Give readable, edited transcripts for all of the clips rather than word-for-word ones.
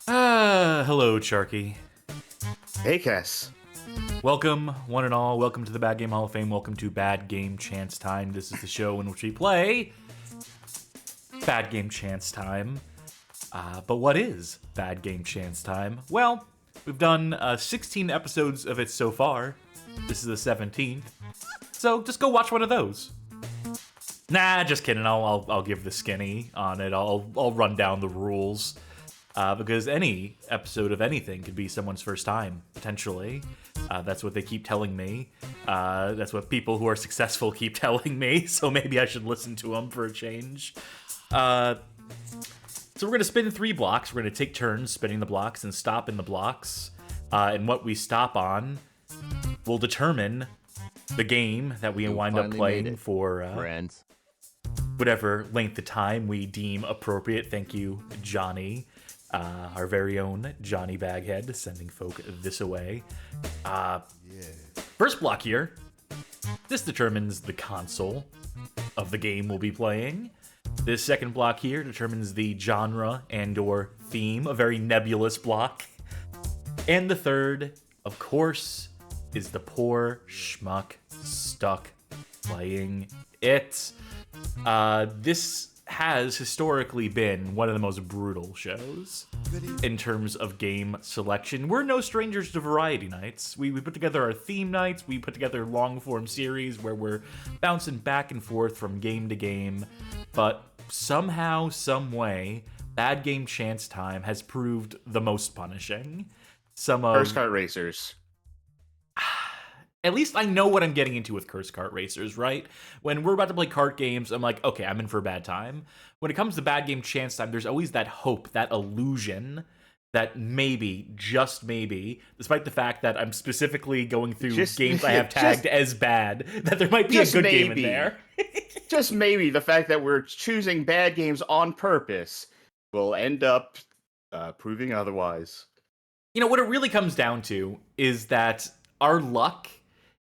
Hello, Charky. Hey, Cass. Welcome, one and all. Welcome to the Bad Game Hall of Fame. Welcome to Bad Game Chance Time. This is the show in which we play Bad Game Chance Time. But what is Bad Game Chance Time? Well, we've done 16 episodes of it so far. This is the 17th. So just go watch one of those. Nah, just kidding. I'll give the skinny on it. I'll run down the rules. Because any episode of anything could be someone's first time, potentially. That's what they keep telling me. That's what people who are successful keep telling me, so maybe I should listen to them for a change. So we're going to spin 3 blocks. We're going to take turns spinning the blocks and stop in the blocks. And what we stop on will determine the game that we wind up playing for friends. Whatever length of time we deem appropriate. Thank you, Johnny. Our very own Johnny Baghead, sending folk this away. First block here. This determines the console of the game we'll be playing. This second block here determines the genre and/or theme, a very nebulous block. And the third, of course, is the poor schmuck stuck playing it. This has historically been one of the most brutal shows in terms of game selection. We're no strangers to variety nights. We put together our theme nights. We put together long-form series where we're bouncing back and forth from game to game. But somehow, some way, Bad Game Chance Time has proved the most punishing. Curse Cart Racers. At least I know what I'm getting into with Curse Cart Racers, right? When we're about to play cart games, I'm like, okay, I'm in for a bad time. When it comes to Bad Game Chance Time, there's always that hope, that illusion, that maybe, just maybe, despite the fact that I'm specifically going through games I have tagged as bad, that there might be a good game in there. Just maybe the fact that we're choosing bad games on purpose will end up proving otherwise. You know, what it really comes down to is that our luck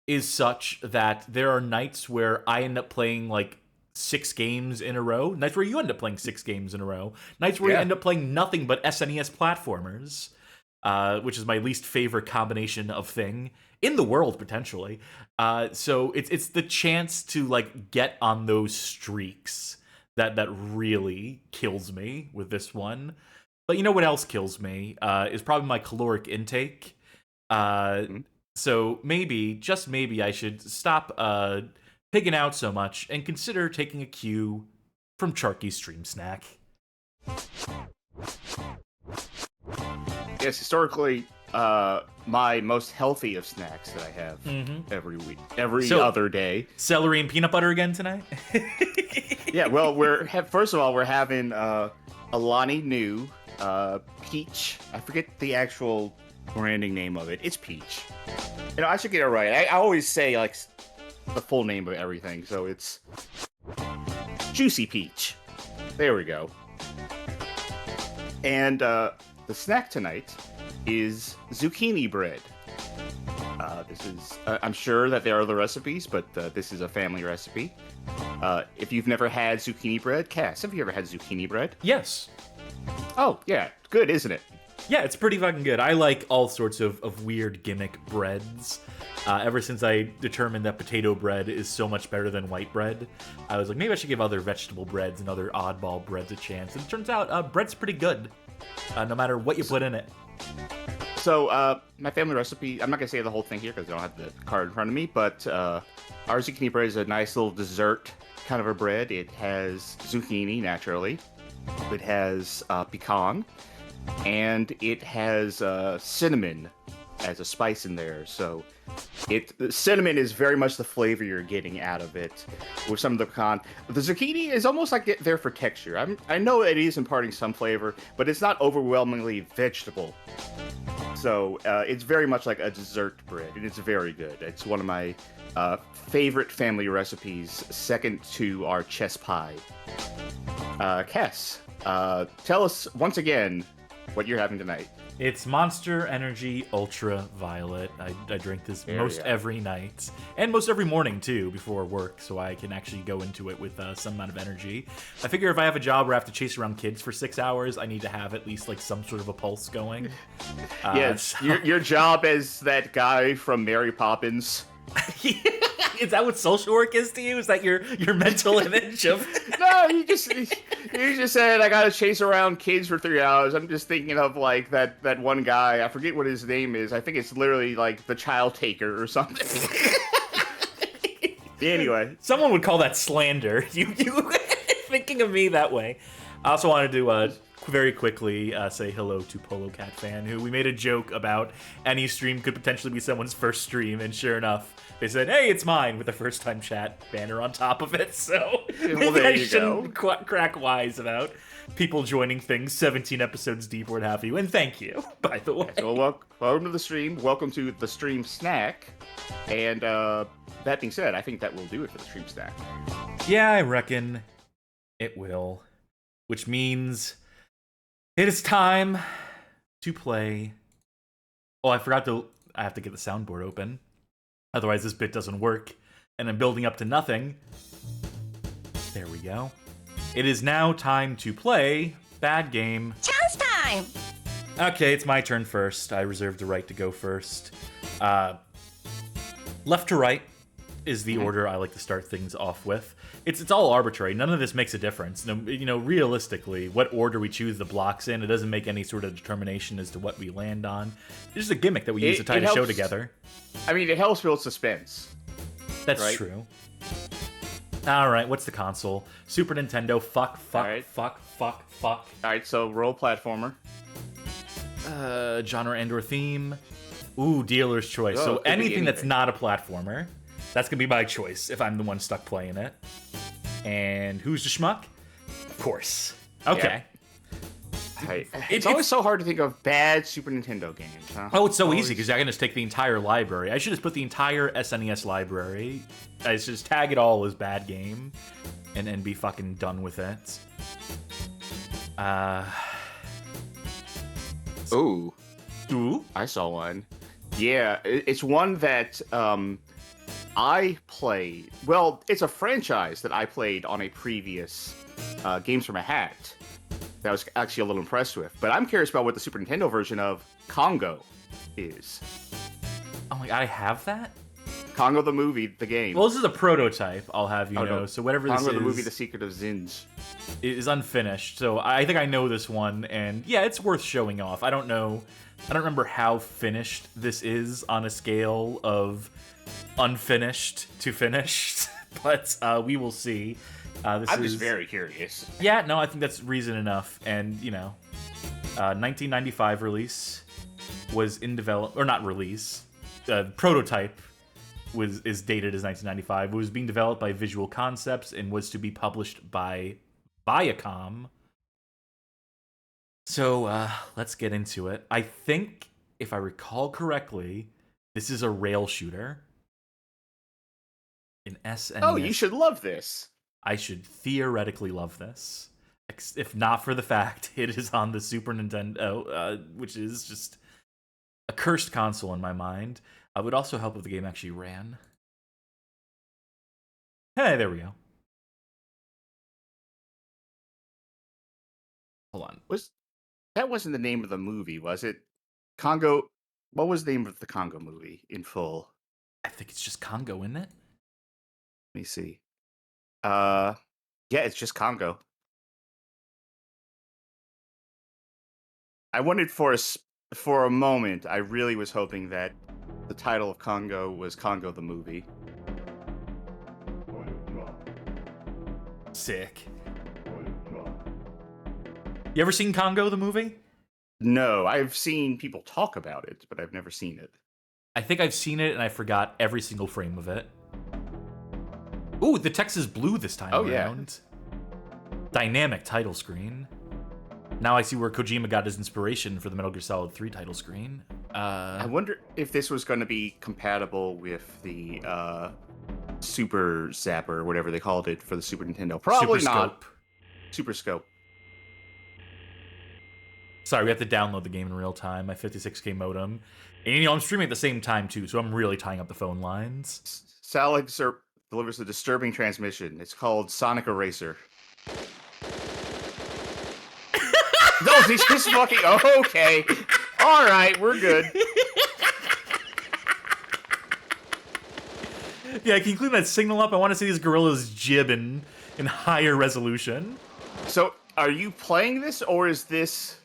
is such that there are nights where I end up playing like 6 games in a row, nights where you end up playing 6 games in a row, nights where you end up playing nothing but SNES platformers, which is my least favorite combination of thing in the world, potentially. So it's the chance to like get on those streaks that really kills me with this one. But you know what else kills me is probably my caloric intake. So maybe, just maybe, I should stop pigging out so much and consider taking a cue from Charky's Stream Snack. Yes, historically, my most healthy of snacks that I have every week, every other day. Celery and peanut butter again tonight? Yeah, well, first of all, we're having Alani New Peach. I forget the actual branding name of it. It's Peach. You know, I should get it right. I always say like the full name of everything, so it's Juicy Peach. There we go. And the snack tonight is zucchini bread. This is I'm sure that there are other recipes, but this is a family recipe. If you've never had zucchini bread, Cass, have you ever had zucchini bread? Yes. Oh, yeah. Good, isn't it? Yeah, it's pretty fucking good. I like all sorts of weird gimmick breads. Ever since I determined that potato bread is so much better than white bread, I was like, maybe I should give other vegetable breads and other oddball breads a chance. And it turns out bread's pretty good, no matter what you put in it. So, my family recipe, I'm not going to say the whole thing here because I don't have the card in front of me, but our zucchini bread is a nice little dessert kind of a bread. It has zucchini, naturally. It has pecan. And it has cinnamon as a spice in there, so the cinnamon is very much the flavor you're getting out of it. With some of the pecan, the zucchini is almost like there for texture. I know it is imparting some flavor, but it's not overwhelmingly vegetable. So it's very much like a dessert bread, and it's very good. It's one of my favorite family recipes, second to our chess pie. Cass, tell us once again what you're having tonight. It's Monster Energy Ultra Violet. I drink this most every night, and most every morning too, before work, so I can actually go into it with some amount of energy. I figure if I have a job where I have to chase around kids for 6 hours, I need to have at least like some sort of a pulse going. Yes, your job as that guy from Mary Poppins. Is that what social work is to you? Is that your mental image of? No, you just said I gotta chase around kids for 3 hours. I'm just thinking of like that one guy. I forget what his name is. I think it's literally like the child taker or something. Anyway, someone would call that slander. You thinking of me that way. I also wanted to very quickly say hello to Polo Cat Fan, who we made a joke about any stream could potentially be someone's first stream, and sure enough, they said, "Hey, it's mine," with a first time chat banner on top of it. So well, there I you shouldn't go. Crack wise about people joining things 17 episodes deep or what have you. And thank you, by the way. So welcome to the stream. Welcome to the stream snack. And that being said, I think that will do it for the stream snack. Yeah, I reckon it will. Which means it is time to play. Oh, I have to get the soundboard open. Otherwise, this bit doesn't work. And I'm building up to nothing. There we go. It is now time to play Bad Game. Chance time! Okay, it's my turn first. I reserve the right to go first. Left to right is the order I like to start things off with. It's all arbitrary. None of this makes a difference. No, realistically, what order we choose the blocks in, it doesn't make any sort of determination as to what we land on. It's just a gimmick that we use to tie the show together. I mean, it helps build suspense. That's right? true. All right, what's the console? Super Nintendo. Fuck. All right, so roll platformer. Genre and/or theme. Ooh, dealer's choice. Oh, so could be anything that's anything. not a platformer. That's gonna be my choice if I'm the one stuck playing it. And who's the schmuck? Of course. Okay. Hey, it's always so hard to think of bad Super Nintendo games, huh? Oh, it's so easy because I can just take the entire library. I should just put the entire SNES library. I should just tag it all as bad game, and be fucking done with it. Ooh, Ooh. I saw one. Yeah, it's one that I played. Well, it's a franchise that I played on a previous Games from a Hat that I was actually a little impressed with. But I'm curious about what the Super Nintendo version of Congo is. Oh my god, I have that? Congo the movie, the game. Well, this is a prototype, I'll have you know. No. So whatever Congo this the is, movie, The Secret of Zinj. is unfinished. So I think I know this one, and yeah, it's worth showing off. I don't remember how finished this is on a scale of unfinished to finished, but we will see. I'm just very curious. Yeah, no, I think that's reason enough. And 1995 release was in develop, or not release. Prototype is dated as 1995. It was being developed by Visual Concepts and was to be published by A.T.O.M. So let's get into it. I think, if I recall correctly, this is a rail shooter. An SNES. Oh, you should love this. I should theoretically love this. If not for the fact it is on the Super Nintendo, which is just a cursed console in my mind. It would also help if the game actually ran. Hey, there we go. Hold on. That wasn't the name of the movie, was it? Congo. What was the name of the Congo movie in full? I think it's just Congo, isn't it? Let me see. Yeah, it's just Congo. I wondered for a moment. I really was hoping that the title of Congo was Congo the movie. Sick. You ever seen Congo the movie? No, I've seen people talk about it, but I've never seen it. I think I've seen it and I forgot every single frame of it. Ooh, the text is blue this time around. Yeah. Dynamic title screen. Now I see where Kojima got his inspiration for the Metal Gear Solid 3 title screen. I wonder if this was going to be compatible with the Super Zapper, whatever they called it for the Super Nintendo. Probably Super not. Scope. Super Scope. Sorry, we have to download the game in real time. My 56K modem. And, you know, I'm streaming at the same time, too, so I'm really tying up the phone lines. Sal delivers a disturbing transmission. It's called Sonic Eraser. No, he's just fucking... Okay. All right, we're good. Yeah, can you clean that signal up? I want to see these gorillas jib in higher resolution. So, are you playing this, or is this,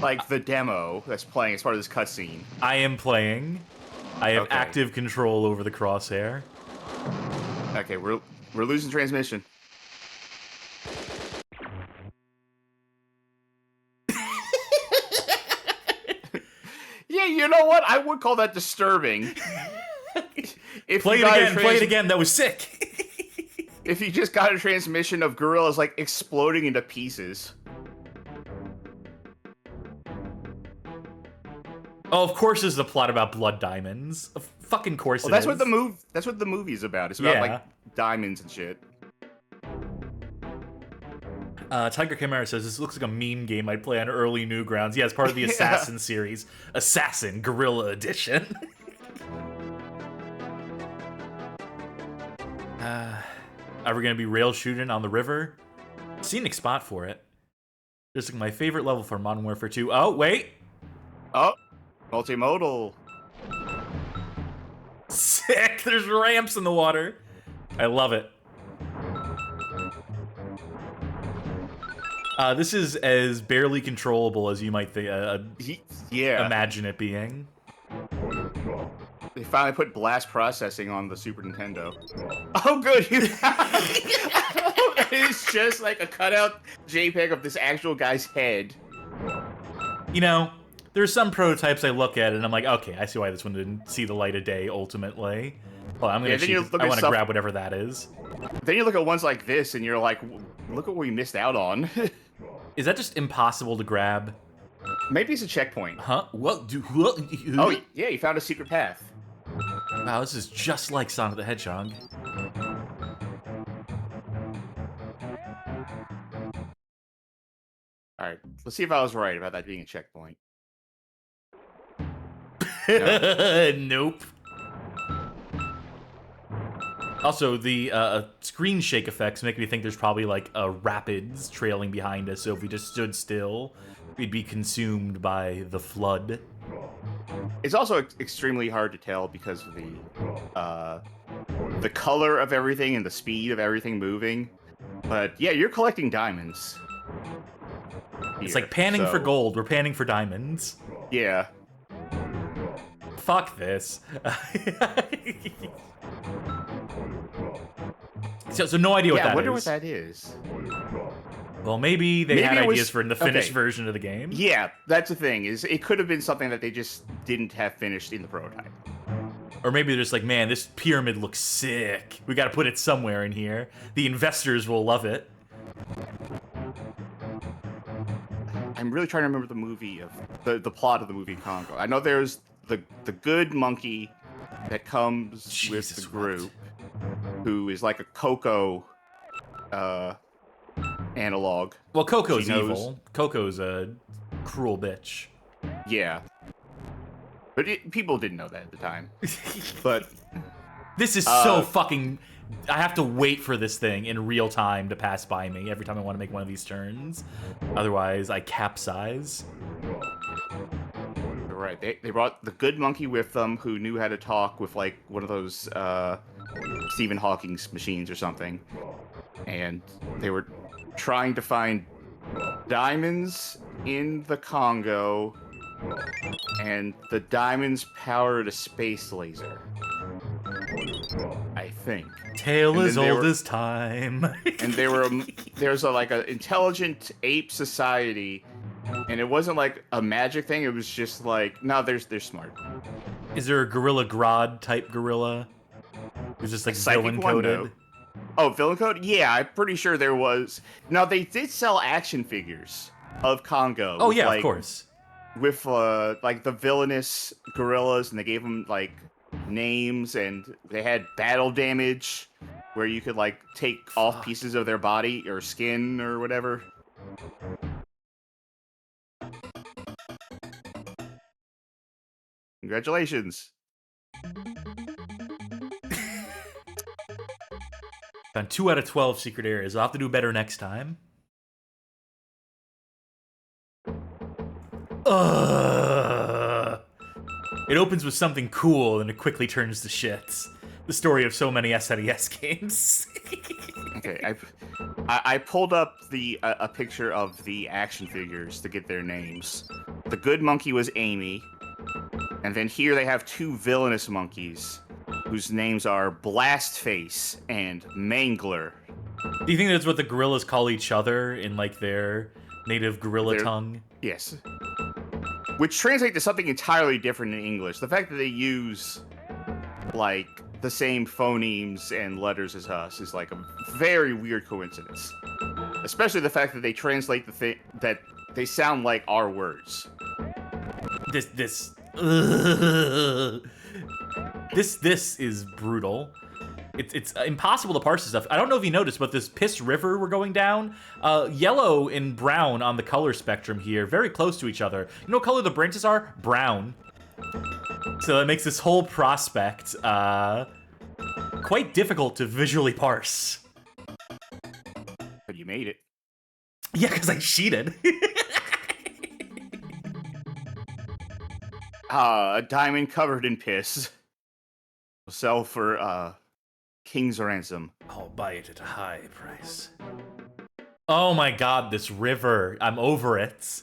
like, the demo that's playing as part of this cutscene? I am playing. I have active control over the crosshair. Okay, we're losing transmission. Yeah, you know what? I would call that disturbing. Play it again. That was sick. If you just got a transmission of gorillas, like, exploding into pieces. Oh, of course there's a plot about blood diamonds. Of fucking course it That's is. That's what the movie's about. It's about, like, diamonds and shit. Tiger Chimera says, this looks like a meme game I'd play on early Newgrounds. Yeah, it's part of the Assassin series. Assassin Gorilla Edition. Are we going to be rail shooting on the river? Scenic spot for it. Just like my favorite level for Modern Warfare 2. Oh, wait. Oh, multimodal. Sick. There's ramps in the water. I love it. This is as barely controllable as you might think. Imagine it being. They finally put blast processing on the Super Nintendo. Oh, good. It's just like a cutout JPEG of this actual guy's head. You know, there's some prototypes I look at and I'm like, okay, I see why this one didn't see the light of day ultimately. Well, I'm gonna I want to grab whatever that is. Then you look at ones like this and you're like, look what we missed out on. Is that just impossible to grab? Maybe it's a checkpoint. Huh? What? Oh, yeah, you found a secret path. Wow, this is just like Sonic the Hedgehog. Alright, let's see if I was right about that being a checkpoint. No. Nope. Also, the screen shake effects make me think there's probably like a rapids trailing behind us, so if we just stood still, we'd be consumed by the flood. It's also extremely hard to tell because of the color of everything and the speed of everything moving. But yeah, you're collecting diamonds. It's like panning for gold. We're panning for diamonds. Yeah. Fuck this. So no idea what that is. Yeah, I wonder what that is. Well, maybe they had ideas for the finished version of the game. Yeah, that's the thing. Is it could have been something that they just didn't have finished in the prototype. Or maybe they're just like, man, this pyramid looks sick. We got to put it somewhere in here. The investors will love it. I'm really trying to remember the movie of the plot of the movie Congo. I know there's the good monkey that comes with the group, who is like a Coco analog. Well, Coco's evil. Coco's a cruel bitch. Yeah. But people didn't know that at the time. But this is so fucking... I have to wait for this thing in real time to pass by me every time I want to make one of these turns. Otherwise, I capsize. Right. They brought the good monkey with them who knew how to talk with, like, one of those Stephen Hawking's machines or something. And they were trying to find diamonds in the Congo, and the diamonds powered a space laser. I think. Tale as old as time. And there's like an intelligent ape society, and it wasn't like a magic thing. It was just like, no, they're smart. Is there a Gorilla Grodd type gorilla? Who's just like villain coded? No. Oh, villain code? Yeah, I'm pretty sure there was. Now they did sell action figures of Congo. Oh yeah, of course. With like the villainous gorillas, and they gave them like names, and they had battle damage, where you could like take off pieces of their body or skin or whatever. Congratulations. Found 2 out of 12 secret areas. I'll have to do better next time. Ugh. It opens with something cool and it quickly turns to shit. The story of so many SNES games. Okay, I pulled up a picture of the action figures to get their names. The good monkey was Amy, and then here they have 2 villainous monkeys, whose names are Blastface and Mangler. Do you think that's what the gorillas call each other in, like, their native gorilla tongue? Yes. Which translates to something entirely different in English. The fact that they use, like, the same phonemes and letters as us is, like, a very weird coincidence. Especially the fact that they translate the thing that they sound like our words. This is brutal. It's impossible to parse this stuff. I don't know if you noticed, but this piss river we're going down, yellow and brown on the color spectrum here, very close to each other. You know what color the branches are? Brown. So that makes this whole prospect quite difficult to visually parse. But you made it. Yeah, because I cheated. A diamond covered in piss. Sell for king's ransom. I'll buy it at a high price. Oh my god, this river. I'm over it.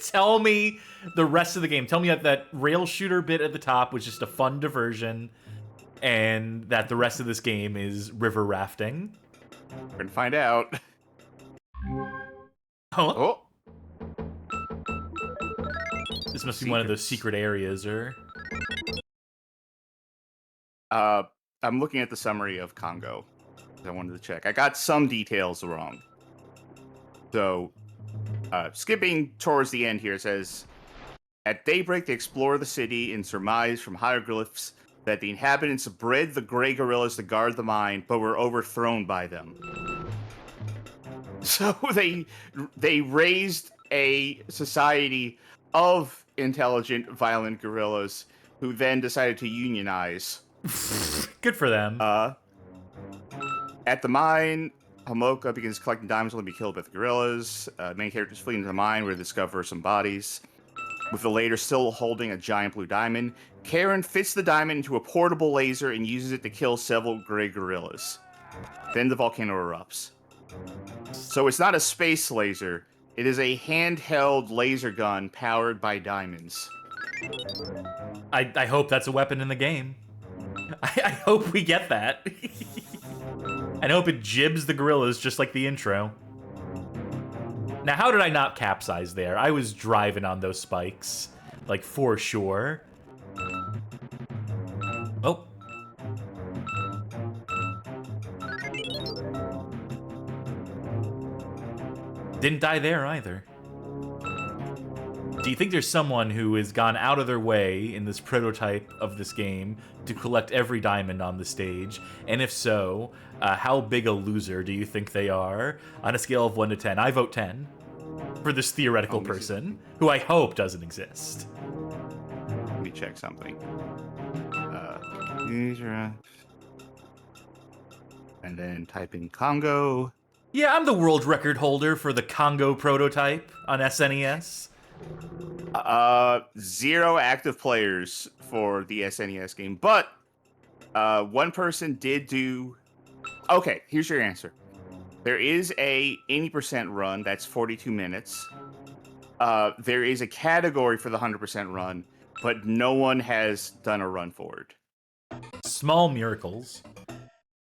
Tell me the rest of the game. Tell me that rail shooter bit at the top was just a fun diversion, and that the rest of this game is river rafting. We're gonna find out. Huh? Oh. This must be one of those secret areas, or... I'm looking at the summary of Congo. I wanted to check. I got some details wrong. So, skipping towards the end here, it says, at daybreak, they explore the city and surmise from hieroglyphs that the inhabitants bred the gray gorillas to guard the mine, but were overthrown by them. So they raised a society of intelligent, violent gorillas who then decided to unionize. Good for them. At the mine, Hamoka begins collecting diamonds only to be killed by the gorillas. Main characters flee into the mine where they discover some bodies, with the later still holding a giant blue diamond. Karen fits the diamond into a portable laser and uses it to kill several gray gorillas. Then the volcano erupts. So it's not a space laser. It is a handheld laser gun powered by diamonds. I hope that's a weapon in the game. I hope we get that. I hope it jibs the gorillas just like the intro. Now, how did I not capsize there? I was driving on those spikes, like, for sure. Oh. Didn't die there either. Do you think there's someone who has gone out of their way in this prototype of this game to collect every diamond on the stage? And if so, how big a loser do you think they are? On a scale of 1 to 10, I vote 10 for this theoretical person, who I hope doesn't exist. Let me check something. And then type in Congo. Yeah, I'm the world record holder for the Congo prototype on SNES. 0 active players for the SNES game, but one person did do... Okay, here's your answer. There is a 80% run, that's 42 minutes. There is a category for the 100% run, but no one has done a run for it. Small miracles.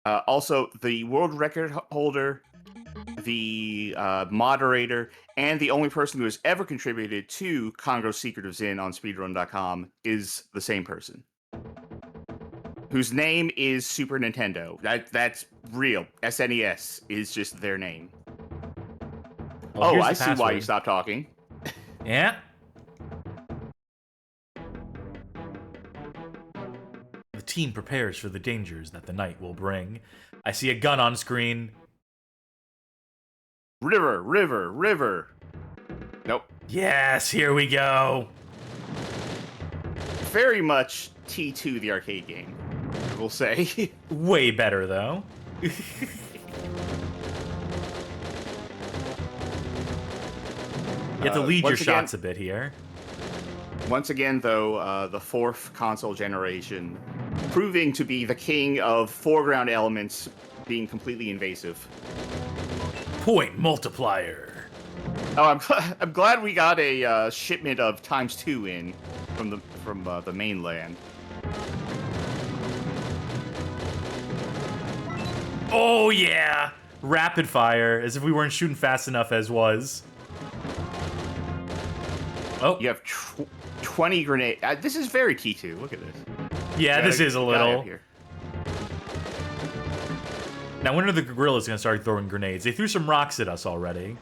Also, the world record holder, the moderator, and the only person who has ever contributed to Congo's Secret of Zinj on speedrun.com is the same person, whose name is Super Nintendo. That's real. SNES is just their name. Well, oh, I see why you stopped talking. Yeah. The team prepares for the dangers that the night will bring. I see a gun on screen. River, river, river. Nope. Yes, here we go. Very much T2, the arcade game, we'll say. Way better, though. You have to lead your shots a bit here. Once again, though, the fourth console generation proving to be the king of foreground elements being completely invasive. Point multiplier. Oh, I'm glad we got a shipment of ×2 in from the mainland. Oh yeah, rapid fire, as if we weren't shooting fast enough as was. Oh, You have 20 grenades. This is very T2. Look at this. Yeah, this is a little. Here. Now, when are the gorillas going to start throwing grenades? They threw some rocks at us already.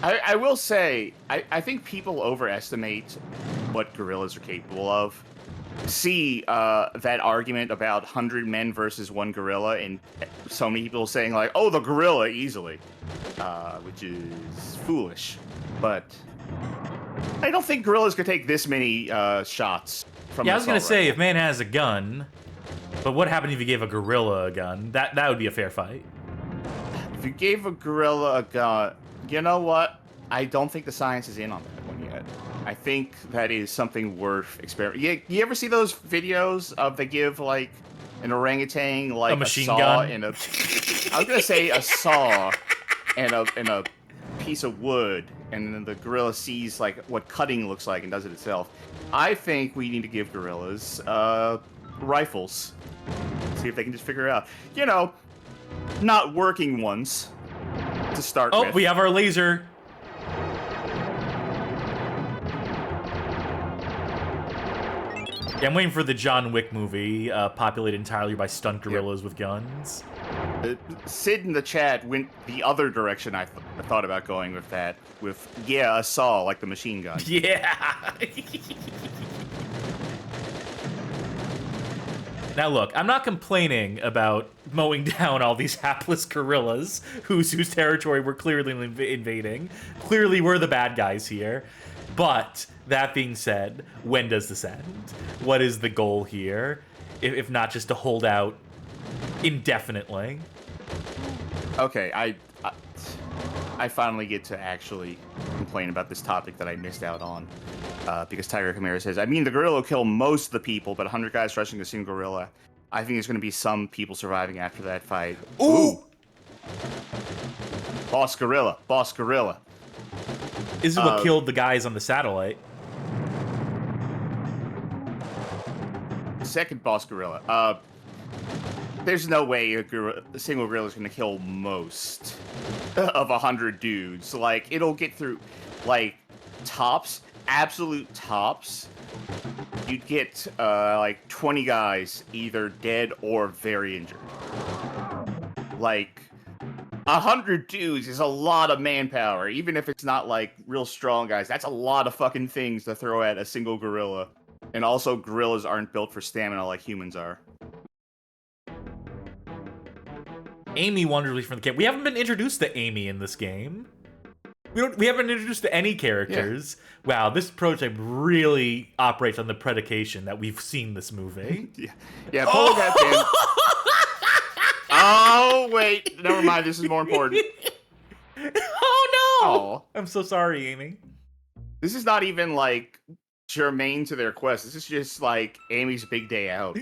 I will say, I think people overestimate what gorillas are capable of. See that argument about 100 men versus one gorilla, and so many people saying like, "Oh, the gorilla easily," which is foolish. But I don't think gorillas could take this many shots from. Yeah, I was gonna say if man has a gun, but what happened if you gave a gorilla a gun? That would be a fair fight. If you gave a gorilla a gun, you know what? I don't think the science is in on that one yet. I think that is something worth experimenting. You ever see those videos of they give like an orangutan like a machine saw gun and a I was gonna say a saw and a piece of wood, and then the gorilla sees like what cutting looks like and does it itself. I think we need to give gorillas rifles. See if they can just figure it out. You know, not working ones to start with. Oh, we have our laser. Yeah, I'm waiting for the John Wick movie, populated entirely by stunt gorillas with guns. Sid in the chat went the other direction I thought about going with that. With, yeah, a saw, like the machine gun. Yeah! Now look, I'm not complaining about mowing down all these hapless gorillas whose territory we're clearly invading. Clearly we're the bad guys here. But, that being said, when does this end? What is the goal here? If not just to hold out indefinitely? Okay, I finally get to actually complain about this topic that I missed out on. Because Tiger Chimera says, I mean, the gorilla will kill most of the people, but 100 guys rushing a single gorilla. I think there's going to be some people surviving after that fight. Ooh! Boss gorilla, boss gorilla. This is what killed the guys on the satellite. Second boss gorilla. There's no way a single gorilla is going to kill most of 100 dudes. Like, it'll get through, like, tops, absolute tops. You'd get, like, 20 guys either dead or very injured. Like, 100 dudes is a lot of manpower, even if it's not, like, real strong guys. That's a lot of fucking things to throw at a single gorilla. And also, gorillas aren't built for stamina like humans are. Amy wonderfully from the camp. We haven't been introduced to Amy in this game. We haven't been introduced to any characters. Yeah. Wow, this prototype really operates on the predication that we've seen this movie. Yeah, Polo Cat Fan. Oh, wait. Never mind, this is more important. Oh, no! Oh. I'm so sorry, Amy. This is not even, like, germane to their quest. This is just, like, Amy's big day out.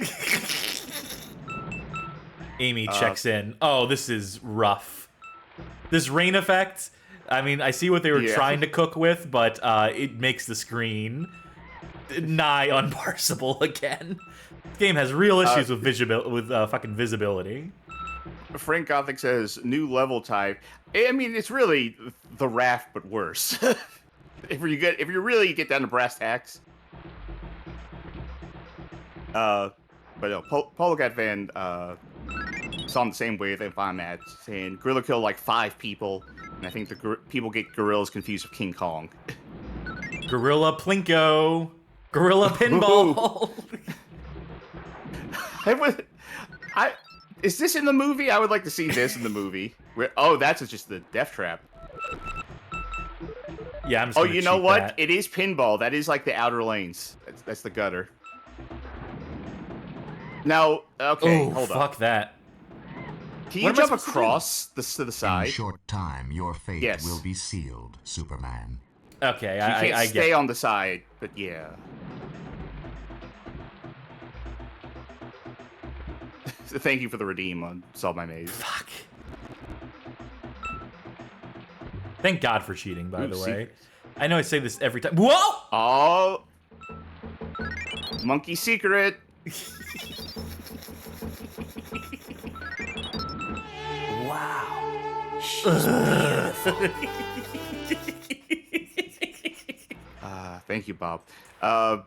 Amy checks in. Oh, this is rough. This rain effect, I mean, I see what they were trying to cook with, but it makes the screen nigh unparsable again. This game has real issues with fucking visibility. Frank Gothic says, new level type. I mean, it's really the raft, but worse. if you really get down to brass tacks. But no, Polo Cat Fan saw on the same wave I'm at, saying gorilla killed like 5 people, and I think the people get gorillas confused with King Kong. Gorilla Plinko. Gorilla Pinball. Is this in the movie? I would like to see this in the movie. Oh, that's just the death trap. Yeah, I'm just Oh, gonna you know cheat what? that. It is pinball. That is like the outer lanes. That's the gutter. Now, okay, Oh, hold fuck up. that. Can What you am I jump supposed to across this to the In side? short time, your fate Yes. will be sealed, Superman. Okay, You can't I stay get. on the side, but yeah. Thank you for the redeem on Solve My Maze. Fuck. Thank God for cheating, by the way. Secrets. I know I say this every time. Whoa! Oh! Monkey secret! Wow. Thank you, Bob. I'm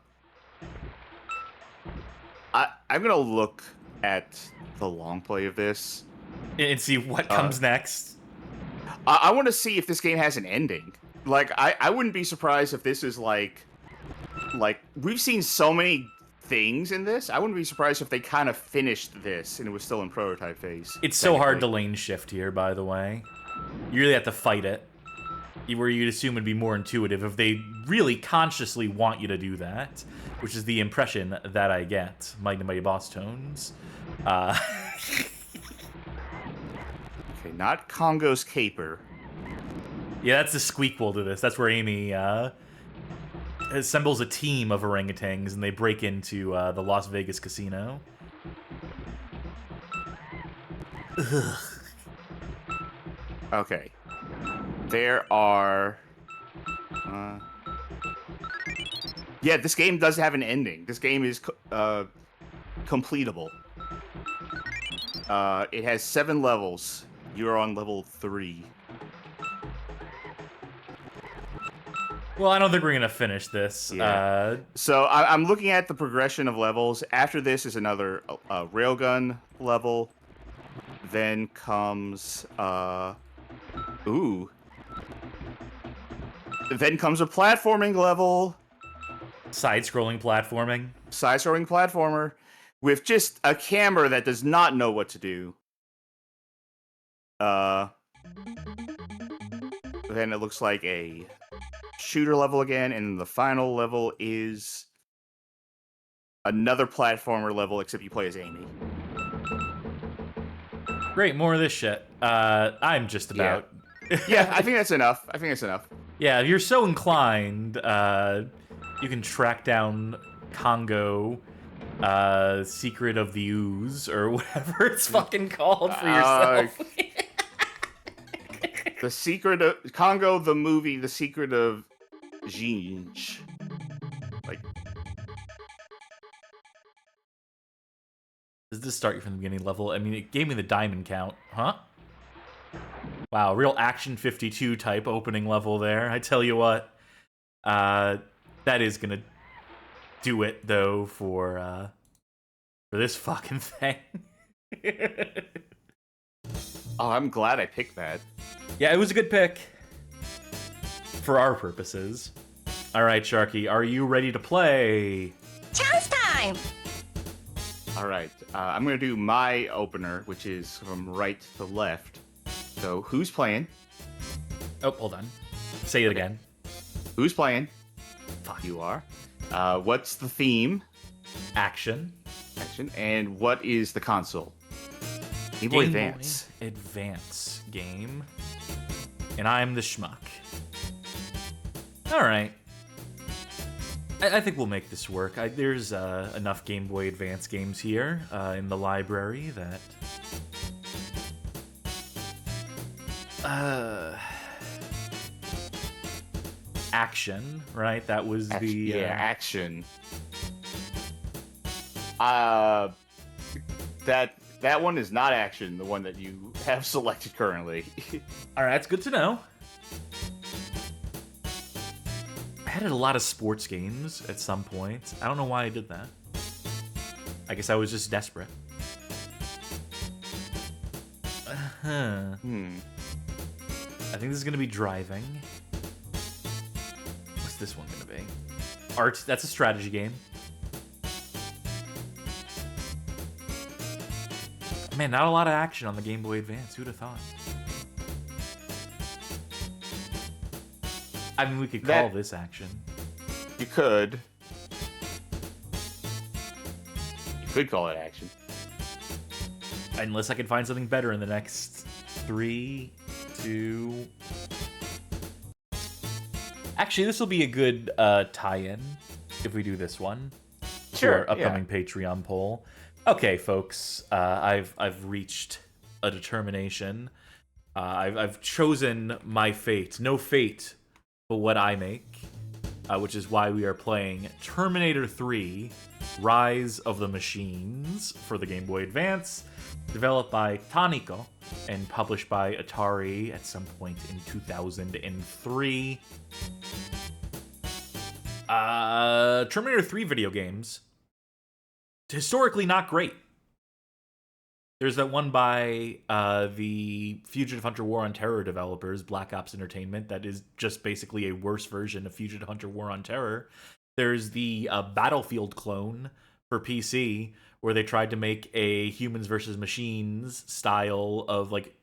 gonna look at the long play of this. And see what comes next. I want to see if this game has an ending. Like, I wouldn't be surprised if this is like we've seen so many things in this. I wouldn't be surprised if they kind of finished this and it was still in prototype phase. It's so hard to lane shift here, by the way. You really have to fight it. Where you'd assume it'd be more intuitive if they really consciously want you to do that, which is the impression that I get. Mighty Mighty Boss Tones. Okay, not Congo's caper. Yeah, that's the squeakquel to this. That's where Amy assembles a team of orangutans and they break into the Las Vegas casino. Ugh. Okay. There are... yeah, this game does have an ending. This game is completable. It has 7 levels. You're on level 3. Well, I don't think we're going to finish this. Yeah. So I'm looking at the progression of levels. After this is another railgun level. Then comes... ooh. Then comes a platforming level. Side-scrolling platforming. Side-scrolling platformer. With just a camera that does not know what to do. Then it looks like a shooter level again, and the final level is another platformer level, except you play as Amy. Great, more of this shit. I'm just about... Yeah, I think that's enough. I think that's enough. Yeah, if you're so inclined, you can track down Congo, Secret of the Ooze, or whatever it's fucking called for yourself. The Secret of... Congo, the movie, The Secret of Zinj. Like... Does this start you from the beginning level? I mean, it gave me the diamond count. Huh? Wow, real Action 52 type opening level there. I tell you what. That is gonna do it, though, for this fucking thing. Oh, I'm glad I picked that. Yeah, it was a good pick. For our purposes. Alright, Sharky, are you ready to play? Chance time! Alright, I'm gonna do my opener, which is from right to left. So, who's playing? Oh, hold on. Say it again. Who's playing? Fuck. You are. What's the theme? Action. Action. And what is the console? Game Boy Advance. Advance game. And I'm the schmuck. Alright. I think we'll make this work. There's enough Game Boy Advance games here in the library that... Action, right? That was the... Yeah, action. That one is not action, the one that you have selected currently. Alright, that's good to know. I had a lot of sports games at some point. I don't know why I did that. I guess I was just desperate. I think this is gonna be driving. What's this one gonna be? Art. That's a strategy game. Man, not a lot of action on the Game Boy Advance. Who'd have thought? I mean, we could call this action. You could. You could call it action. Unless I can find something better in the next 3, 2... Actually, this will be a good tie-in if we do this one. Sure. To our upcoming Patreon poll. Okay, folks, I've reached a determination. I've chosen my fate. No fate but what I make, which is why we are playing Terminator 3: Rise of the Machines for the Game Boy Advance, developed by Taniko and published by Atari at some point in 2003. Terminator 3 video games, historically not great. There's that one by the Fugitive Hunter War on Terror developers, Black Ops Entertainment, that is just basically a worse version of Fugitive Hunter War on Terror. There's the Battlefield clone for PC, where they tried to make a humans versus machines style of like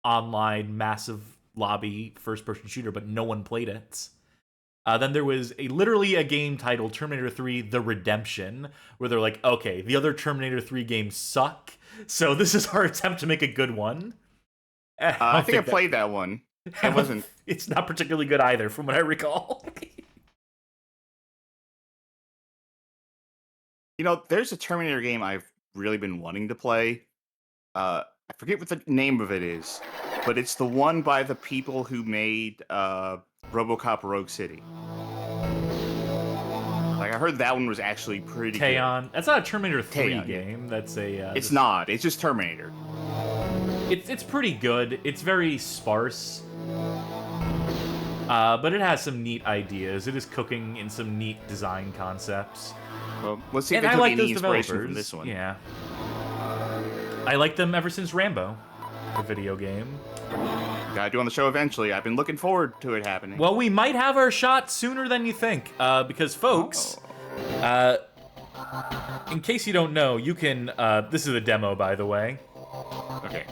online massive lobby first-person shooter, but no one played it. Then there was literally a game titled Terminator 3: The Redemption, where they're like, okay, the other Terminator 3 games suck, so this is our attempt to make a good one. I think I played that one. It wasn't. It's not particularly good either, from what I recall. You know, there's a Terminator game I've really been wanting to play. I forget what the name of it is, but it's the one by the people who made RoboCop Rogue City. Like, I heard that one was actually pretty good. That's not a Terminator 3 K-On, game. That's a... it's not. It's just Terminator. It's pretty good. It's very sparse. But it has some neat ideas. It is cooking in some neat design concepts. Well, let's see if they took any inspiration from this one. Yeah. I like them ever since Rambo, the video game. Gotta do on the show eventually. I've been looking forward to it happening. Well, we might have our shot sooner than you think, because folks, in case you don't know, you can, this is a demo, by the way. Okay.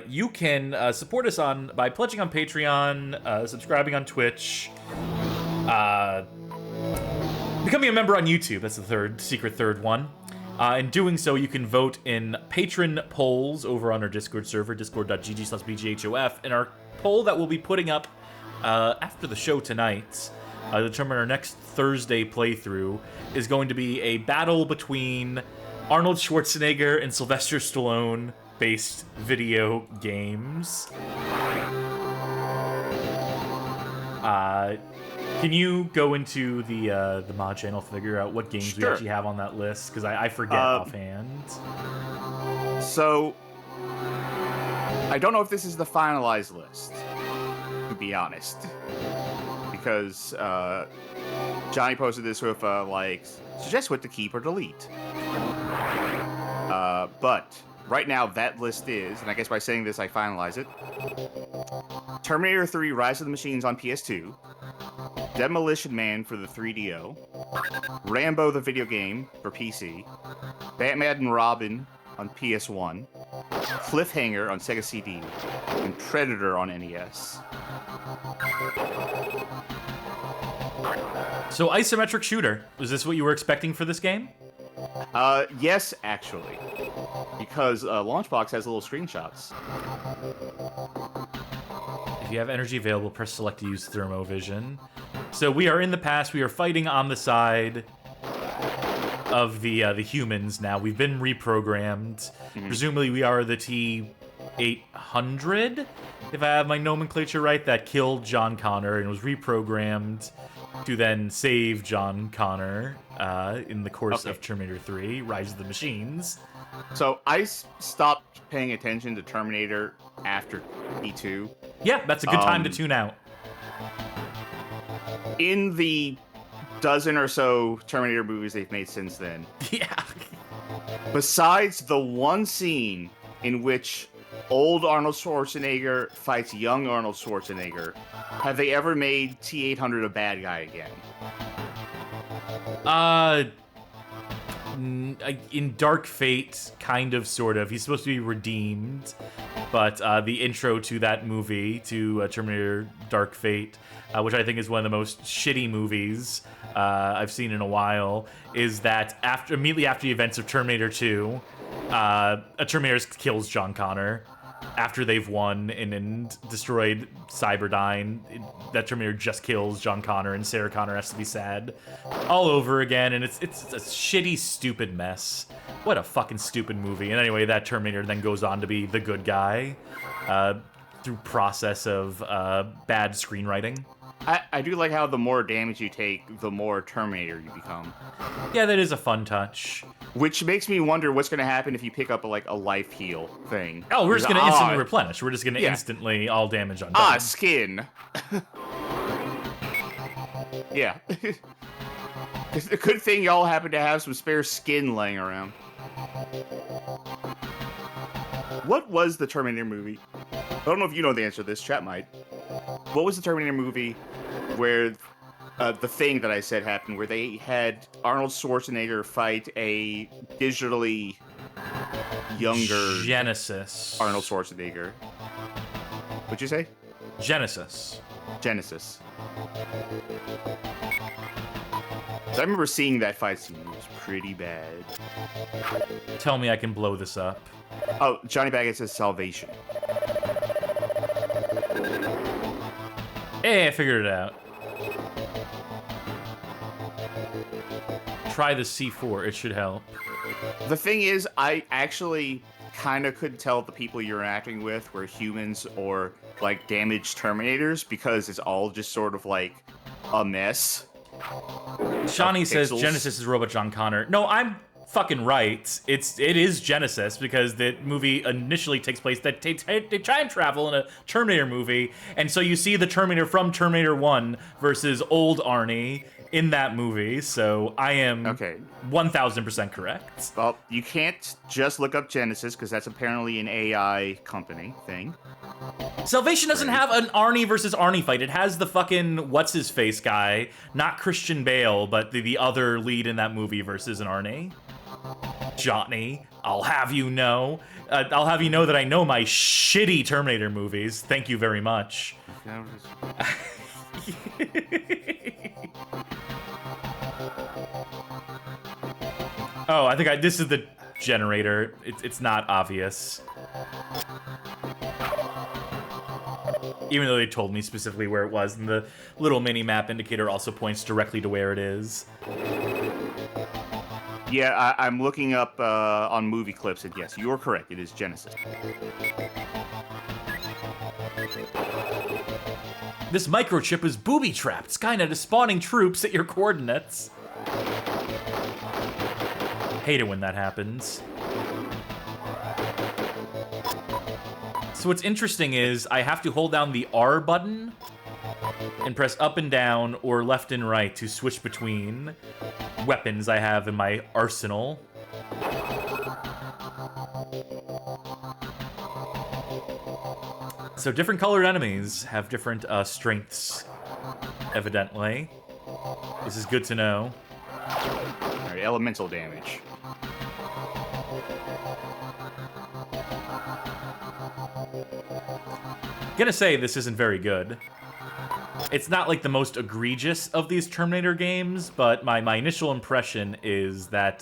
You can support us by pledging on Patreon, subscribing on Twitch, becoming a member on YouTube. That's the secret third one. In doing so, you can vote in patron polls over on our Discord server, discord.gg/bghof, and our poll that we'll be putting up after the show tonight, to determine our next Thursday playthrough, is going to be a battle between Arnold Schwarzenegger and Sylvester Stallone-based video games. Can you go into the mod channel, figure out what games we actually have on that list? Because I forget offhand. So, I don't know if this is the finalized list, to be honest. Because Johnny posted this with, suggest what to keep or delete. But right now, that list is, and I guess by saying this, I finalize it. Terminator 3: Rise of the Machines on PS2. Demolition Man for the 3DO. Rambo the video game for PC. Batman and Robin on PS1. Cliffhanger on Sega CD. And Predator on NES. So, isometric shooter. Was this what you were expecting for this game? Yes, actually. Because Launchbox has little screenshots. If you have energy available, press select to use thermovision. So we are in the past. We are fighting on the side of the humans now. We've been reprogrammed. Mm-hmm. Presumably we are the T-800, if I have my nomenclature right, that killed John Connor and was reprogrammed to then save John Connor in the course of Terminator 3: Rise of the Machines. So I stopped paying attention to Terminator after T2. Yeah, that's a good time to tune out. In the dozen or so Terminator movies they've made since then. Yeah. Besides the one scene in which old Arnold Schwarzenegger fights young Arnold Schwarzenegger, have they ever made T-800 a bad guy again? in Dark Fate, kind of, sort of. He's supposed to be redeemed, but the intro to that movie, to Terminator Dark Fate, which I think is one of the most shitty movies I've seen in a while, is that immediately after the events of Terminator 2, a Terminator kills John Connor after they've won and destroyed Cyberdyne. That Terminator just kills John Connor, and Sarah Connor has to be sad all over again, and it's a shitty, stupid mess. What a fucking stupid movie. And anyway, that Terminator then goes on to be the good guy through process of bad screenwriting. I do like how the more damage you take, the more Terminator you become. Yeah, that is a fun touch. Which makes me wonder what's going to happen if you pick up a life heal thing. Oh, we're just going to instantly replenish. We're just going to instantly all damage on done. Skin. Yeah. It's a good thing y'all happen to have some spare skin laying around. What was the Terminator movie? I don't know if you know the answer to this. Chat might. What was the Terminator movie where the thing that I said happened, where they had Arnold Schwarzenegger fight a digitally younger Genesis. Arnold Schwarzenegger? What'd you say? Genesis. Genesis. So I remember seeing that fight scene. It was pretty bad. Tell me I can blow this up. Oh, Johnny Baggett says Salvation. Hey, I figured it out. Try the C4, it should help. The thing is, I actually kind of couldn't tell if the people you're interacting with were humans or, damaged Terminators, because it's all just sort of a mess. Shawnee says Genesis is Robot John Connor. No, I'm fucking right. It is Genesis, because the movie initially takes place that they try and travel in a Terminator movie, and so you see the Terminator from Terminator 1 versus old Arnie in that movie, so I am 1,000% correct. Well, you can't just look up Genesis, because that's apparently an AI company thing. Salvation doesn't have an Arnie versus Arnie fight. It has the fucking what's-his-face guy, not Christian Bale, but the other lead in that movie versus an Arnie. Johnny, I'll have you know that I know my shitty Terminator movies. Thank you very much. Oh, I think this is the generator. It's not obvious. Even though they told me specifically where it was, and the little mini-map indicator also points directly to where it is. Yeah, I'm looking up on movie clips, and yes, you're correct. It is Genesis. This microchip is booby-trapped. Skynet is spawning troops at your coordinates. Hate it when that happens. So what's interesting is I have to hold down the R button and press up and down or left and right to switch between weapons I have in my arsenal. So different colored enemies have different strengths, evidently. This is good to know. All right, elemental damage. Gonna say this isn't very good. It's not like the most egregious of these Terminator games, but my initial impression is that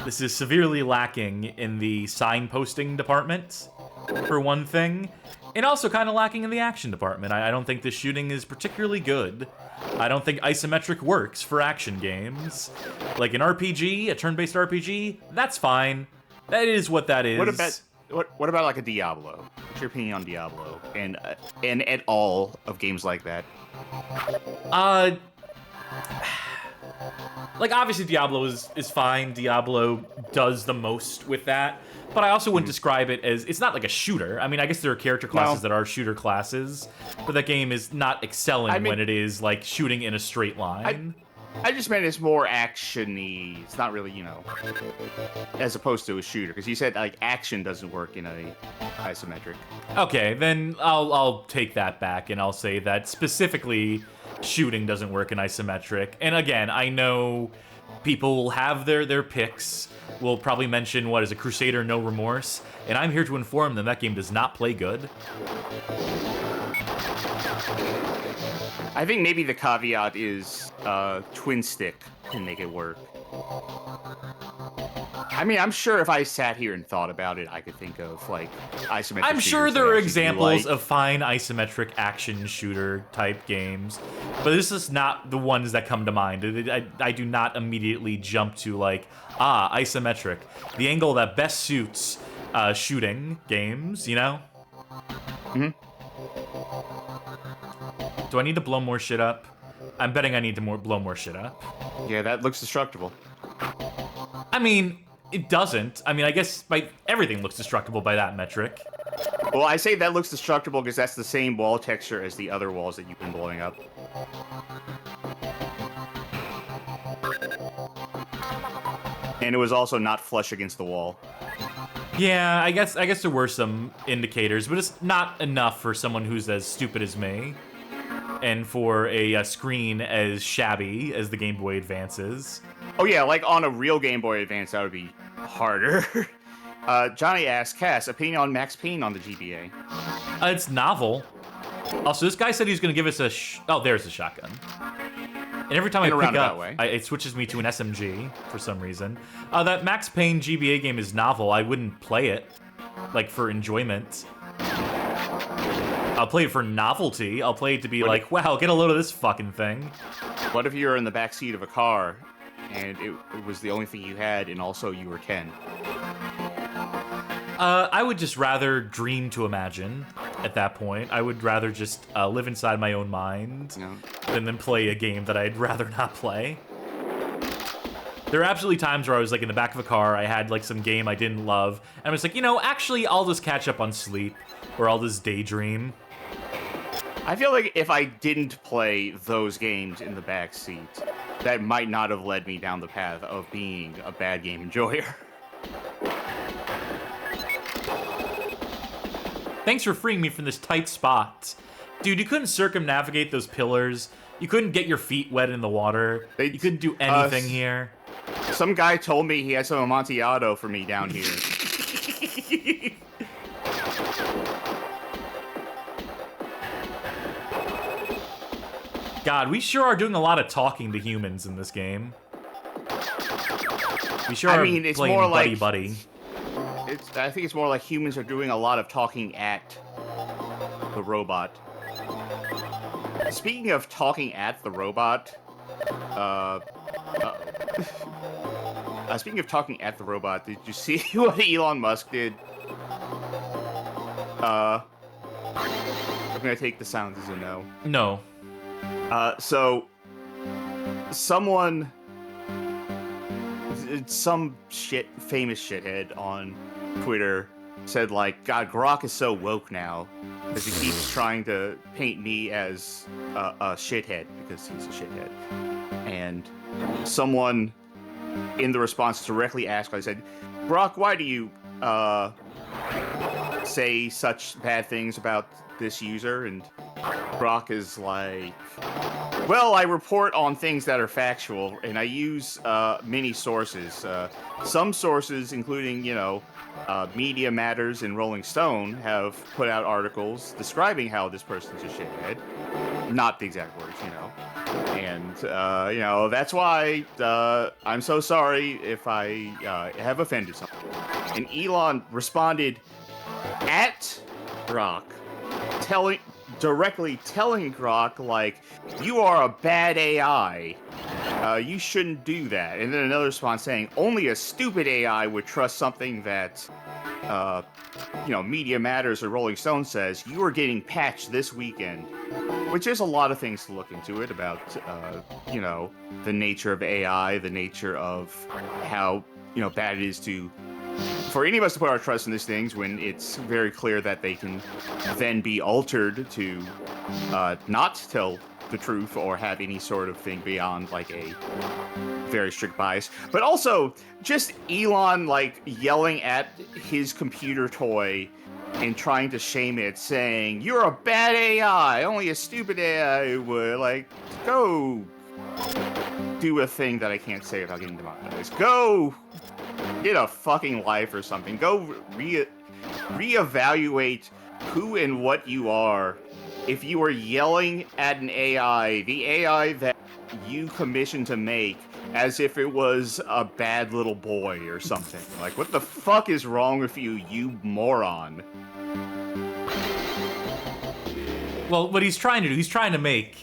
this is severely lacking in the signposting department, for one thing, and also kind of lacking in the action department. I don't think the shooting is particularly good. I don't think isometric works for action games. Like an RPG, a turn-based RPG, that's fine. That is what that is. What about like a Diablo? What's your opinion on Diablo and at all of games like that? Like obviously Diablo is fine. Diablo does the most with that, but I also wouldn't describe it as, it's not like a shooter. I mean, I guess there are character classes that are shooter classes, but that game is not excelling when it is like shooting in a straight line. I just meant it's more action-y. It's not really, as opposed to a shooter. Because you said, like, action doesn't work in a isometric. Okay, then I'll take that back, and I'll say that specifically shooting doesn't work in isometric. And again, I know People will have their picks. We'll probably mention, what is a Crusader No Remorse, and I'm here to inform them that game does not play good. I think maybe the caveat is twin stick can make it work. I mean, I'm sure if I sat here and thought about it, I could think of, like, isometric I'm sure shooters there that are I actually examples like. of fine isometric action shooter type games, but this is not the ones that come to mind. I do not immediately jump to, like, isometric. The angle that best suits shooting games, you know? Mm-hmm. Do I need to blow more shit up? I'm betting I need to blow more shit up. Yeah, that looks destructible. I mean, it doesn't. I mean, I guess everything looks destructible by that metric. Well, I say that looks destructible because that's the same wall texture as the other walls that you've been blowing up. And it was also not flush against the wall. Yeah, I guess there were some indicators, but it's not enough for someone who's as stupid as me, and for a screen as shabby as the Game Boy Advance is. Oh yeah, like on a real Game Boy Advance, that would be harder. Johnny asks, Cass, opinion on Max Payne on the GBA? It's novel. Also, this guy said he was going to give us oh, there's the shotgun. And every time I pick up, it switches me to an SMG for some reason. That Max Payne GBA game is novel. I wouldn't play it, like, for enjoyment. I'll play it for novelty. I'll play it to be like, wow, get a load of this fucking thing. What if you were in the backseat of a car, and it was the only thing you had, and also you were 10? I would just rather dream to imagine at that point. I would rather just live inside my own mind than play a game that I'd rather not play. There are absolutely times where I was like in the back of a car, I had like some game I didn't love, and I was like, you know, actually I'll just catch up on sleep, or I'll just daydream. I feel like if I didn't play those games in the backseat, that might not have led me down the path of being a bad game enjoyer. Thanks for freeing me from this tight spot. Dude, you couldn't circumnavigate those pillars. You couldn't get your feet wet in the water. You couldn't do anything here. Some guy told me he had some Amontillado for me down here. God, we sure are doing a lot of talking to humans in this game. We sure are it's playing more buddy-buddy. I think it's more like humans are doing a lot of talking at the robot. Speaking of talking at the robot, speaking of talking at the robot, did you see what Elon Musk did? I'm gonna take the sound as a no. No. So, some famous shithead on Twitter said, like, God, Grok is so woke now, because he keeps trying to paint me as a shithead, because he's a shithead. And someone in the response directly asked, I said, Grok, why do you say such bad things about this user? And Grok is like, well, I report on things that are factual, and I use many sources. Some sources, including, Media Matters and Rolling Stone, have put out articles describing how this person's a shithead. Not the exact words, And, that's why I'm so sorry if I have offended someone. And Elon responded at Grok, directly telling Grok, like, you are a bad AI. You shouldn't do that. And then another response saying, only a stupid AI would trust something that, Media Matters or Rolling Stone says. You are getting patched this weekend. Which is a lot of things to look into it about, the nature of AI, the nature of how, bad it is for any of us to put our trust in these things when it's very clear that they can then be altered to not tell the truth or have any sort of thing beyond, like, a very strict bias. But also, just Elon, like, yelling at his computer toy and trying to shame it, saying, you're a bad AI, only a stupid AI would, like, go. do a thing that I can't say without getting demonetized. Go get a fucking life or something. Go reevaluate who and what you are. If you are yelling at an AI, the AI that you commissioned to make, as if it was a bad little boy or something. Like, what the fuck is wrong with you, you moron? Well, what he's trying to do, he's trying to make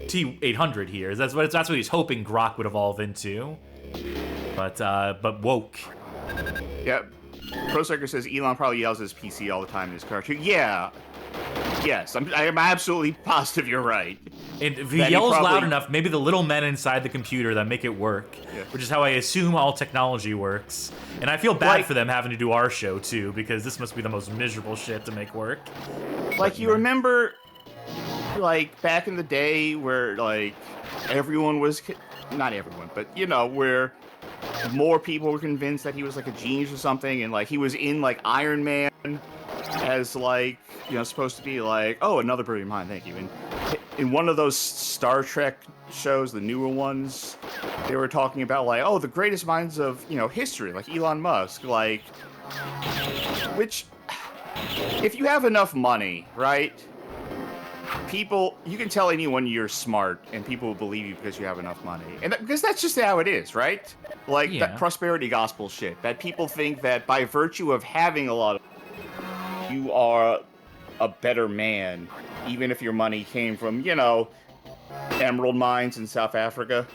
T800 here. That's what he's hoping Grok would evolve into. But woke. Yep. ProStriker says Elon probably yells at his PC all the time in his cartoon. Yeah. Yes, I'm absolutely positive you're right. And if he yells loud enough, maybe the little men inside the computer that make it work, which is how I assume all technology works. And I feel bad for them having to do our show, too, because this must be the most miserable shit to make work. Like, you remember, like, back in the day where, like, everyone was... Not everyone, but, you know, where more people were convinced that he was, like, a genius or something, and, like, he was in, like, Iron Man as, like, you know, supposed to be like, oh, another brilliant mind, thank you. And in one of those Star Trek shows, the newer ones, they were talking about, like, oh, the greatest minds of, you know, history, like Elon Musk, like, which, if you have enough money, right, people, you can tell anyone you're smart, and people will believe you because you have enough money. And because that's just how it is, right? Like, that prosperity gospel shit, that people think that by virtue of having a lot of you are a better man, even if your money came from, you know, emerald mines in South Africa.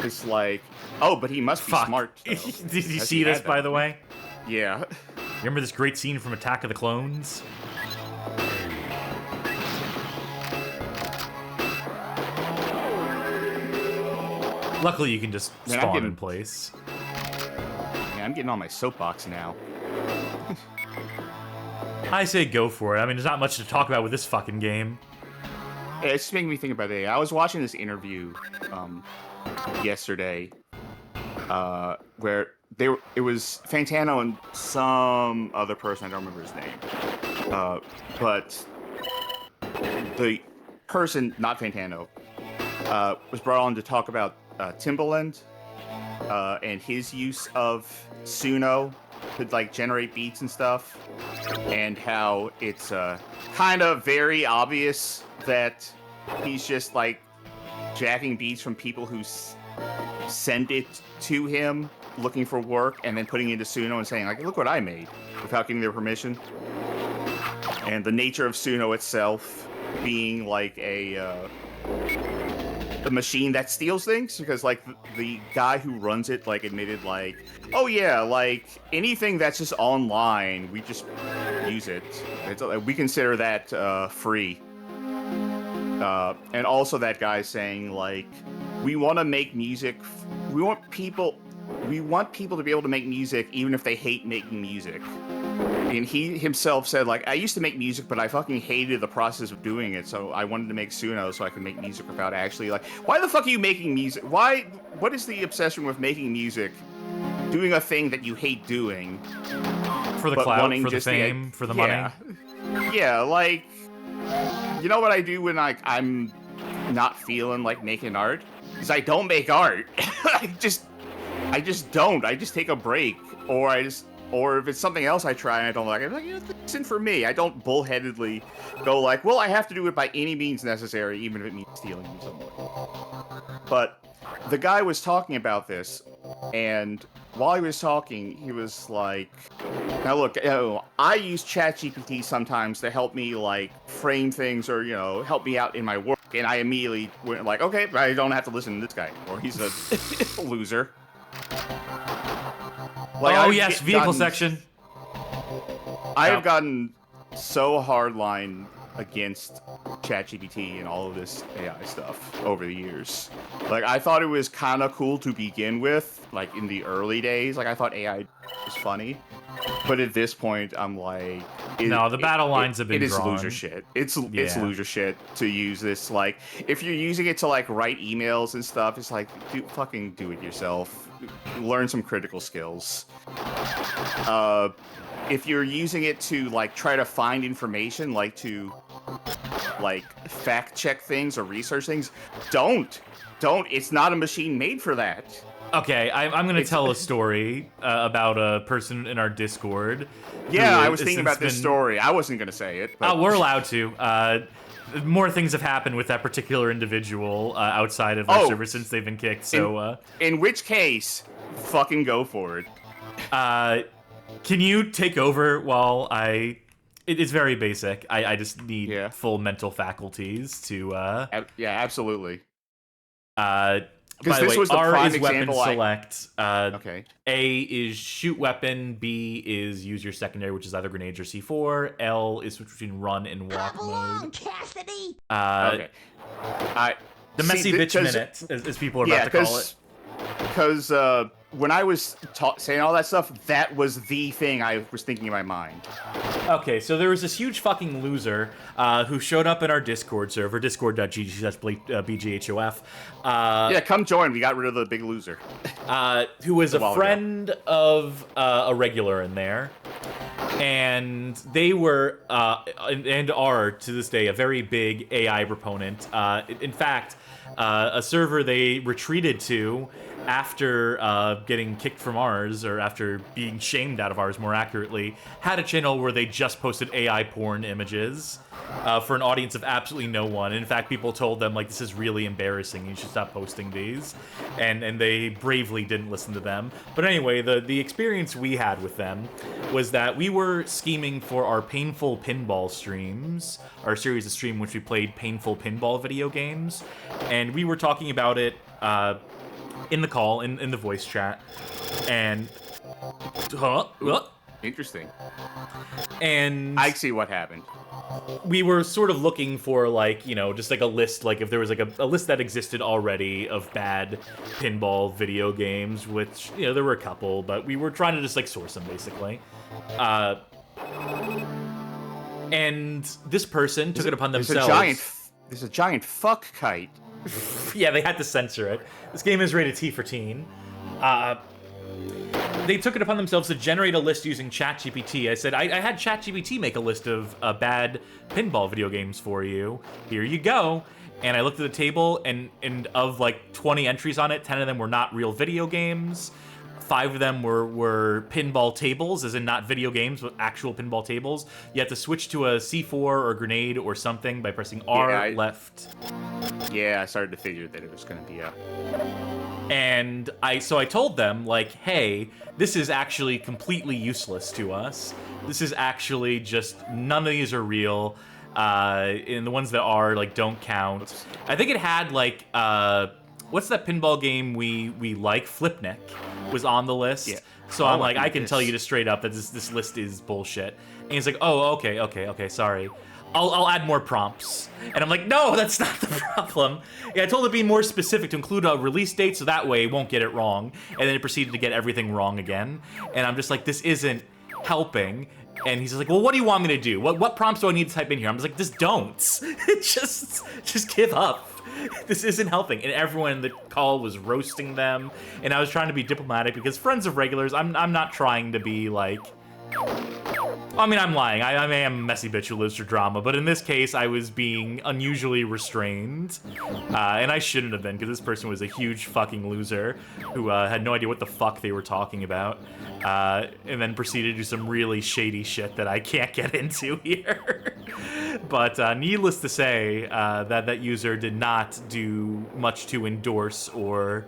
It's like, oh, but he must be smart. Did you see this, by the way? Yeah. Remember this great scene from Attack of the Clones? Luckily, you can just spawn in place. Yeah, I'm getting on my soapbox now. I say go for it. I mean, there's not much to talk about with this fucking game. Yeah, it's just making me think about it. I was watching this interview yesterday where it was Fantano and some other person, I don't remember his name. But the person, not Fantano, was brought on to talk about Timbaland and his use of Suno to, like, generate beats and stuff, and how it's kind of very obvious that he's just, like, jacking beats from people who send it to him looking for work, and then putting it into Suno and saying, like, look what I made, without getting their permission. And the nature of Suno itself being, like, a machine that steals things, because, like, the guy who runs it, like, admitted, like, oh yeah, like, anything that's just online, we just use it. We consider that free. And also that guy saying, like, we want to make music, we want people to be able to make music even if they hate making music. And he himself said, like, I used to make music, but I fucking hated the process of doing it, so I wanted to make Suno so I could make music without actually, like, why the fuck are you making music? What is the obsession with making music, doing a thing that you hate doing? For the clout, for the fame, for the money? Yeah, like, you know what I do when, like, I'm not feeling like making art? Is I don't make art. I just don't. I just take a break, or if it's something else I try and I don't like it, I'm like, you know, this isn't for me. I don't bullheadedly go like, well, I have to do it by any means necessary, even if it means stealing from someone. But the guy was talking about this, and while he was talking, he was like, now look, you know, I use ChatGPT sometimes to help me, like, frame things or, you know, help me out in my work. And I immediately went like, okay, I don't have to listen to this guy anymore. He's a loser. Like, oh, yes, vehicle section. I have gotten so hardline against ChatGPT and all of this AI stuff over the years. Like, I thought it was kind of cool to begin with, like, in the early days. Like, I thought AI was funny. But at this point, I'm like... No, the battle lines have been drawn. drawn. It is loser shit. It's loser shit to use this. Like, if you're using it to, like, write emails and stuff, it's like, fucking do it yourself. Learn some critical skills. If you're using it to, like, try to find information, like to like fact check things or research things, don't. It's not a machine made for that. Okay, I'm going to tell a story about a person in our Discord. Yeah, who I was thinking has about this been- story. I wasn't gonna say it. But... We're allowed to. More things have happened with that particular individual outside of our server since they've been kicked. So, in which case, fucking go for it. Can you take over while I? It's very basic. I just need full mental faculties to. Yeah, absolutely. By the this way, was the R prime is weapon example select. Okay. A is shoot weapon. B is use your secondary, which is either grenades or C4. L is switch between run and walk mode. Cassidy. Okay. The messy bitch minute, as people are about to call it. Because when I was saying all that stuff, that was the thing I was thinking in my mind. Okay, so there was this huge fucking loser who showed up in our Discord server, discord.gg/bghof. Yeah, come join. We got rid of the big loser. Who was a friend of a regular in there. And they were, and are, to this day, a very big AI proponent. In fact, a server they retreated to after getting kicked from ours, or after being shamed out of ours, more accurately, had a channel where they just posted AI porn images for an audience of absolutely no one. In fact, people told them, like, this is really embarrassing, you should stop posting these. And they bravely didn't listen to them. But anyway, the experience we had with them was that we were scheming for our Painful Pinball streams, our series of stream in which we played painful pinball video games. And we were talking about it in the call, in the voice chat, and Interesting. And I see what happened. We were sort of looking for, like, you know, just like a list, like if there was like a list that existed already of bad pinball video games, which, you know, there were a couple, but we were trying to just like source them basically. And this person took it upon themselves. There's a giant fuck kite. Yeah, they had to censor it. This game is rated T for teen. They took it upon themselves to generate a list using ChatGPT. I said, I had ChatGPT make a list of bad pinball video games for you. Here you go. And I looked at the table, and of like 20 entries on it, 10 of them were not real video games. 5 of them were pinball tables, as in not video games, but actual pinball tables. You have to switch to a C4 or a grenade or something by pressing R left. Yeah, I started to figure that it was going to be a... And so I told them, like, hey, this is actually completely useless to us. This is actually just, none of these are real. And the ones that are, like, don't count. I think it had, like, what's that pinball game we like? Flipnick was on the list. Yeah. So I'm like, I can tell you just straight up that this list is bullshit. And he's like, oh, okay, sorry. I'll add more prompts. And I'm like, no, that's not the problem. Yeah, I told it to be more specific, to include a release date, so that way it won't get it wrong. And then it proceeded to get everything wrong again. And I'm just like, this isn't helping. And he's just like, well, what do you want me to do? What prompts do I need to type in here? I'm just like, just don't. just give up. This isn't helping. And everyone in the call was roasting them. And I was trying to be diplomatic because friends of regulars, I'm not trying to be like... I mean, I'm lying. I am a messy bitch who lives for drama, but in this case, I was being unusually restrained, and I shouldn't have been, because this person was a huge fucking loser who had no idea what the fuck they were talking about, and then proceeded to do some really shady shit that I can't get into here. But needless to say, that user did not do much to endorse or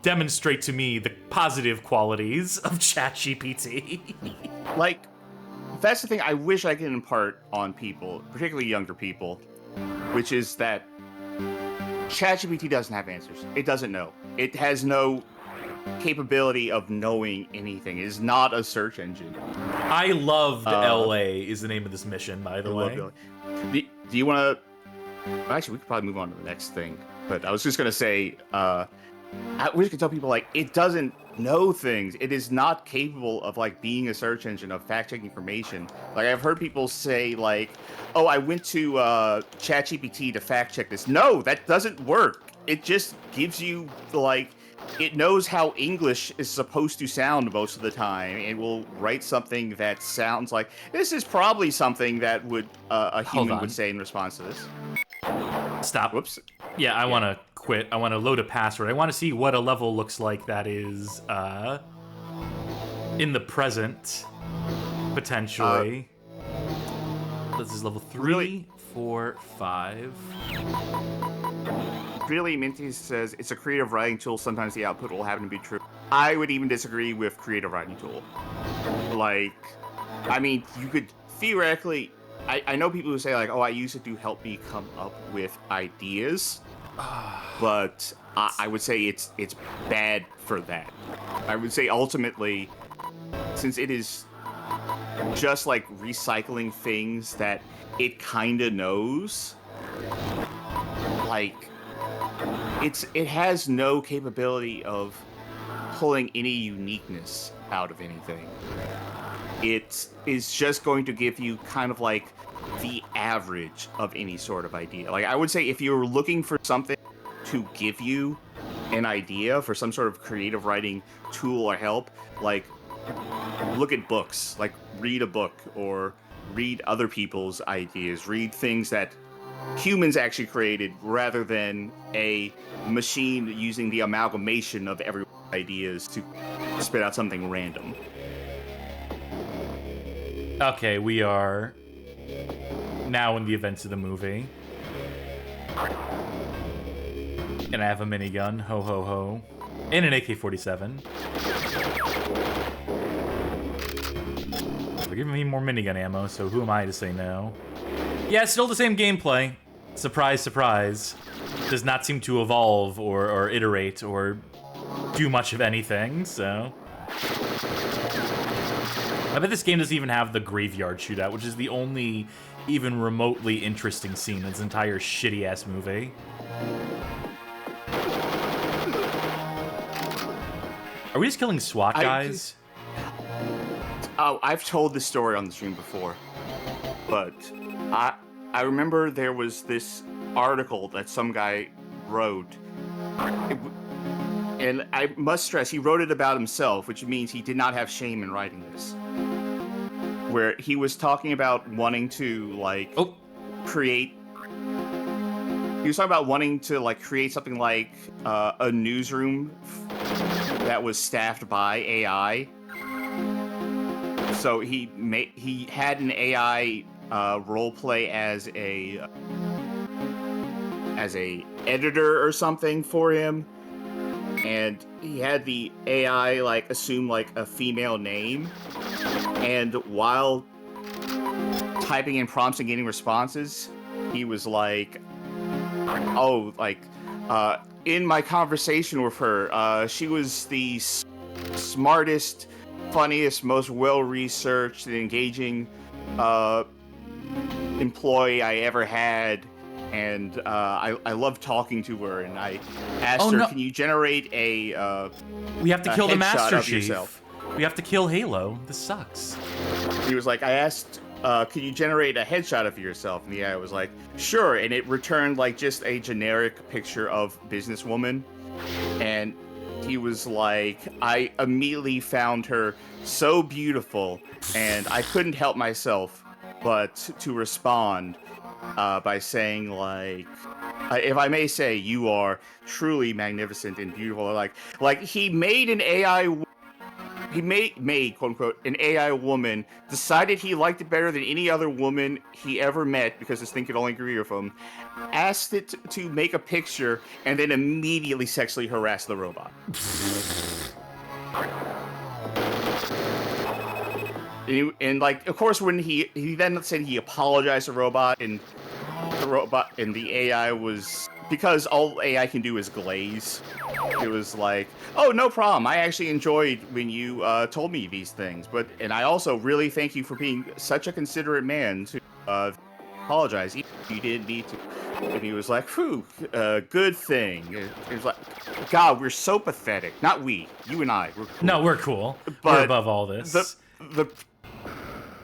demonstrate to me the positive qualities of ChatGPT. Like, that's the thing I wish I could impart on people, particularly younger people, which is that ChatGPT doesn't have answers. It doesn't know. It has no capability of knowing anything. It is not a search engine. I loved LA is the name of this mission, by the way. Do you want to... Actually, we could probably move on to the next thing. But I was just going to say, I wish I could tell people, like, it doesn't know things. It is not capable of, like, being a search engine, of fact-checking information. Like, I've heard people say, like, oh, I went to ChatGPT to fact-check this. No, that doesn't work. It just gives you, like, it knows how English is supposed to sound most of the time, and will write something that sounds like this is probably something that would a human would say in response to this. Stop. Whoops. Yeah, I want to quit. I want to load a password. I want to see what a level looks like that is in the present, potentially. This is level 3, really? 4, 5. Really, Minty says it's a creative writing tool. Sometimes the output will happen to be true. I would even disagree with creative writing tool. Like, I mean, you could theoretically... I know people who say, like, oh, I use it to help me come up with ideas. But I would say it's bad for that. I would say ultimately, since it is just like recycling things that it kind of knows, like it has no capability of pulling any uniqueness out of anything. It is just going to give you kind of like the average of any sort of idea. Like, I would say if you're looking for something to give you an idea for some sort of creative writing tool or help, like, look at books. Like, read a book or read other people's ideas. Read things that humans actually created rather than a machine using the amalgamation of everyone's ideas to spit out something random. Okay, we are now in the events of the movie. And I have a minigun, ho ho ho. And an AK-47. They're giving me more minigun ammo, so who am I to say no? Yeah, still the same gameplay. Surprise, surprise. Does not seem to evolve or iterate or do much of anything, so... I bet this game doesn't even have the graveyard shootout, which is the only even remotely interesting scene in this entire shitty-ass movie. Are we just killing SWAT guys? Oh, I've told this story on the stream before, but I remember there was this article that some guy wrote, and I must stress, he wrote it about himself, which means he did not have shame in writing this, where he was talking about wanting to, like, create... He was talking about wanting to, like, create something like a newsroom that was staffed by AI. So he had an AI roleplay as a editor or something for him, and he had the AI like assume like a female name, and while typing in prompts and getting responses, he was like, oh, like in my conversation with her, she was the smartest, funniest, most well-researched and engaging employee I ever had, and I love talking to her, and I asked her, can you generate a we have to kill the Master Chief. Yourself? We have to kill Halo. This sucks. He was like, I asked, could you generate a headshot of yourself? And the AI was like, sure, and it returned like just a generic picture of businesswoman, and he was like, I immediately found her so beautiful, and I couldn't help myself but to respond by saying, like, if I may say, you are truly magnificent and beautiful. Like he made an AI... He made, quote unquote, an AI woman, decided he liked it better than any other woman he ever met because this thing could only agree with him, asked it to make a picture, and then immediately sexually harassed the robot. And like, of course, when he then said he apologized to the robot, and the AI was... Because all AI can do is glaze. It was like, oh, no problem. I actually enjoyed when you told me these things. And I also really thank you for being such a considerate man to apologize. You didn't need to. And he was like, phew, good thing. It was like, God, we're so pathetic. Not we. You and I. We're cool. No, we're cool. But we're above all this.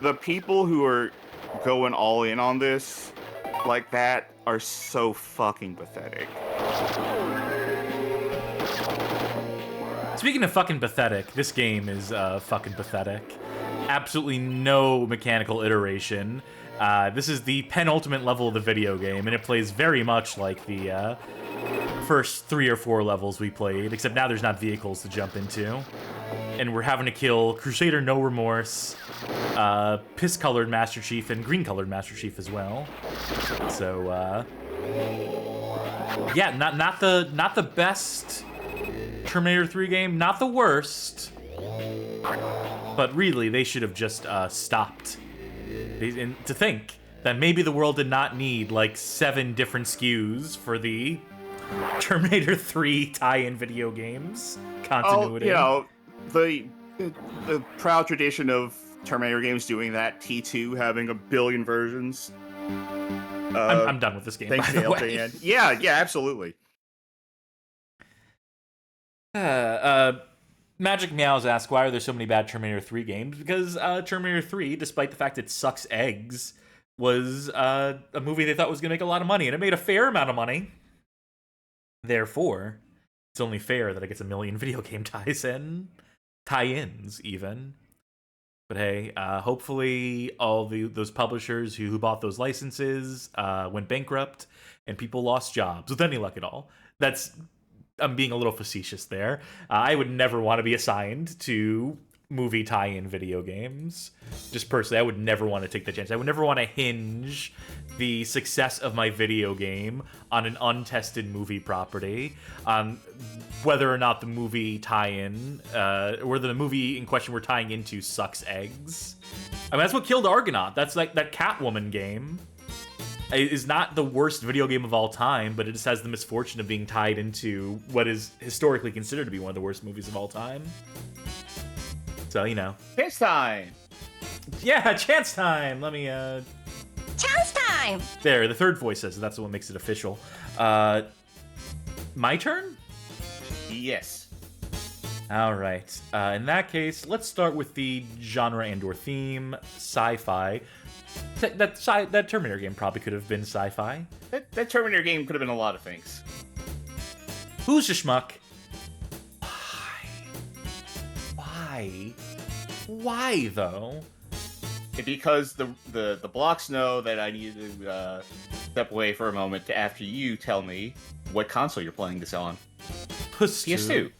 The people who are going all in on this like that are so fucking pathetic. Speaking of fucking pathetic, this game is fucking pathetic. Absolutely no mechanical iteration. This is the penultimate level of the video game, and it plays very much like the first 3 or 4 levels we played, except now there's not vehicles to jump into. And we're having to kill Crusader No Remorse, piss-colored Master Chief, and green-colored Master Chief as well. So, yeah, not the best Terminator 3 game, not the worst, but really they should have just stopped. And to think that maybe the world did not need like 7 different SKUs for the Terminator 3 tie-in video games continuity. Oh, you know, the proud tradition of Terminator games doing that. T2 having a billion versions. I'm done with this game. Thanks by to the way. LJN. Yeah, absolutely. Magic Meows ask, why are there so many bad Terminator 3 games? Because Terminator 3, despite the fact it sucks eggs, was a movie they thought was going to make a lot of money, and it made a fair amount of money. Therefore, it's only fair that it gets a million video game tie-ins even. But hey, hopefully all those publishers who bought those licenses went bankrupt, and people lost jobs, with any luck at all. I'm being a little facetious there. I would never want to be assigned to movie tie-in video games. Just personally, I would never want to take the chance. I would never want to hinge the success of my video game on an untested movie property, on whether or not the movie tie-in, whether the movie in question we're tying into sucks eggs. I mean, that's what killed Argonaut. That's like that Catwoman game. It is not the worst video game of all time, but it just has the misfortune of being tied into what is historically considered to be one of the worst movies of all time. So, you know. Chance time! Yeah, chance time! Let me, Chance time! There, the third voice says it. That's what makes it official. My turn? Yes. Alright. In that case, let's start with the genre and/or theme, sci-fi. That Terminator game probably could have been sci-fi. That Terminator game could have been a lot of things. Who's your schmuck? Why though? Because the blocks know that I need to step away for a moment after you tell me what console you're playing this on. PS2.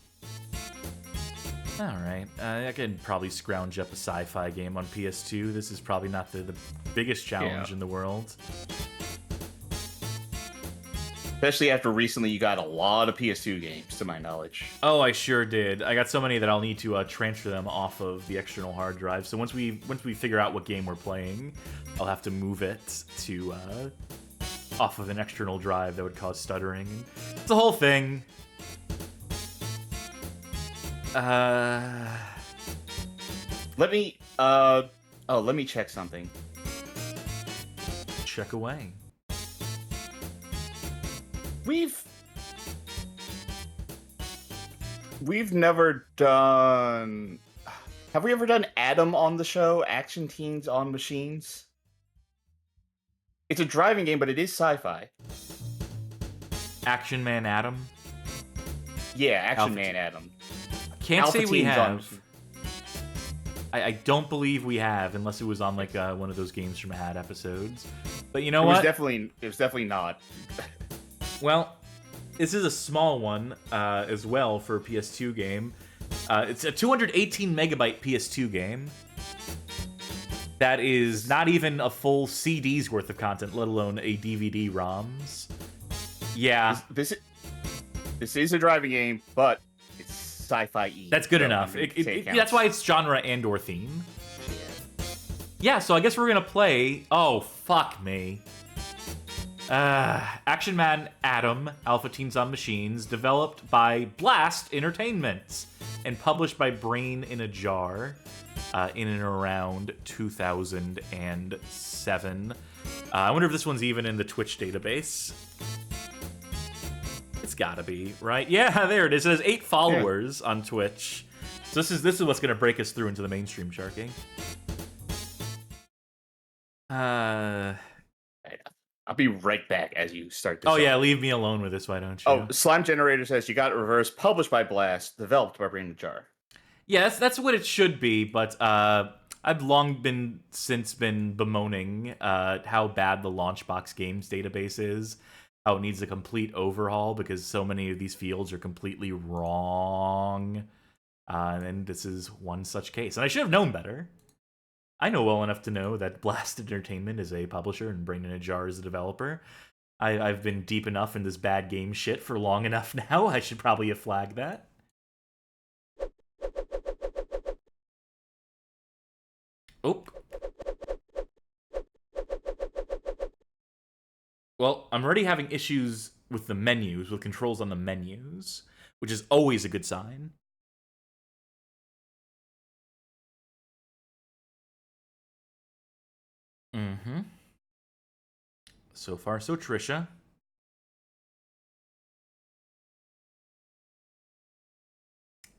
Alright, I can probably scrounge up a sci-fi game on PS2. This is probably not the biggest challenge in the world. Especially after recently you got a lot of PS2 games, to my knowledge. Oh, I sure did. I got so many that I'll need to transfer them off of the external hard drive. So once we figure out what game we're playing, I'll have to move it to off of an external drive that would cause stuttering. It's a whole thing. Let me check something. Check away. We've never done... Have we ever done A.T.O.M on the show? Action Teens on Machines? It's a driving game, but it is sci-fi. Action Man A.T.O.M? Yeah, Action Alpha Man A.T.O.M. Can't Alpha say we Teens on have. Machines. I don't believe we have, unless it was on like one of those Games from Had episodes. But you know It what? was definitely not. Well, this is a small one as well for a PS2 game. It's a 218 megabyte PS2 game. That is not even a full CD's worth of content, let alone a DVD ROMs. Yeah. This is a driving game, but it's sci-fi-y. That's good so enough. it That's why it's genre and/or theme. Yeah, so I guess we're gonna play. Oh, fuck me. Action Man A.T.O.M, Alpha Teens on Machines, developed by Blast Entertainment and published by Brain in a Jar in and around 2007. I wonder if this one's even in the Twitch database. It's gotta be, right? Yeah, there it is. It has 8 followers on Twitch. So this is what's gonna break us through into the mainstream, Sharky. be right back as you start this. Oh yeah, leave me alone with this, why don't you? Oh, Slime Generator says you got it reversed, published by Blast, developed by Brain in the Jar. Yeah, that's what it should be, but I've long been bemoaning how bad the Launchbox Games database is, how it needs a complete overhaul because so many of these fields are completely wrong, and this is one such case. And I should have known better. I know well enough to know that Blast Entertainment is a publisher and Brain in a Jar is a developer. I've been deep enough in this bad game shit for long enough now. I should probably have flagged that. Oh. Well, I'm already having issues with the menus, with controls on the menus, which is always a good sign. Mm-hmm. So far, so Trisha.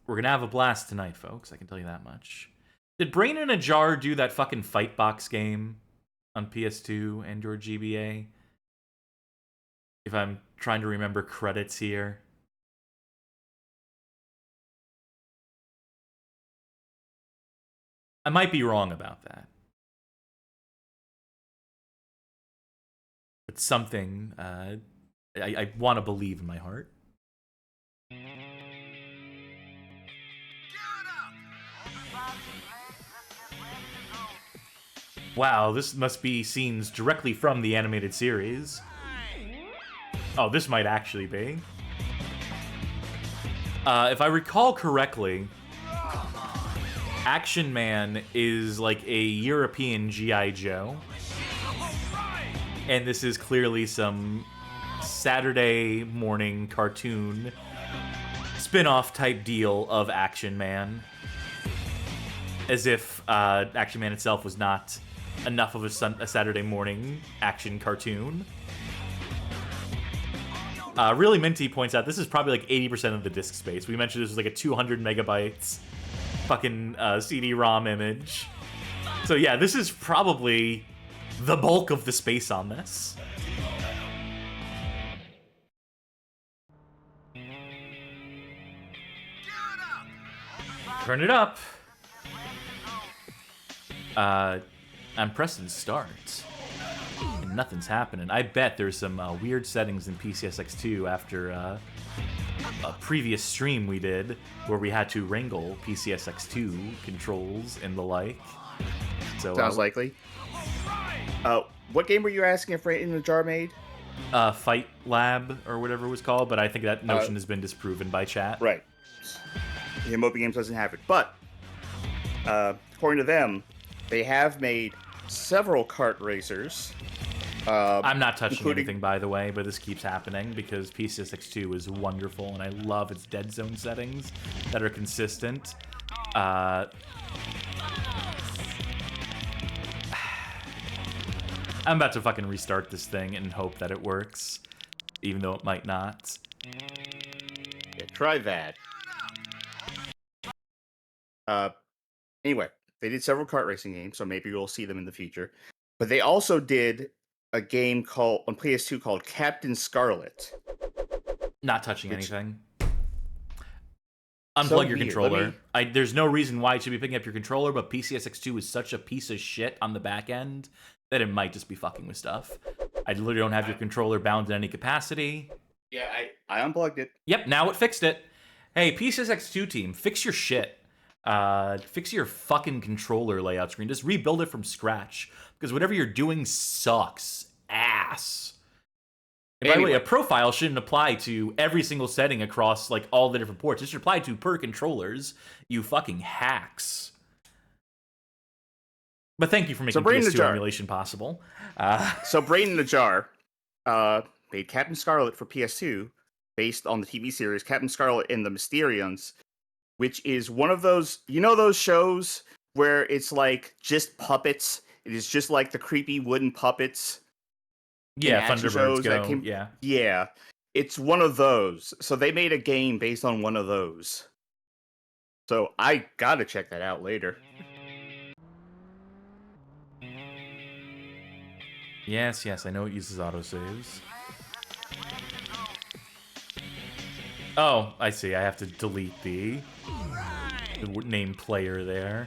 We're gonna have a blast tonight, folks. I can tell you that much. Did Brain in a Jar do that fucking Fight Box game on PS2 and or GBA? If I'm trying to remember credits here. I might be wrong about that. But something I want to believe in my heart. Wow, this must be scenes directly from the animated series. Oh, this might actually be. If I recall correctly, Action Man is like a European G.I. Joe. And this is clearly some Saturday morning cartoon spin-off type deal of Action Man. As if Action Man itself was not enough of a Saturday morning action cartoon. Really Minty points out this is probably like 80% of the disk space. We mentioned this was like a 200 megabytes fucking CD-ROM image. So yeah, this is probably the bulk of the space on this. Turn it up. I'm pressing start. And nothing's happening. I bet there's some weird settings in PCSX2 after a previous stream we did where we had to wrangle PCSX2 controls and the like. So sounds likely. What game were you asking if Brain in the Jar made? Fight Lab or whatever it was called, but I think that notion has been disproven by chat. Right. The Emobi Games doesn't have it, but according to them, they have made several kart racers. I'm not touching anything, by the way, but this keeps happening because PCSX2 is wonderful, and I love its dead zone settings that are consistent. I'm about to fucking restart this thing and hope that it works, even though it might not. Yeah, try that. Anyway, they did several kart racing games, so maybe we'll see them in the future. But they also did a game called on PS2 called Captain Scarlet. Not touching anything. Unplug your controller. There's no reason why it should be picking up your controller, but PCSX2 is such a piece of shit on the back end that it might just be fucking with stuff. I literally don't have your controller bound in any capacity. Yeah, I unplugged it. Yep, now it fixed it. Hey, PCSX2 team, fix your shit. Fix your fucking controller layout screen. Just rebuild it from scratch. Because whatever you're doing sucks ass. And by the way, a profile shouldn't apply to every single setting across like all the different ports. It should apply to per controllers, you fucking hacks. But thank you for making PS2 emulation possible. So Brain in the Jar made Captain Scarlet for PS2 based on the TV series Captain Scarlet and the Mysterians, which is one of those, you know those shows where it's like just puppets? It is just like the creepy wooden puppets. Yeah, Thunderbirds Go. Yeah, it's one of those. So they made a game based on one of those. So I gotta check that out later. Yes, yes, I know it uses autosaves. Oh, I see. I have to delete the name player there.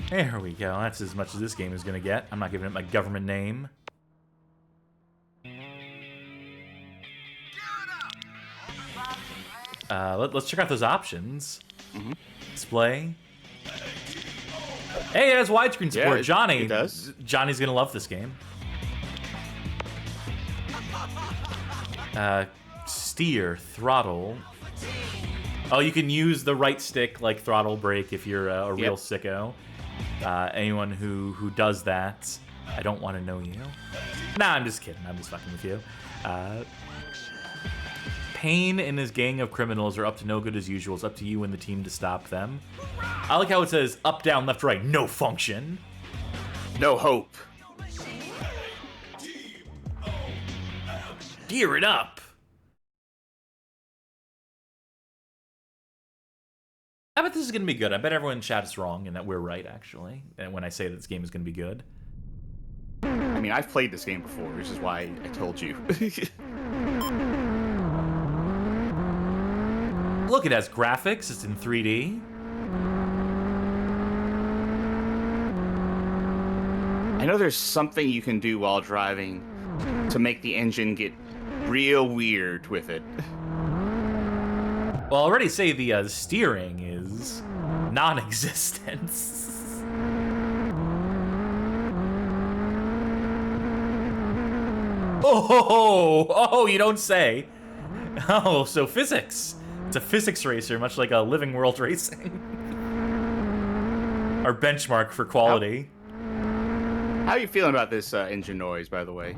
There we go. That's as much as this game is going to get. I'm not giving it my government name. Let's check out those options. Display. Hey, it has widescreen support. Yeah, Johnny. it does. Johnny's going to love this game. Steer, throttle. Oh, you can use the right stick like throttle brake if you're a real sicko. Anyone who does that, I don't want to know you. Nah, I'm just kidding. I'm just fucking with you. Payne and his gang of criminals are up to no good as usual. It's up to you and the team to stop them. I like how it says up, down, left, right, no function. No hope. Gear it up. I bet this is going to be good. I bet everyone in chat is wrong and that we're right, actually. And when I say that this game is going to be good. I mean, I've played this game before, which is why I told you. Look, it has graphics. It's in 3D. I know there's something you can do while driving to make the engine get real weird with it. Well, I'll already say the steering is non-existent. Oh, you don't say. Oh, so physics. It's a physics racer, much like a Living World Racing. Our benchmark for quality. How are you feeling about this engine noise, by the way?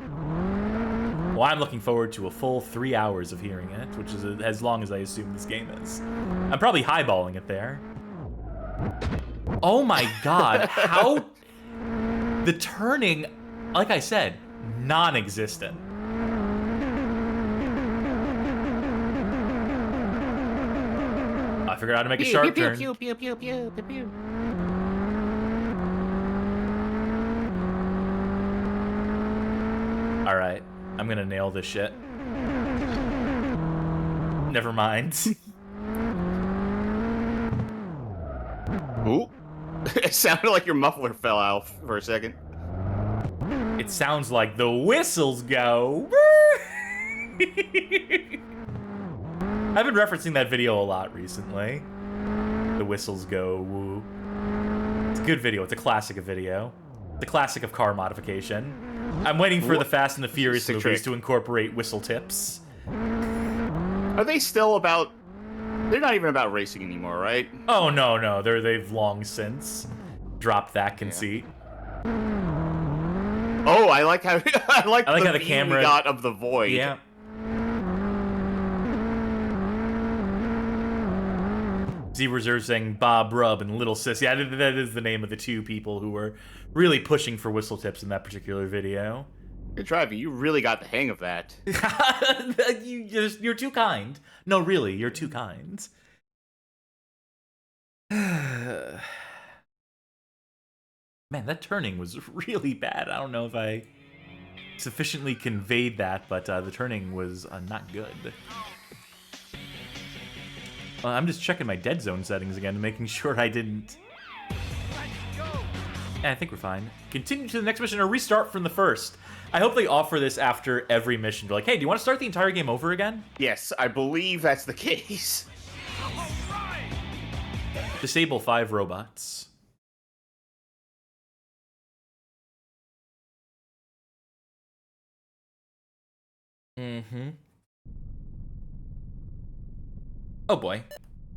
Well, I'm looking forward to a full 3 hours of hearing it, which is as long as I assume this game is. I'm probably highballing it there. Oh my god, how... The turning, like I said, non-existent. I figured out how to make a sharp turn. Pew, pew, pew, pew, pew, pew. Alright, I'm gonna nail this shit. Never mind. Ooh. It sounded like your muffler fell out for a second. It sounds like the whistles go. I've been referencing that video a lot recently. The whistles go woo. It's a good video. It's a classic of video. The classic of car modification. I'm waiting for the Fast and the Furious Sick movies trick. to incorporate whistle tips. Are they still about... They're not even about racing anymore, right? Oh, no. They've long since dropped that conceit. Oh, I like how I like how the view camera we got of the void. Yeah. Z Reserve saying Bob Rub and Little Sis. Yeah, that is the name of the two people who were really pushing for whistle tips in that particular video. Good driving. You really got the hang of that. You're too kind. No, really, you're too kind. Man, that turning was really bad. I don't know if I sufficiently conveyed that, but the turning was not good. I'm just checking my dead zone settings again, making sure I didn't... Yeah, I think we're fine. Continue to the next mission or restart from the first. I hope they offer this after every mission. They're like, hey, do you want to start the entire game over again? Yes, I believe that's the case. Disable 5 robots. Mm-hmm. Oh boy.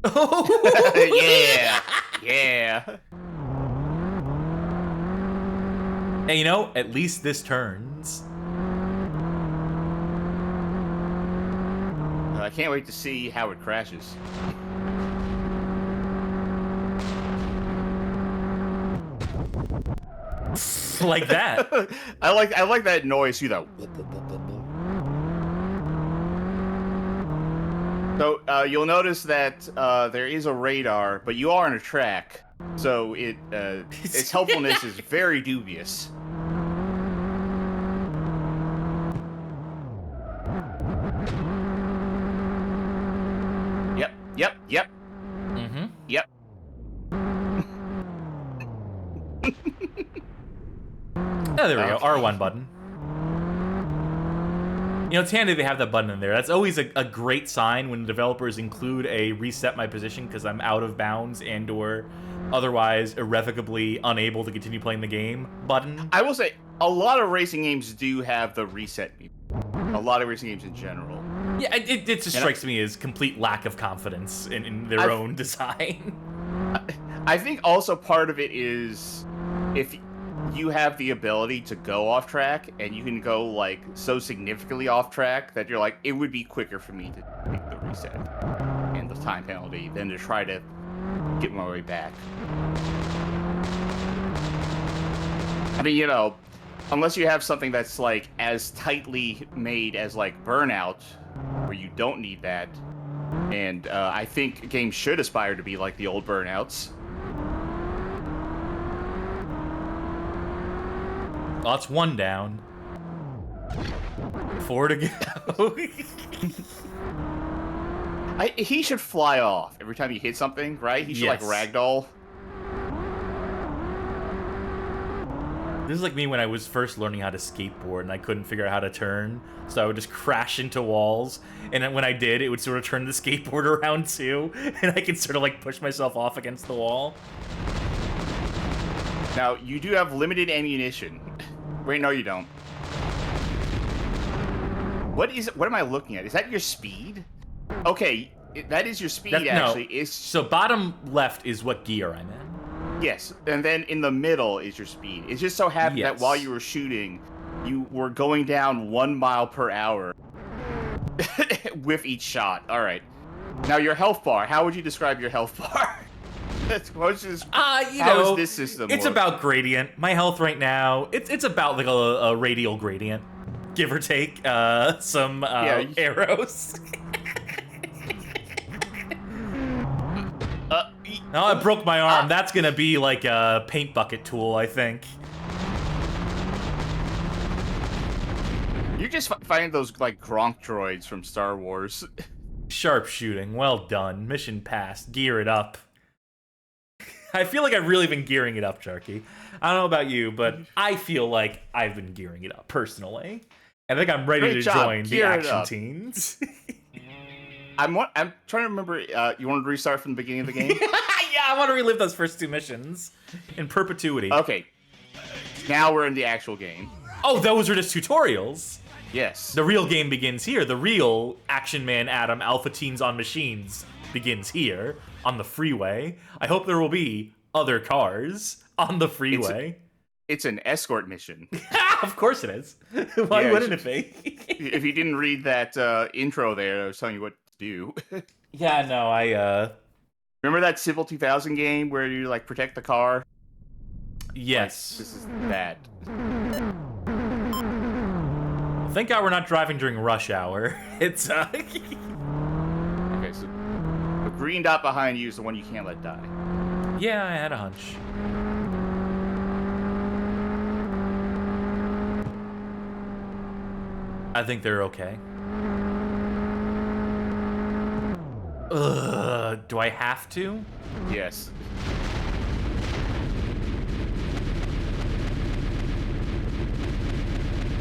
Yeah. Yeah. Hey, you know, at least this turns. I can't wait to see how it crashes. Like that. I like that noise too. That. So you'll notice that there is a radar, but you are on a track, so its helpfulness is very dubious. Yep. Mm-hmm. Yep. Oh, there we go. Okay. R1 button. You know, it's handy they have that button in there. That's always a great sign when developers include a reset my position because I'm out of bounds and or otherwise irrevocably unable to continue playing the game button. I will say, a lot of racing games do have the reset. A lot of racing games in general. Yeah, it just strikes me as complete lack of confidence in their own design. I think also part of it is if you have the ability to go off track and you can go like so significantly off track that you're like, it would be quicker for me to take the reset and the time penalty than to try to get my way back. I mean, you know, unless you have something that's like as tightly made as like Burnout, where you don't need that. And I think games should aspire to be like the old Burnouts. Well, that's one down. 4 to go. He should fly off every time you hit something, right? He should like ragdoll. This is like me when I was first learning how to skateboard and I couldn't figure out how to turn, so I would just crash into walls, and then when I did, it would sort of turn the skateboard around too, and I could sort of like push myself off against the wall. Now, you do have limited ammunition. Wait, no you don't. What am I looking at? Is that your speed? Okay, that is your speed actually. No. So bottom left is what gear I'm in. Yes, and then in the middle is your speed. It just so happened that while you were shooting, you were going down 1 mile per hour with each shot. All right. Now your health bar. How would you describe your health bar? How is this system it's work? about gradient. My health right now, it's about like a radial gradient, give or take some arrows. Oh, I broke my arm. That's gonna be like a paint bucket tool, I think. You just find those like Gronk droids from Star Wars. Sharpshooting, well done. Mission passed. Gear it up. I feel like I've really been gearing it up, Sharky. I don't know about you, but I feel like I've been gearing it up personally. I think I'm ready to join the action teams. I'm trying to remember. You want to restart from the beginning of the game? Yeah, I want to relive those first 2 missions in perpetuity. Okay. Now we're in the actual game. Oh, those are just tutorials. Yes. The real game begins here. The real Action Man A.T.O.M. Alpha Teens on Machines begins here on the freeway. I hope there will be other cars on the freeway. It's an escort mission. Of course it is. Why wouldn't it be? If you didn't read that intro there, I was telling you what to do. Yeah, no, Remember that Civil 2000 game where you like protect the car? Yes. Like, this is that. Thank God we're not driving during rush hour. It's Okay, so the green dot behind you is the one you can't let die. Yeah, I had a hunch. I think they're okay. Ugh, do I have to? Yes.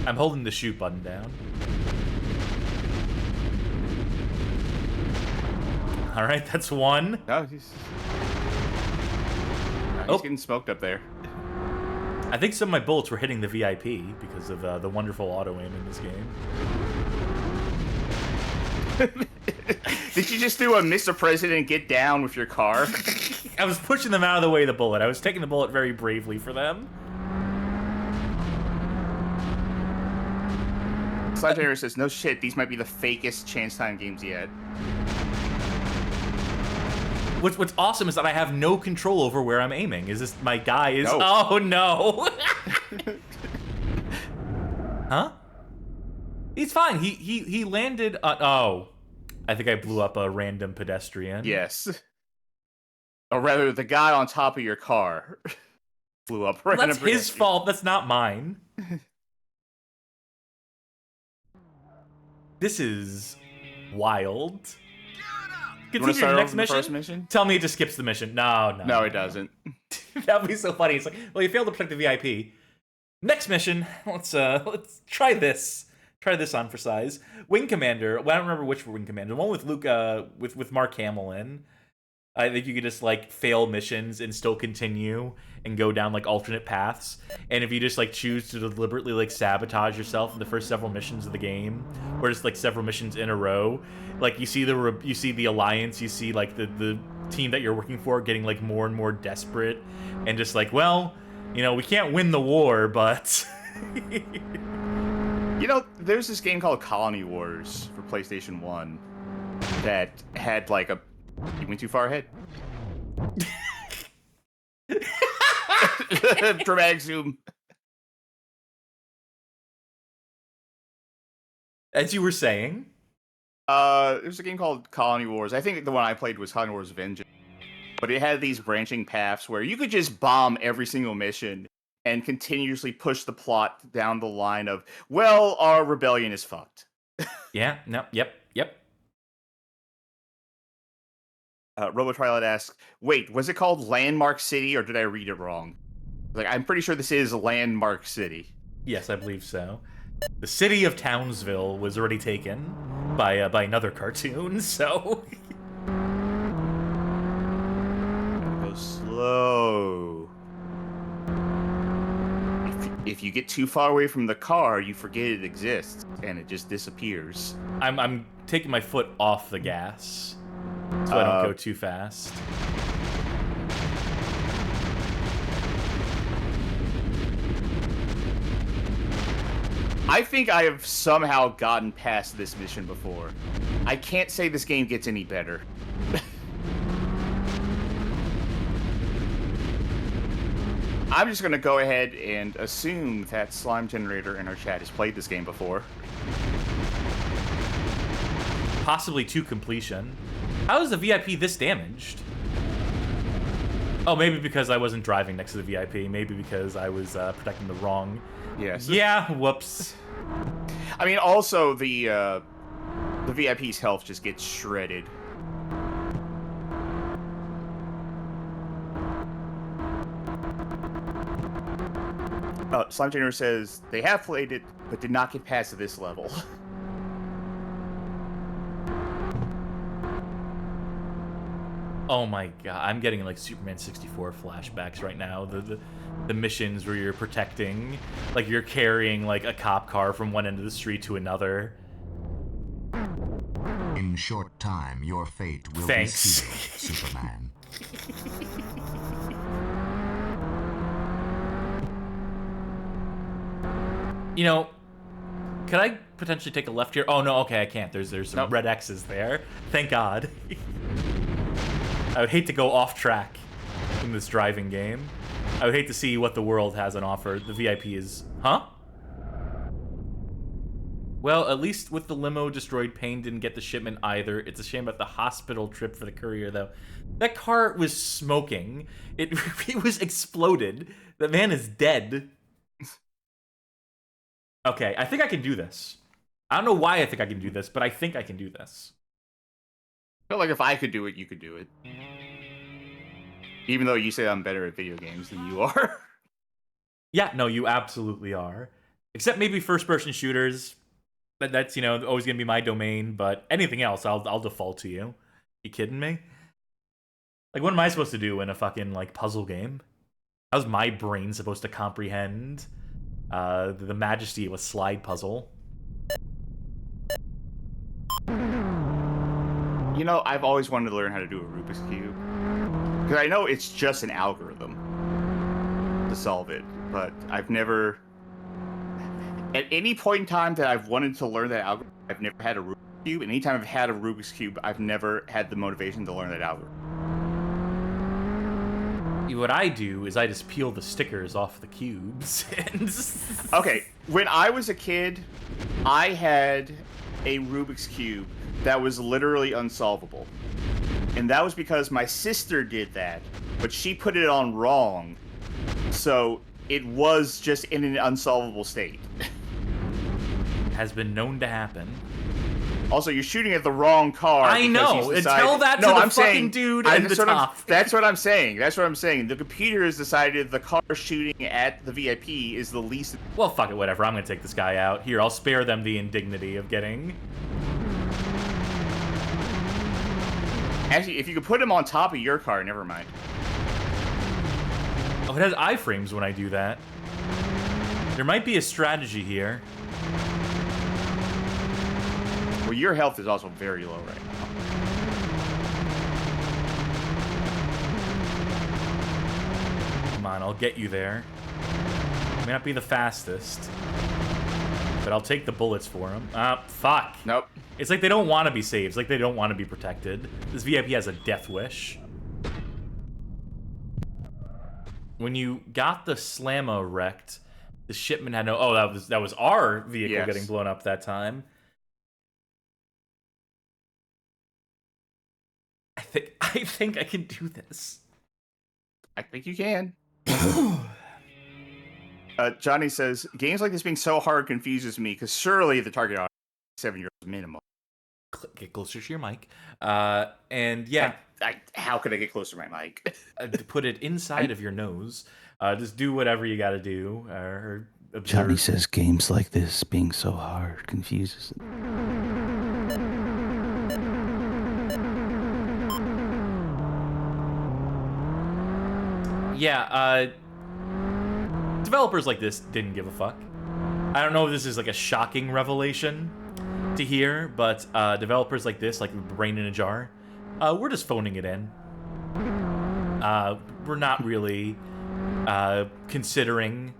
I'm holding the shoot button down. All right, that's one. No, he's getting smoked up there. I think some of my bullets were hitting the VIP because of the wonderful auto aim in this game. Did you just do a Mr. President get down with your car? I was pushing them out of the way of the bullet. I was taking the bullet very bravely for them. Sledgehammer says, no shit, these might be the fakest Chance Time games yet. What's awesome is that I have no control over where I'm aiming. Is this my guy is... No. Oh, no. Huh? He's fine. He landed... oh. I think I blew up a random pedestrian. Yes. Or rather, the guy on top of your car blew up random That's his fault. That's not mine. This is wild. You want to Continue start the over next the mission? first mission? Tell me it just skips the mission. No. No, it doesn't. That'd be so funny. It's like, well, you failed to protect the VIP. Next mission. Let's try this. Try this on for size. Wing Commander. Well, I don't remember which Wing Commander. The one with Luke, with Mark Hamill in. I think you could just like fail missions and still continue and go down like alternate paths. And if you just like choose to deliberately like sabotage yourself in the first several missions of the game, or just like several missions in a row, like you see the alliance, you see like the team that you're working for getting like more and more desperate, and just like, well, you know, we can't win the war, but You know, there's this game called Colony Wars for PlayStation 1 that had like a... You went too far ahead. Dramatic zoom. as you were saying, There's a game called Colony Wars. I think the one I played was Colony Wars Vengeance. But it had these branching paths where you could just bomb every single mission and continuously push the plot down the line of, well, our rebellion is fucked. yeah, no, yep. RoboTrialite asks, wait, was it called Landmark City or did I read it wrong? Like, I'm pretty sure this is Landmark City. Yes, I believe so. The city of Townsville was already taken by another cartoon, so Go slow. If you get too far away from the car, you forget it exists and it just disappears. I'm taking my foot off the gas so I don't go too fast. I think I have somehow gotten past this mission before. I can't say this game gets any better. I'm just going to go ahead and assume that Slime Generator in our chat has played this game before. Possibly to completion. How is the VIP this damaged? Oh, maybe because I wasn't driving next to the VIP. Maybe because I was protecting the wrong... Yes. Yeah, whoops. I mean, also, the VIP's health just gets shredded. Slime Generator says, they have played it, but did not get past this level. Oh my god, I'm getting like Superman 64 flashbacks right now. The missions where you're protecting, like you're carrying like a cop car from one end of the street to another. In short time, your fate will Thanks. be sealed, Superman. You know, could I potentially take a left here? Oh no, okay, I can't. There's some Nope. red X's there. Thank God. I would hate to go off track in this driving game. I would hate to see what the world has on offer. The VIP is... Huh? Well, at least with the limo destroyed, Payne didn't get the shipment either. It's a shame about the hospital trip for the courier, though. That car was smoking. It was exploded. That man is dead. Okay, I think I can do this. I don't know why I think I can do this, but I think I can do this. I feel like if I could do it, you could do it. Even though you say I'm better at video games than you are. Yeah, no, you absolutely are. Except maybe first-person shooters. That's, you know, always gonna be my domain, but anything else, I'll default to you. You kidding me? Like, what am I supposed to do in a fucking, like, puzzle game? How's my brain supposed to comprehend the majesty of a slide puzzle? You know, I've always wanted to learn how to do a Rubik's Cube. Because I know it's just an algorithm to solve it, but I've never... At any point in time that I've wanted to learn that algorithm, I've never had a Rubik's Cube. And anytime I've had a Rubik's Cube, I've never had the motivation to learn that algorithm. What I do is I just peel the stickers off the cubes. Okay, when I was a kid, I had a Rubik's Cube that was literally unsolvable. And that was because my sister did that, but she put it on wrong. So it was just in an unsolvable state. Has been known to happen. Also, you're shooting at the wrong car. I know. Tell that to the fucking dude at the top. That's what I'm saying. That's what I'm saying. The computer has decided the car shooting at the VIP is the least... Well, fuck it, whatever. I'm gonna take this guy out. Here, I'll spare them the indignity of getting... Actually, if you could put him on top of your car, never mind. Oh, it has iframes when I do that. There might be a strategy here. Well, your health is also very low right now. Come on, I'll get you there. May not be the fastest, but I'll take the bullets for him. Fuck. Nope. It's like they don't want to be saved. It's like they don't want to be protected. This VIP has a death wish. When you got the Slammo wrecked, the shipment had no... Oh, that was our vehicle getting blown up that time. I think I can do this. I think you can. Johnny says, games like this being so hard confuses me, because surely the target audience is 7 years minimum. Get closer to your mic. And yeah. How could I get closer to my mic? To put it inside of your nose. Just do whatever you gotta do. Or observe. Johnny says games like this being so hard confuses me. Yeah, developers like this didn't give a fuck. I don't know if this is like a shocking revelation to hear, but developers like this, like brain in a jar, we're just phoning it in. We're not really considering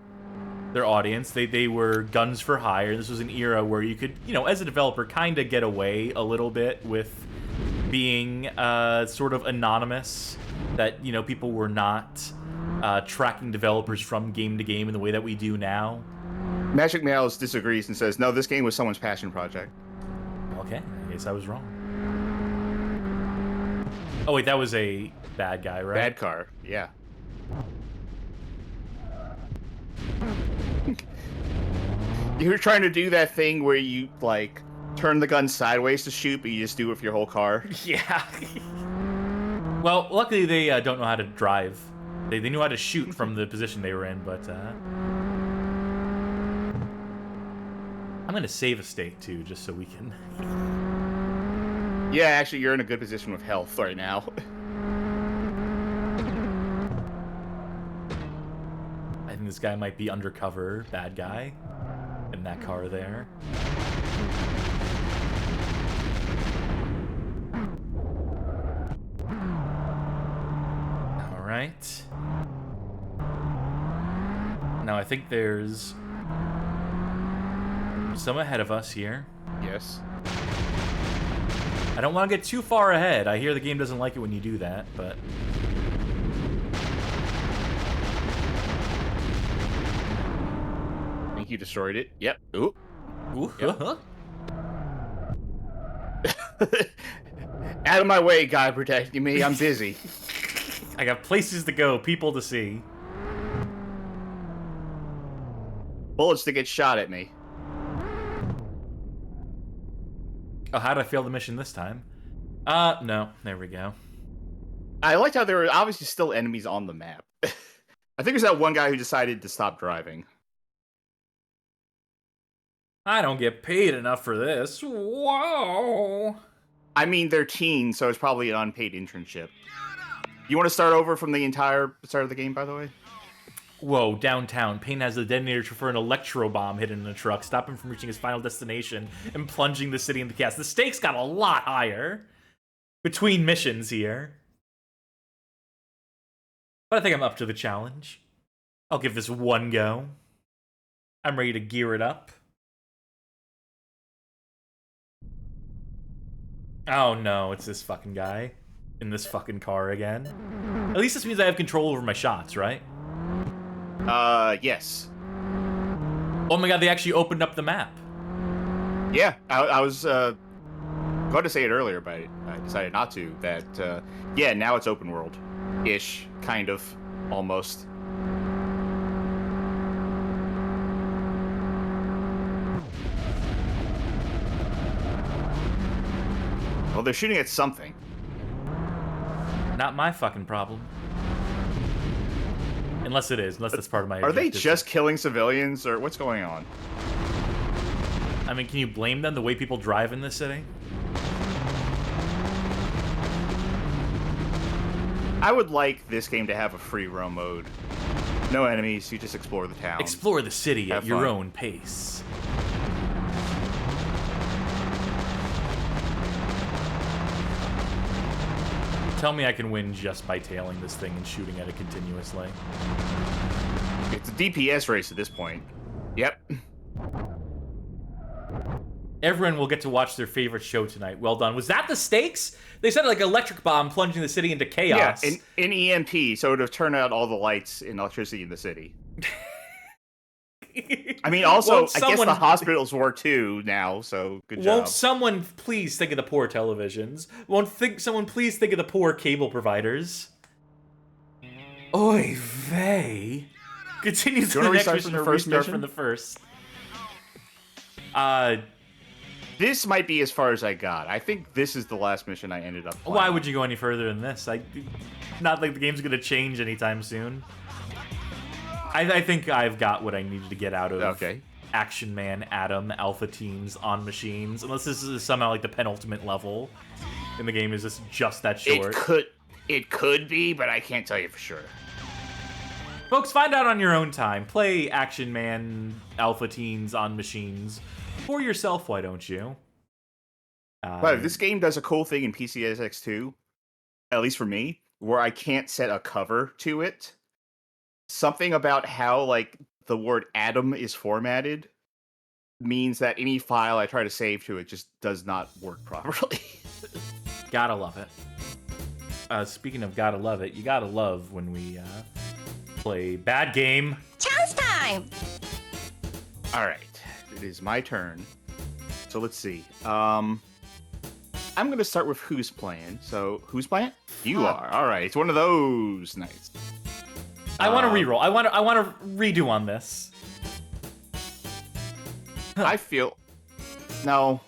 their audience. They were guns for hire. This was an era where you could, you know, as a developer, kind of get away a little bit with being sort of anonymous. That, you know, people were not tracking developers from game to game in the way that we do now. Magic Mouse disagrees and says, no, this game was someone's passion project. Okay, I guess I was wrong. Oh, wait, that was a bad guy, right? Bad car, yeah. You're trying to do that thing where you, like, turn the gun sideways to shoot, but you just do it with your whole car. Yeah. Well, luckily they don't know how to drive. They knew how to shoot from the position they were in, but I'm gonna save a state too, just so we can. Yeah, actually, you're in a good position with health right now. I think this guy might be undercover bad guy in that car there. All right. Now I think there's some ahead of us here. Yes. I don't want to get too far ahead. I hear the game doesn't like it when you do that, but... I think you destroyed it. Yep. Ooh. Ooh. Yep. Out of my way, guy protecting me. I'm busy. I got places to go, people to see. Bullets to get shot at me. Oh, how did I fail the mission this time? No. There we go. I liked how there were obviously still enemies on the map. I think there's that one guy who decided to stop driving. I don't get paid enough for this. Whoa. I mean, they're teens, so it's probably an unpaid internship. You want to start over from the entire start of the game, by the way? Whoa, downtown. Payne has the detonator for an electro bomb hidden in a truck, stop him from reaching his final destination and plunging the city into chaos. The stakes got a lot higher between missions here. But I think I'm up to the challenge. I'll give this one go. I'm ready to gear it up. Oh no, it's this fucking guy in this fucking car again. At least this means I have control over my shots, right? Yes. Oh my god, they actually opened up the map. Yeah, I was going to say it earlier, but I decided not to. That, yeah, now it's open world-ish, kind of, almost. Well, they're shooting at something. Not my fucking problem. Unless it is. Unless that's part of my Are they objective. just killing civilians, or what's going on? I mean, can you blame them the way people drive in this city? I would like this game to have a free roam mode. No enemies, you just explore the town. Explore the city at Have your fun. own pace. Tell me I can win just by tailing this thing and shooting at it continuously. It's a DPS race at this point. Yep. Everyone will get to watch their favorite show tonight. Well done. Was that the stakes? They said like electric bomb plunging the city into chaos. Yeah, in EMP, so it would have turned out all the lights and electricity in the city. I mean, also, I guess the hospitals were too now, so good job. Won't someone please think of the poor televisions? Someone please think of the poor cable providers? Oy vey. Continue to the next mission or restart from the first. This might be as far as I got. I think this is the last mission I ended up playing. Why would you go any further than this? Not like the game's gonna change anytime soon. I think I've got what I needed to get out of Action Man, A.T.O.M, Alpha Teams on machines. Unless this is somehow like the penultimate level in the game. Is this just that short? It could be, but I can't tell you for sure. Folks, find out on your own time. Play Action Man, Alpha Teens on machines for yourself, why don't you? Wow, this game does a cool thing in PCSX2, at least for me, where I can't set a cover to it. Something about how, like, the word atom is formatted means that any file I try to save to it just does not work properly. Gotta love it. Speaking of gotta love it, you gotta love when we play Bad Game. Chance time! Alright, it is my turn. So let's see. I'm gonna start with who's playing. So, who's playing? You are. Alright, it's one of those nights. I want to reroll. I want to redo on this. I feel... No.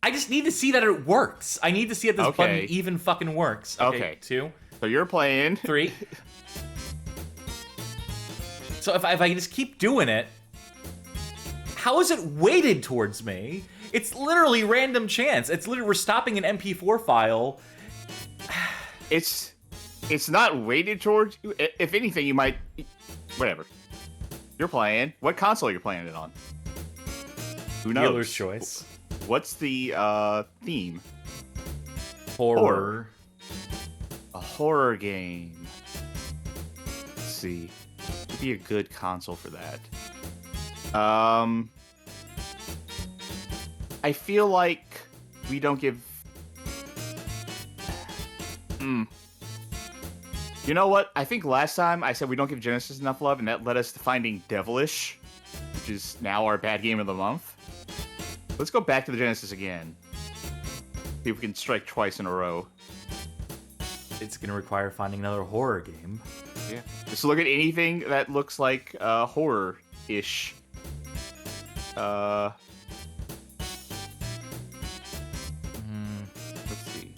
I just need to see that it works. I need to see if this button even fucking works. Okay. 2. So you're playing. 3. So if I just keep doing it, how is it weighted towards me? It's literally random chance. It's literally, we're stopping an MP4 file. It's not weighted towards you. If anything, you might... Whatever. You're playing. What console are you playing it on? Who knows? Dealer's choice. What's the theme? Horror. A horror game. Let's see. Would be a good console for that. I feel like we don't give... You know what? I think last time I said we don't give Genesis enough love, and that led us to finding Devilish, which is now our bad game of the month. Let's go back to the Genesis again. See if we can strike twice in a row. It's gonna require finding another horror game. Yeah. Just look at anything that looks like horror-ish. Let's see.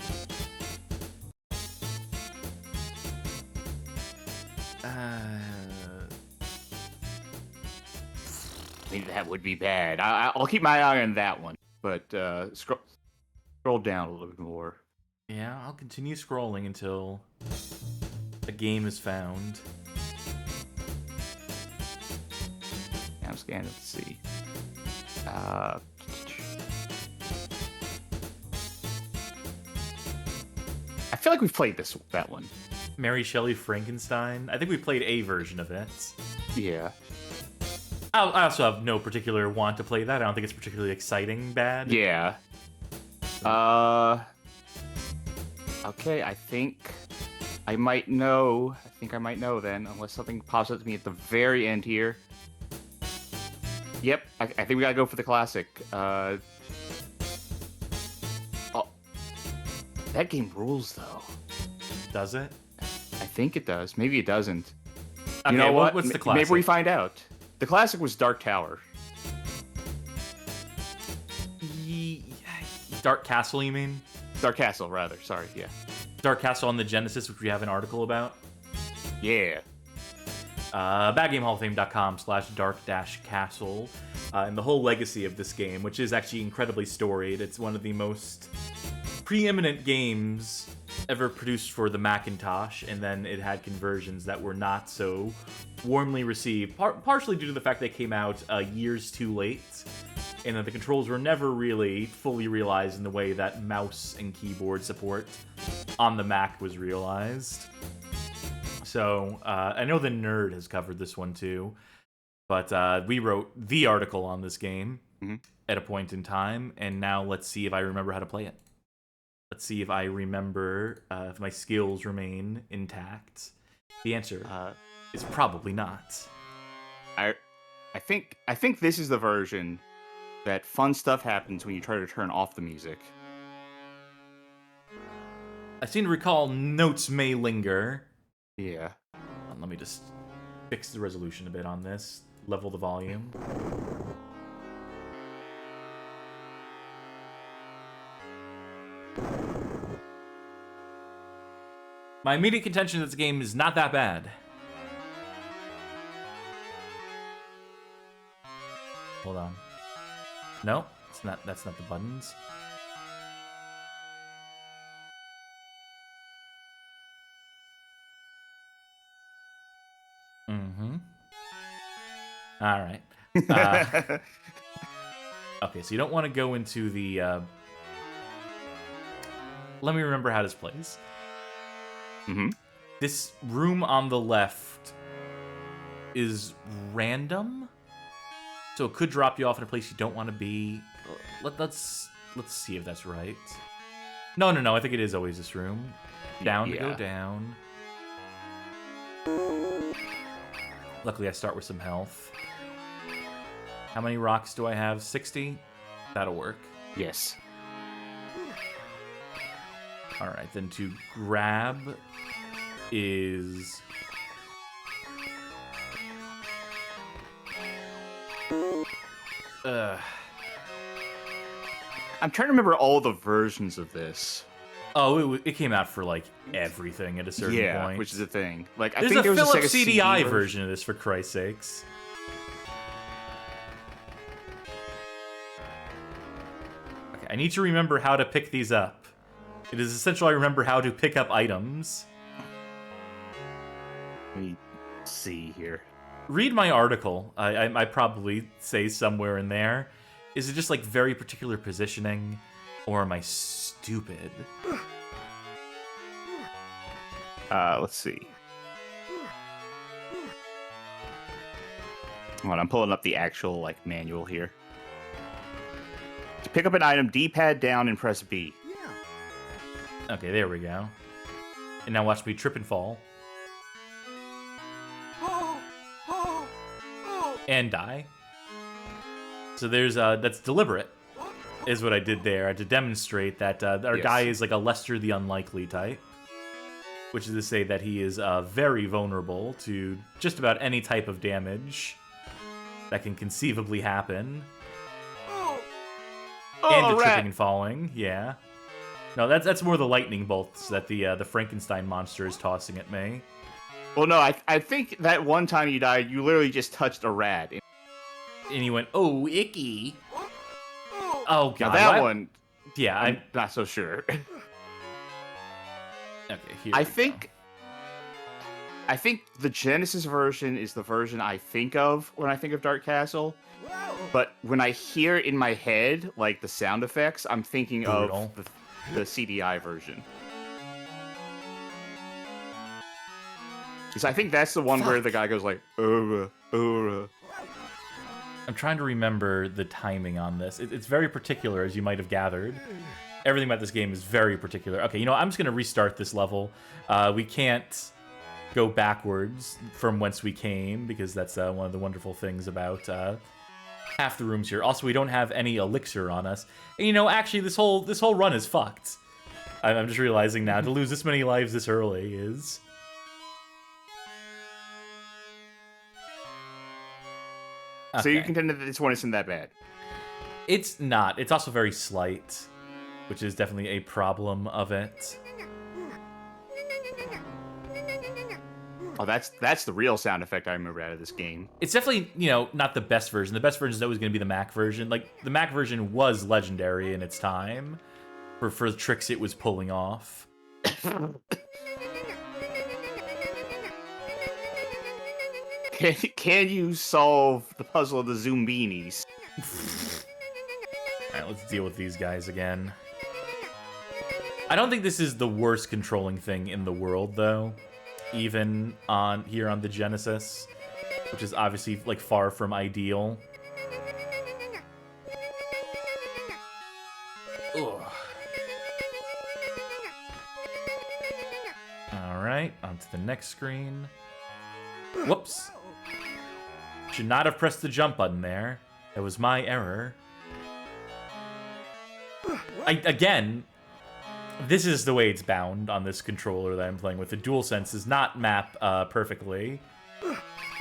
Maybe that would be bad. I'll keep my eye on that one, but scroll down a little bit more. Yeah, I'll continue scrolling until a game is found. Yeah, I'm scanning to see. I feel like we've played that one. Mary Shelley Frankenstein. I think we played a version of it. Yeah. I also have no particular want to play that. I don't think it's particularly exciting bad. Yeah. Okay, I think I might know. I think I might know then, unless something pops up to me at the very end here. Yep, I think we gotta go for the classic. Oh, that game rules though. Does it? I think it does. Maybe it doesn't. Okay, You know what? What's the classic? Maybe we find out. The classic was Dark Tower. Dark Castle, you mean? Dark Castle, rather. Sorry, yeah. Dark Castle on the Genesis, which we have an article about. Yeah. BadGameHallOfFame.com/dark-castle, and the whole legacy of this game, which is actually incredibly storied. It's one of the most preeminent games ever produced for the Macintosh, and then it had conversions that were not so warmly received, partially due to the fact they came out years too late, and that the controls were never really fully realized in the way that mouse and keyboard support on the Mac was realized. So, I know the Nerd has covered this one too, but we wrote the article on this game at a point in time, and now let's see if I remember how to play it. Let's see if I remember if my skills remain intact. The answer is probably not. I think this is the version that fun stuff happens when you try to turn off the music. I seem to recall notes may linger. Yeah. Let me just fix the resolution a bit on this. Level the volume. My immediate contention that this game is not that bad. Hold on. No, it's not. That's not the buttons. All right. Okay, so you don't want to go into the... Let me remember how this plays. This room on the left is random, so it could drop you off in a place you don't want to be. Let's see if that's right. No, I think it is always this room. Down to go down. Luckily, I start with some health. How many rocks do I have? 60? That'll work. Yes. Alright, then to grab is... I'm trying to remember all the versions of this. Oh, it came out for, like, everything at a certain point. Yeah, which is a thing. Like, I There's think a there was Philips a CDI version of this, for Christ's sakes. Okay, I need to remember how to pick these up. It is essential I remember how to pick up items. Let me see here. Read my article. I probably say somewhere in there. Is it just, like, very particular positioning? Or am I stupid? Let's see. Hold on, I'm pulling up the actual, like, manual here. To pick up an item, D-pad down and press B. Okay, there we go. And now watch me trip and fall. And die. So there's, that's deliberate, is what I did there. I had to demonstrate that our guy is like a Lester the Unlikely type. Which is to say that he is very vulnerable to just about any type of damage that can conceivably happen. And to tripping and falling, yeah. No, that's more the lightning bolts that the Frankenstein monster is tossing at me. Well, no, I think that one time you died, you literally just touched a rat. And he went, oh, icky. Oh, God. Now that one, yeah, I'm not so sure. Okay, here I think the Genesis version is the version I think of when I think of Dark Castle. But when I hear in my head, like, the sound effects, I'm thinking of the CDI version. Because I think that's the one where the guy goes like, I'm trying to remember the timing on this. It's very particular, as you might have gathered. Everything about this game is very particular. Okay, you know, I'm just going to restart this level. We can't go backwards from whence we came, because that's one of the wonderful things about half the rooms here. Also, we don't have any elixir on us. And, you know, actually, this whole run is fucked. I'm just realizing now, to lose this many lives this early is... So you contend that this one isn't that bad? It's not. It's also very slight. which is definitely a problem of it. Oh, that's the real sound effect I remember out of this game. It's definitely, not the best version. The best version is always going to be the Mac version. Like, the Mac version was legendary in its time for the tricks it was pulling off. Can you solve the puzzle of the Zoombinis? Alright, let's deal with these guys again. I don't think this is the worst controlling thing in the world, though. Even here on the Genesis, which is obviously, like, far from ideal. Ugh. Alright, on to the next screen. Whoops. Should not have pressed the jump button there. That was my error. Again, this is the way it's bound on this controller that I'm playing with. The DualSense does not map perfectly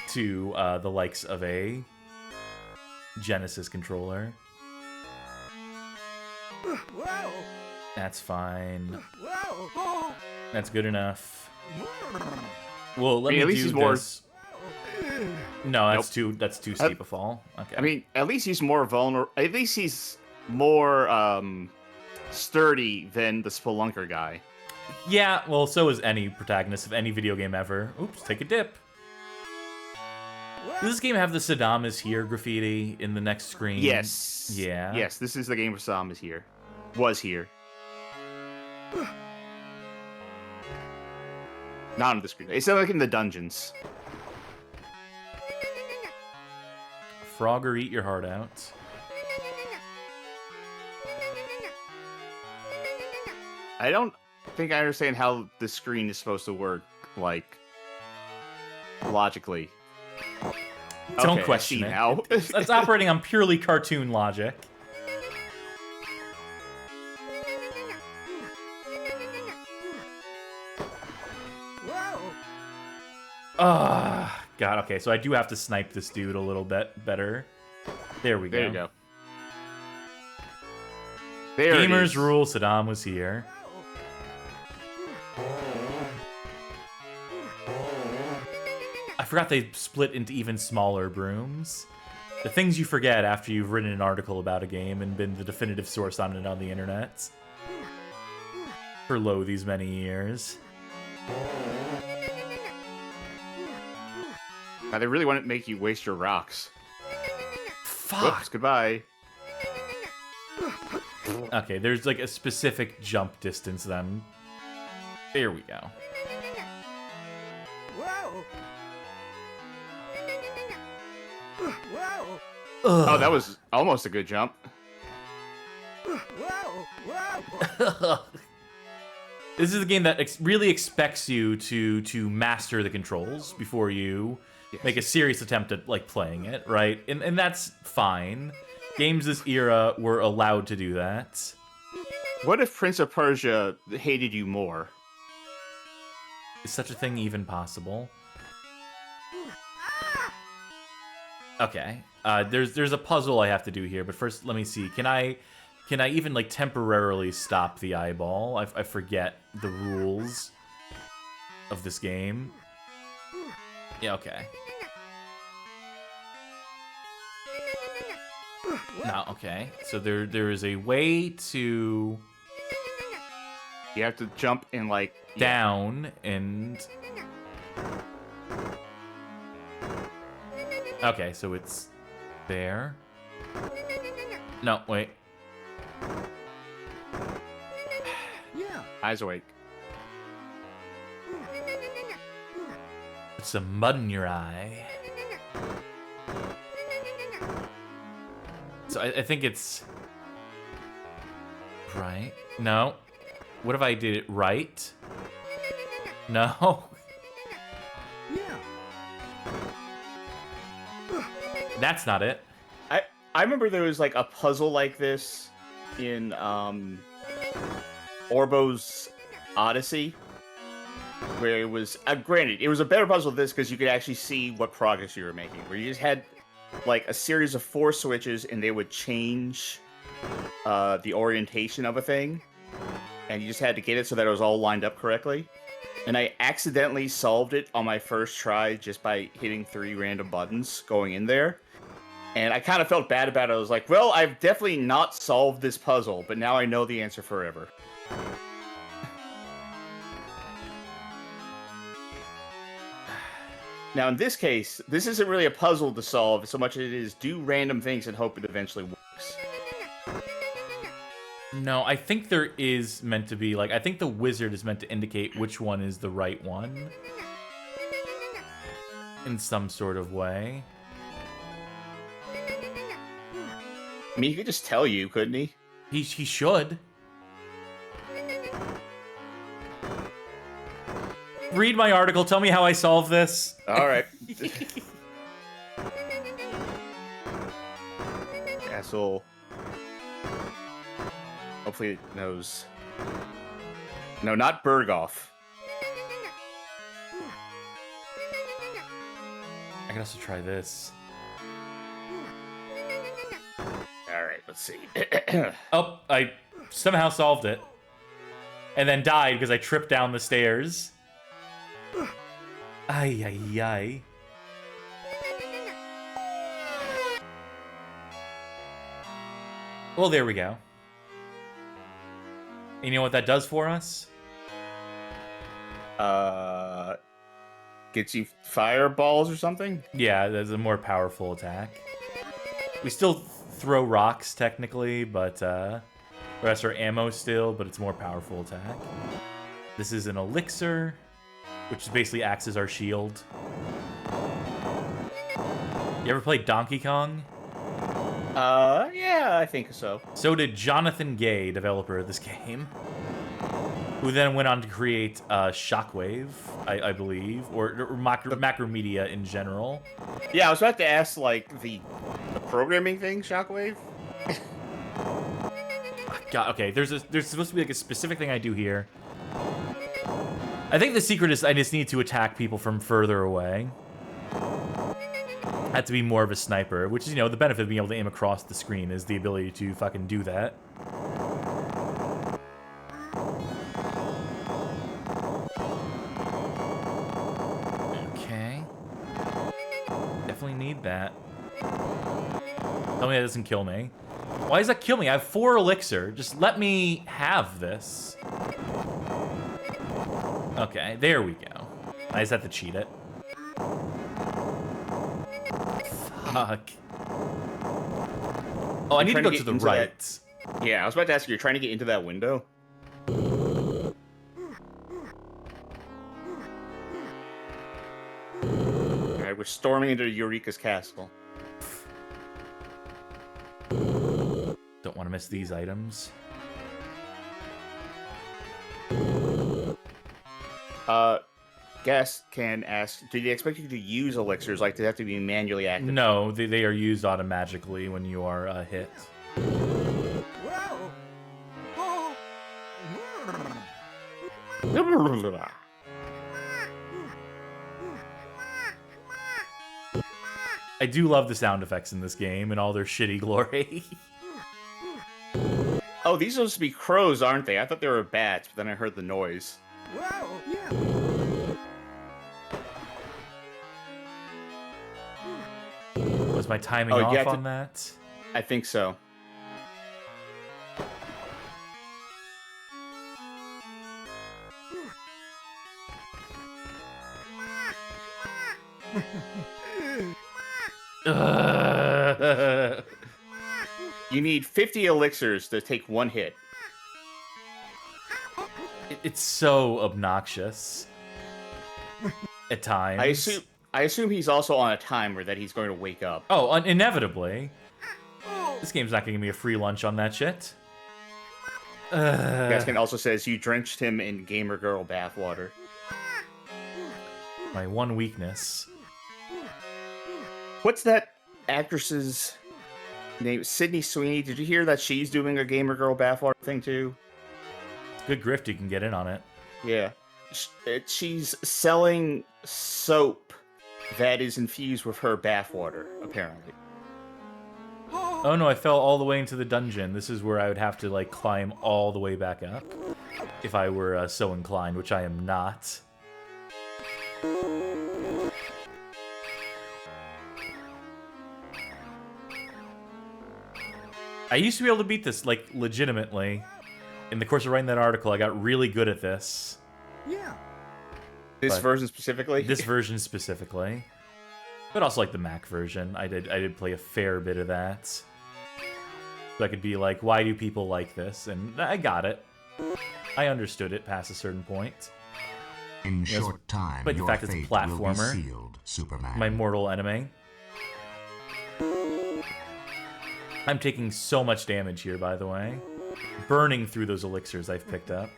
to the likes of a Genesis controller. That's fine. That's good enough. Well, let me at least do he's more... this. No, that's too steep a fall. Okay. I mean, at least he's more vulnerable. At least he's more sturdy than the Spelunker guy. Yeah, well, so is any protagonist of any video game ever. Oops, take a dip. Does this game have the Saddam is here graffiti in the next screen? Yes. Yeah. Yes, this is the game where Saddam is here. Was here. Not on the screen. It's like in the dungeons. Frogger, eat your heart out. I don't think I understand how the screen is supposed to work, like, logically. Don't Okay, question I see it. now. It's operating on purely cartoon logic. God, okay, so I do have to snipe this dude a little bit better. There we go. There you go. There it Gamers is. rule, Saddam was here. I forgot they split into even smaller brooms. The things you forget after you've written an article about a game and been the definitive source on it on the internet. For lo these many years. Now, they really want to make you waste your rocks. Fuck. Whoops, goodbye. Okay, there's like a specific jump distance then. There we go. Oh, that was almost a good jump. This is a game that really expects you to master the controls before you make a serious attempt at like playing it, right? And that's fine. Games this era were allowed to do that. What if Prince of Persia hated you more? Is such a thing even possible? Okay. There's a puzzle I have to do here, but first let me see. Can I even like temporarily stop the eyeball? I forget the rules of this game. Yeah, okay. No, okay. So there is a way to You have to jump in like down and okay, so it's there. No, wait. eyes awake. Put some mud in your eye. So I think it's right. No. What if I did it right? No. That's not it. I remember there was like a puzzle like this in Orbo's Odyssey, where it was granted it was a better puzzle than this because you could actually see what progress you were making. Where you just had like a series of 4 switches and they would change the orientation of a thing, and you just had to get it so that it was all lined up correctly. And I accidentally solved it on my first try just by hitting 3 random buttons going in there. And I kind of felt bad about it. I was like, well, I've definitely not solved this puzzle, but now I know the answer forever. Now, in this case, this isn't really a puzzle to solve so much as it is do random things and hope it eventually works. No, I think there is meant to be, like, I think the wizard is meant to indicate which one is the right one. In some sort of way. I mean, he could just tell you, couldn't he? He should. Read my article, tell me how I solve this. Alright. Castle. Hopefully it knows. No, not Berghoff. I can also try this. Alright, let's see. Oh, I somehow solved it. And then died because I tripped down the stairs. Ay, ay, ay. Well, there we go. And you know what that does for us? Gets you fireballs or something? Yeah, there's a more powerful attack. We still throw rocks, technically, but, rest our ammo still, but it's more powerful attack. This is an elixir, which basically acts as our shield. You ever played Donkey Kong? Yeah, I think so. So did Jonathan Gay, developer of this game, who then went on to create Shockwave, I believe, or Macromedia in general. Yeah, I was about to ask, like, the programming thing, Shockwave? God, okay, there's supposed to be like a specific thing I do here. I think the secret is I just need to attack people from further away. I have to be more of a sniper, which is, you know, the benefit of being able to aim across the screen is the ability to fucking do that. Okay. Definitely need that. Tell me that doesn't kill me. Why does that kill me? I have 4 elixir. Just let me have this. Okay, there we go. I just have to cheat it. Fuck. Oh, I need to go to the right. Yeah, I was about to ask you, you're trying to get into that window? Alright, we're storming into Eureka's castle. Don't want to miss these items. Guest can ask, do they expect you to use elixirs? Like, do they have to be manually active? No, they are used automatically when you are hit. I do love the sound effects in this game and all their shitty glory. Oh, these are supposed to be crows, aren't they? I thought they were bats, but then I heard the noise. Was my timing off on that? I think so. You need 50 elixirs to take 1 hit. It's so obnoxious. At times. I assume he's also on a timer that he's going to wake up. Oh, inevitably. This game's not gonna give me a free lunch on that shit. Gaskin also says you drenched him in gamer girl bathwater. My one weakness. What's that actress's name? Sydney Sweeney. Did you hear that she's doing a gamer girl bathwater thing too? Good grift, you can get in on it. Yeah. She's selling soap that is infused with her bathwater, apparently. Oh no, I fell all the way into the dungeon. This is where I would have to, like, climb all the way back up. If I were so inclined, which I am not. I used to be able to beat this, like, legitimately. In the course of writing that article, I got really good at this. Yeah. This But version specifically? This version specifically. But also, like, the Mac version. I did play a fair bit of that. So I could be like, why do people like this? And I got it. I understood it past a certain point. In Yes, short time, but the your fact it's a fate will be platformer. sealed, Superman. My mortal enemy. I'm taking so much damage here, by the way. Burning through those elixirs I've picked up.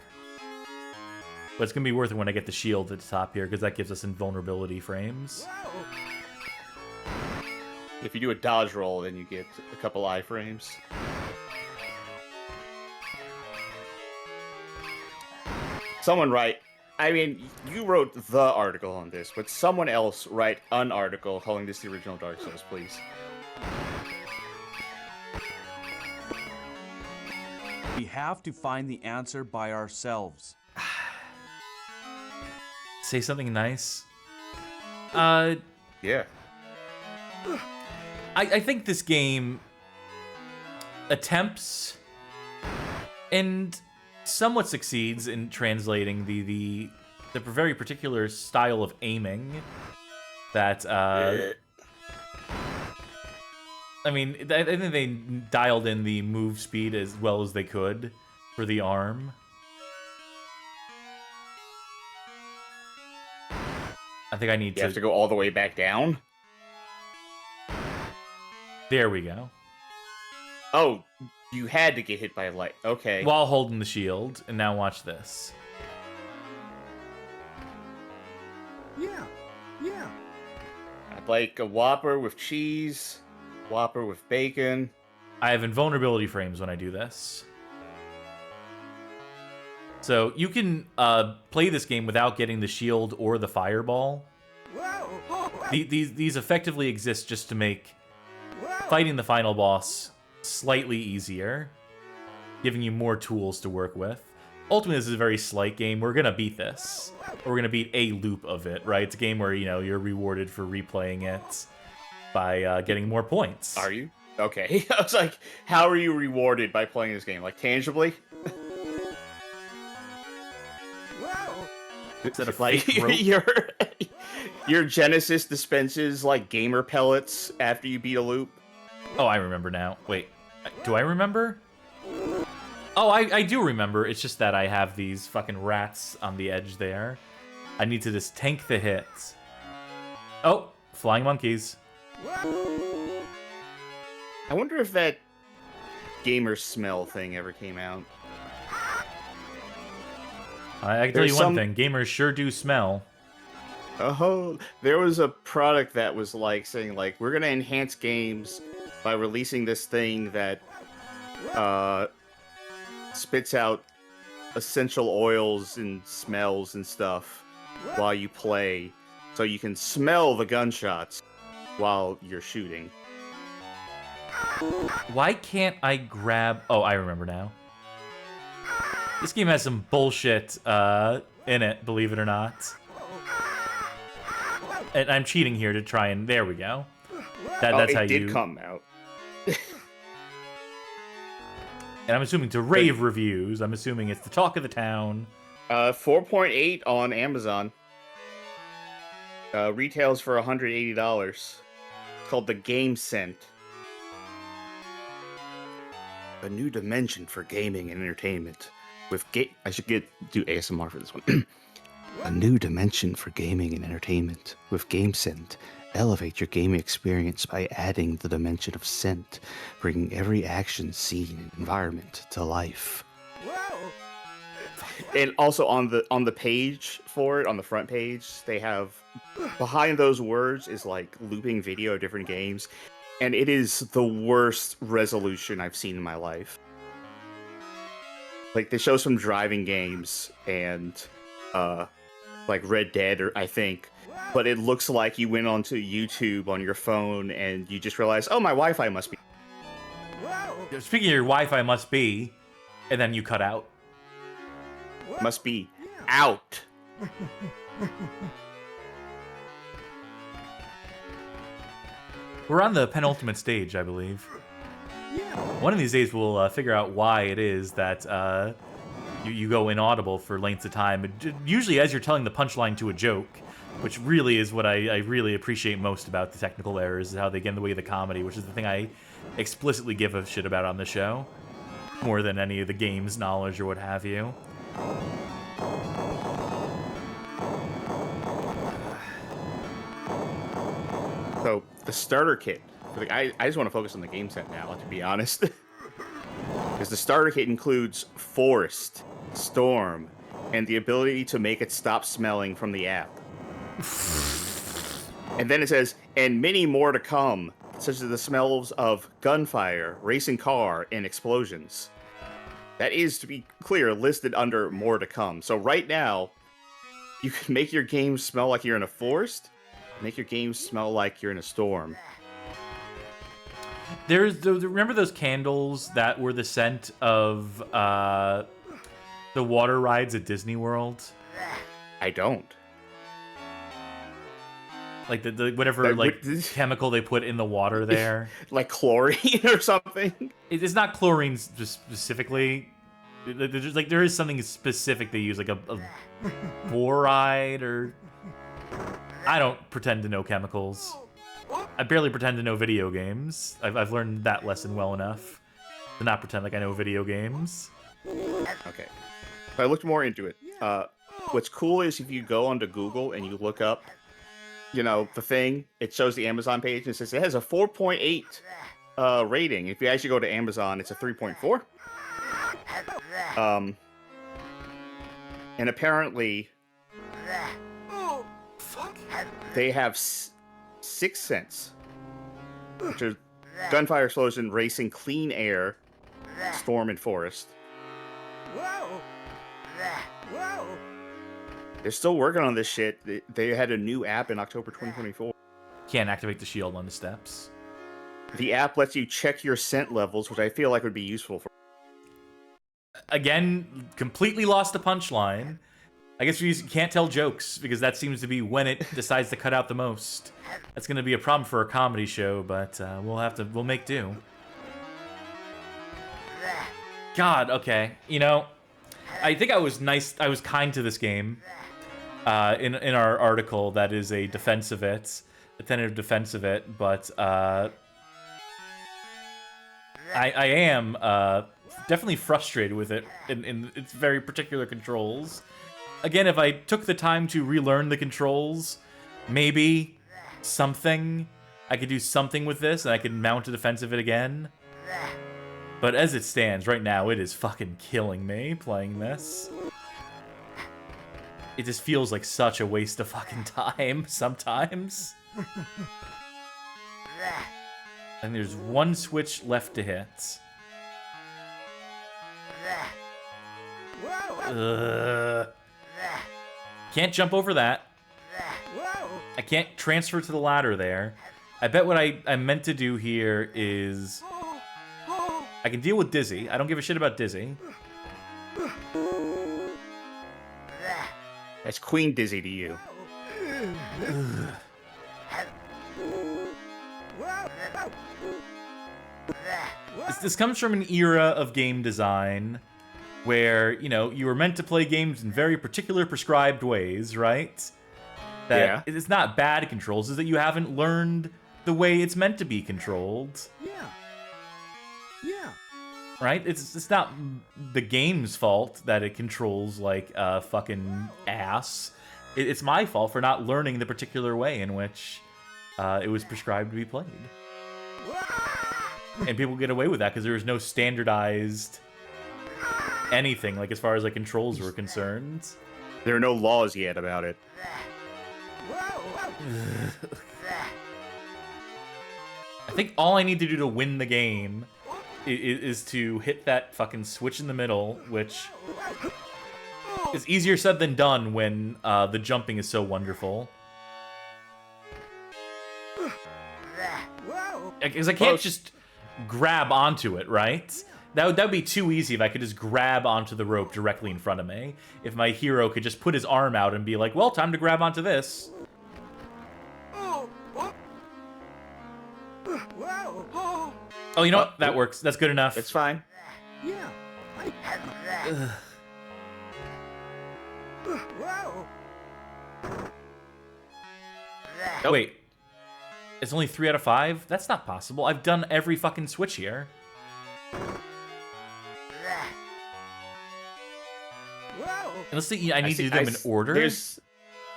But it's going to be worth it when I get the shield at the top here, because that gives us invulnerability frames. If you do a dodge roll, then you get a couple iframes. Someone write... I mean, you wrote the article on this, but someone else write an article calling this the original Dark Souls, please. We have to find the answer by ourselves. Say something nice. Yeah. I think this game attempts and somewhat succeeds in translating the very particular style of aiming that I mean, I think they dialed in the move speed as well as they could for the arm. I think I need You have to go all the way back down? There we go. Oh, you had to get hit by a light. Okay. While holding the shield, and now watch this. Yeah. I'd like a Whopper with cheese, Whopper with bacon. I have invulnerability frames when I do this. So you can play this game without getting the shield or the fireball. These effectively exist just to make fighting the final boss slightly easier, giving you more tools to work with. Ultimately, this is a very slight game. We're gonna beat this. Or we're gonna beat a loop of it, right? It's a game where, you know, you're rewarded for replaying it by getting more points. Are you? Okay. I was like, how are you rewarded by playing this game? Like, tangibly? Instead of Like, fake rope? your Genesis dispenses, like, gamer pellets after you beat a loop. Oh, I remember now. Wait, do I remember? Oh, I do remember. It's just that I have these fucking rats on the edge there. I need to just tank the hits. Oh, flying monkeys. I wonder if that gamer smell thing ever came out. I can tell you There's one some- thing. Gamers sure do smell. Oh, there was a product that was like saying like, we're gonna enhance games by releasing this thing that spits out essential oils and smells and stuff while you play, so you can smell the gunshots while you're shooting. Why can't I grab... Oh, I remember now. This game has some bullshit in it, believe it or not. And I'm cheating here to try and... There we go. That's how it you... did come out. And I'm assuming to rave reviews. I'm assuming it's the talk of the town. 4.8 on Amazon. Retails for $180. It's called the Game Scent. A new dimension for gaming and entertainment. With I should do ASMR for this one. A new dimension for gaming and entertainment. With Game Scent, elevate your gaming experience by adding the dimension of scent, bringing every action, scene, and environment to life. And also on the page for it, on the front page, they have behind those words is like looping video of different games, and it is the worst resolution I've seen in my life. Like, they show some driving games and like Red Dead, or I think, but it looks like you went onto YouTube on your phone and you just realized, oh, my Wi-Fi must be. Speaking of your Wi-Fi must be, and then you cut out. Must be out. We're on the penultimate stage, I believe. One of these days we'll figure out why it is that you go inaudible for lengths of time. Usually as you're telling the punchline to a joke, which really is what I really appreciate most about the technical errors, is how they get in the way of the comedy, which is the thing I explicitly give a shit about on the show, more than any of the game's knowledge or what have you. So, the starter kit. I just want to focus on the game set now, to be honest. Because the starter kit includes Forest, Storm, and the ability to make it stop smelling from the app. And then it says, and many more to come, such as the smells of gunfire, racing car, and explosions. That is, to be clear, listed under more to come. So right now, you can make your game smell like you're in a forest, make your game smell like you're in a storm. Remember those candles that were the scent of the water rides at Disney World? I don't. Like the whatever chemical they put in the water there. Like chlorine or something? It's not chlorine specifically. There is something specific they use, like a boride or... I don't pretend to know chemicals. I barely pretend to know video games. I've learned that lesson well enough to not pretend like I know video games. Okay. If I looked more into it, what's cool is if you go onto Google and you look up, the thing, it shows the Amazon page and it says it has a 4.8 rating. If you actually go to Amazon, it's a 3.4. And apparently, they have 6 cents, which are gunfire, explosion, racing, clean air, storm, and forest. They're still working on this shit. They had a new app in October 2024. Can't activate the shield on the steps. The app lets you check your scent levels, which I feel like would be useful for... Again, completely lost the punchline. I guess we can't tell jokes, because that seems to be when it decides to cut out the most. That's going to be a problem for a comedy show, but we'll make do. God, okay. I think I was kind to this game in our article that is a tentative defense of it, but I am definitely frustrated with it in its very particular controls. Again, if I took the time to relearn the controls, maybe I could do something with this, and I could mount a defense of it again. But as it stands, right now, it is fucking killing me playing this. It just feels like such a waste of fucking time, sometimes. And there's one switch left to hit. Can't jump over that. I can't transfer to the ladder there. I bet what I meant to do here is... I can deal with Dizzy. I don't give a shit about Dizzy. That's Queen Dizzy to you. This comes from an era of game design where, you were meant to play games in very particular prescribed ways, right? That it's not bad controls, it's that you haven't learned the way it's meant to be controlled. Right? It's not the game's fault that it controls like fucking ass. It's my fault for not learning the particular way in which it was prescribed to be played. And people get away with that because there was no standardized anything, like as far as like controls were concerned. There are no laws yet about it. I think all I need to do to win the game is to hit that fucking switch in the middle, which is easier said than done when the jumping is so wonderful. Because I can't just grab onto it, right? That would be too easy if I could just grab onto the rope directly in front of me. If my hero could just put his arm out and be like, well, time to grab onto this. Oh, you know what? That works. That's good enough. It's fine. Oh, wait. It's only 3 out of 5? That's not possible. I've done every fucking switch here. And let's see, I need to do them in order.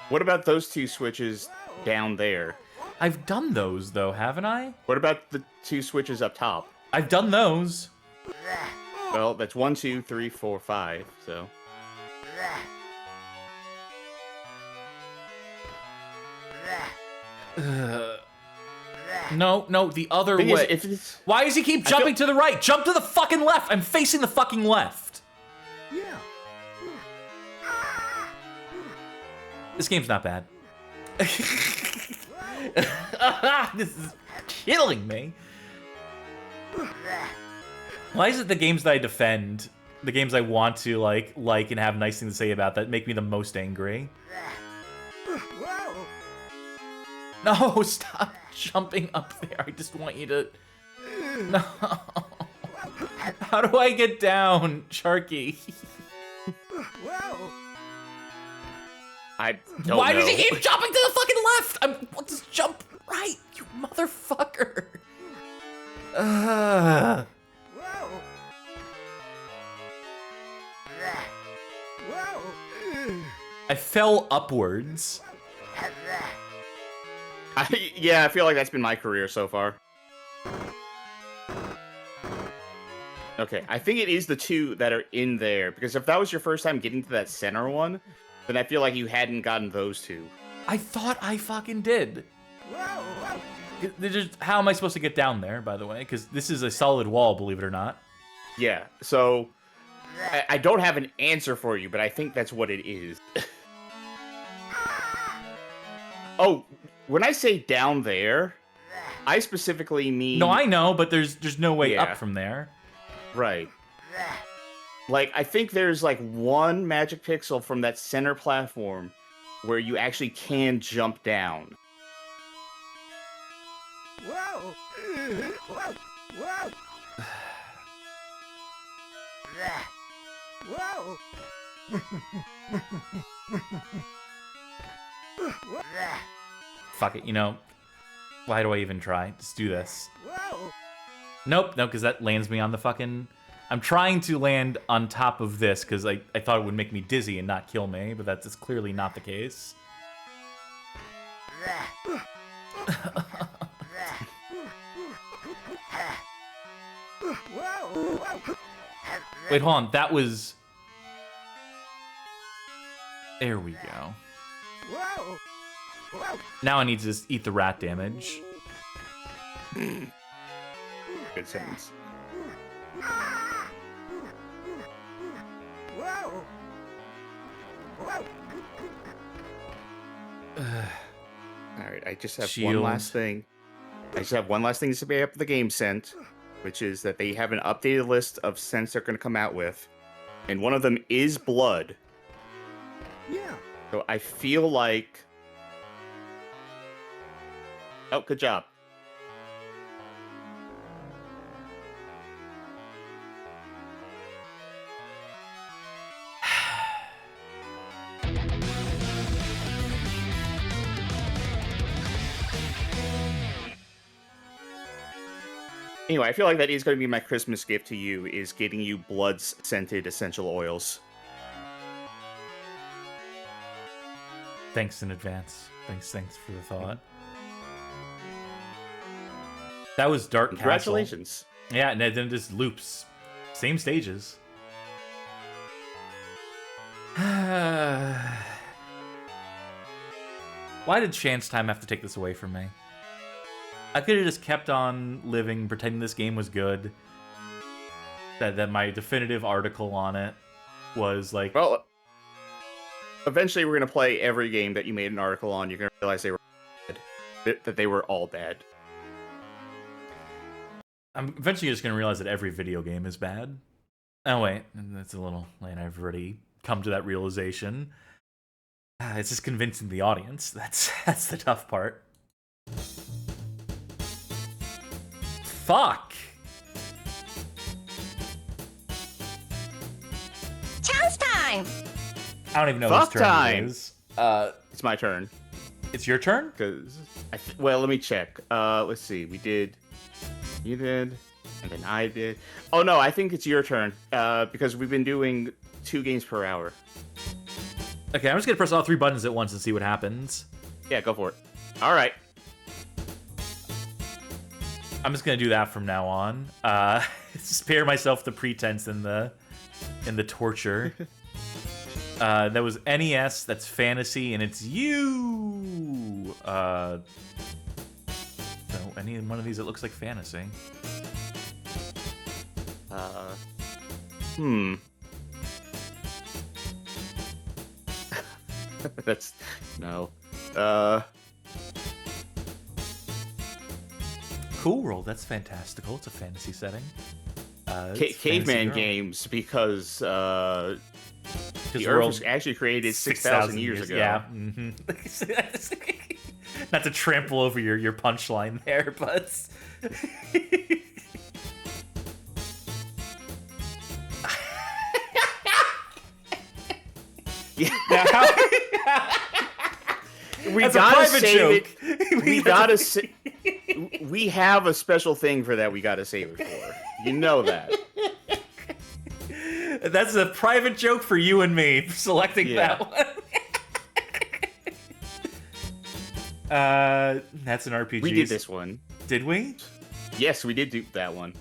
What about those 2 switches down there? I've done those, though, haven't I? What about the 2 switches up top? I've done those. Well, that's 1, 2, 3, 4, 5, so... No, the other way. Why does he keep jumping to the right? Jump to the fucking left! I'm facing the fucking left! This game's not bad. This is killing me. Why is it the games that I defend, the games I want to like and have nice things to say about, that make me the most angry? No, stop jumping up there. I just want you to... No. How do I get down, Sharky? I don't know. Why does he keep jumping to the fucking left? I'll just jump right, you motherfucker. I fell upwards. Yeah, I feel like that's been my career so far. Okay, I think it is the 2 that are in there, because if that was your first time getting to that center one, then I feel like you hadn't gotten those 2. I thought I fucking did. How am I supposed to get down there, by the way? Because this is a solid wall, believe it or not. Yeah, so I don't have an answer for you, but I think that's what it is. Oh, when I say down there, I specifically mean... No, I know, but there's no way up from there. Right. Like, I think there's, like, 1 magic pixel from that center platform where you actually can jump down. Fuck it, you know, why do I even try? Just do this. Nope, no, because that lands me on the fucking... I'm trying to land on top of this because I thought it would make me dizzy and not kill me, but that's clearly not the case. Wait, hold on, that was... There we go. Now I need to just eat the rat damage. Good sentence. Alright, I just have one last thing. I just have one last thing to say up the game scent, which is that they have an updated list of scents they're going to come out with, and one of them is blood. Yeah. So I feel like... Oh, good job. Anyway, I feel like that is going to be my Christmas gift to you, is getting you blood-scented essential oils. Thanks in advance. Thanks for the thought. That was Dark Castle. Congratulations. Yeah, and then it just loops. Same stages. Why did Chance Time have to take this away from me? I could have just kept on living, pretending this game was good. That my definitive article on it was like... Well, eventually we're going to play every game that you made an article on. You're going to realize they were bad. That they were all bad. I'm eventually just gonna realize that every video game is bad. Oh wait, that's a little late. I've already come to that realization. It's just convincing the audience. That's the tough part. Fuck. Chance time! I don't even know Fuck whose turn time. it is. It's my turn. It's your turn? Because, well, let me check. Let's see. You did, and then I did. Oh no, I think it's your turn. Because we've been doing 2 games per hour. Okay, I'm just gonna press all 3 buttons at once and see what happens. Yeah, go for it. All right. I'm just gonna do that from now on. Spare myself the pretense and the torture. That was NES. That's fantasy, and it's you. So any one of these that looks like fantasy. That's no. Cool World. That's fantastical. It's a fantasy setting. It's Caveman Fantasy Girl. games because the the Earth world- was actually created 6,000 years ago. Yeah. Mm-hmm. Not to trample over your punchline there, but Yeah. now, We that's a gotta private save joke. it. We gotta. We have a special thing for that. We gotta save it for. You know that. That's a private joke for you and me selecting Yeah. that one. That's an RPG. We did this one. Did we? Yes, we did do that one.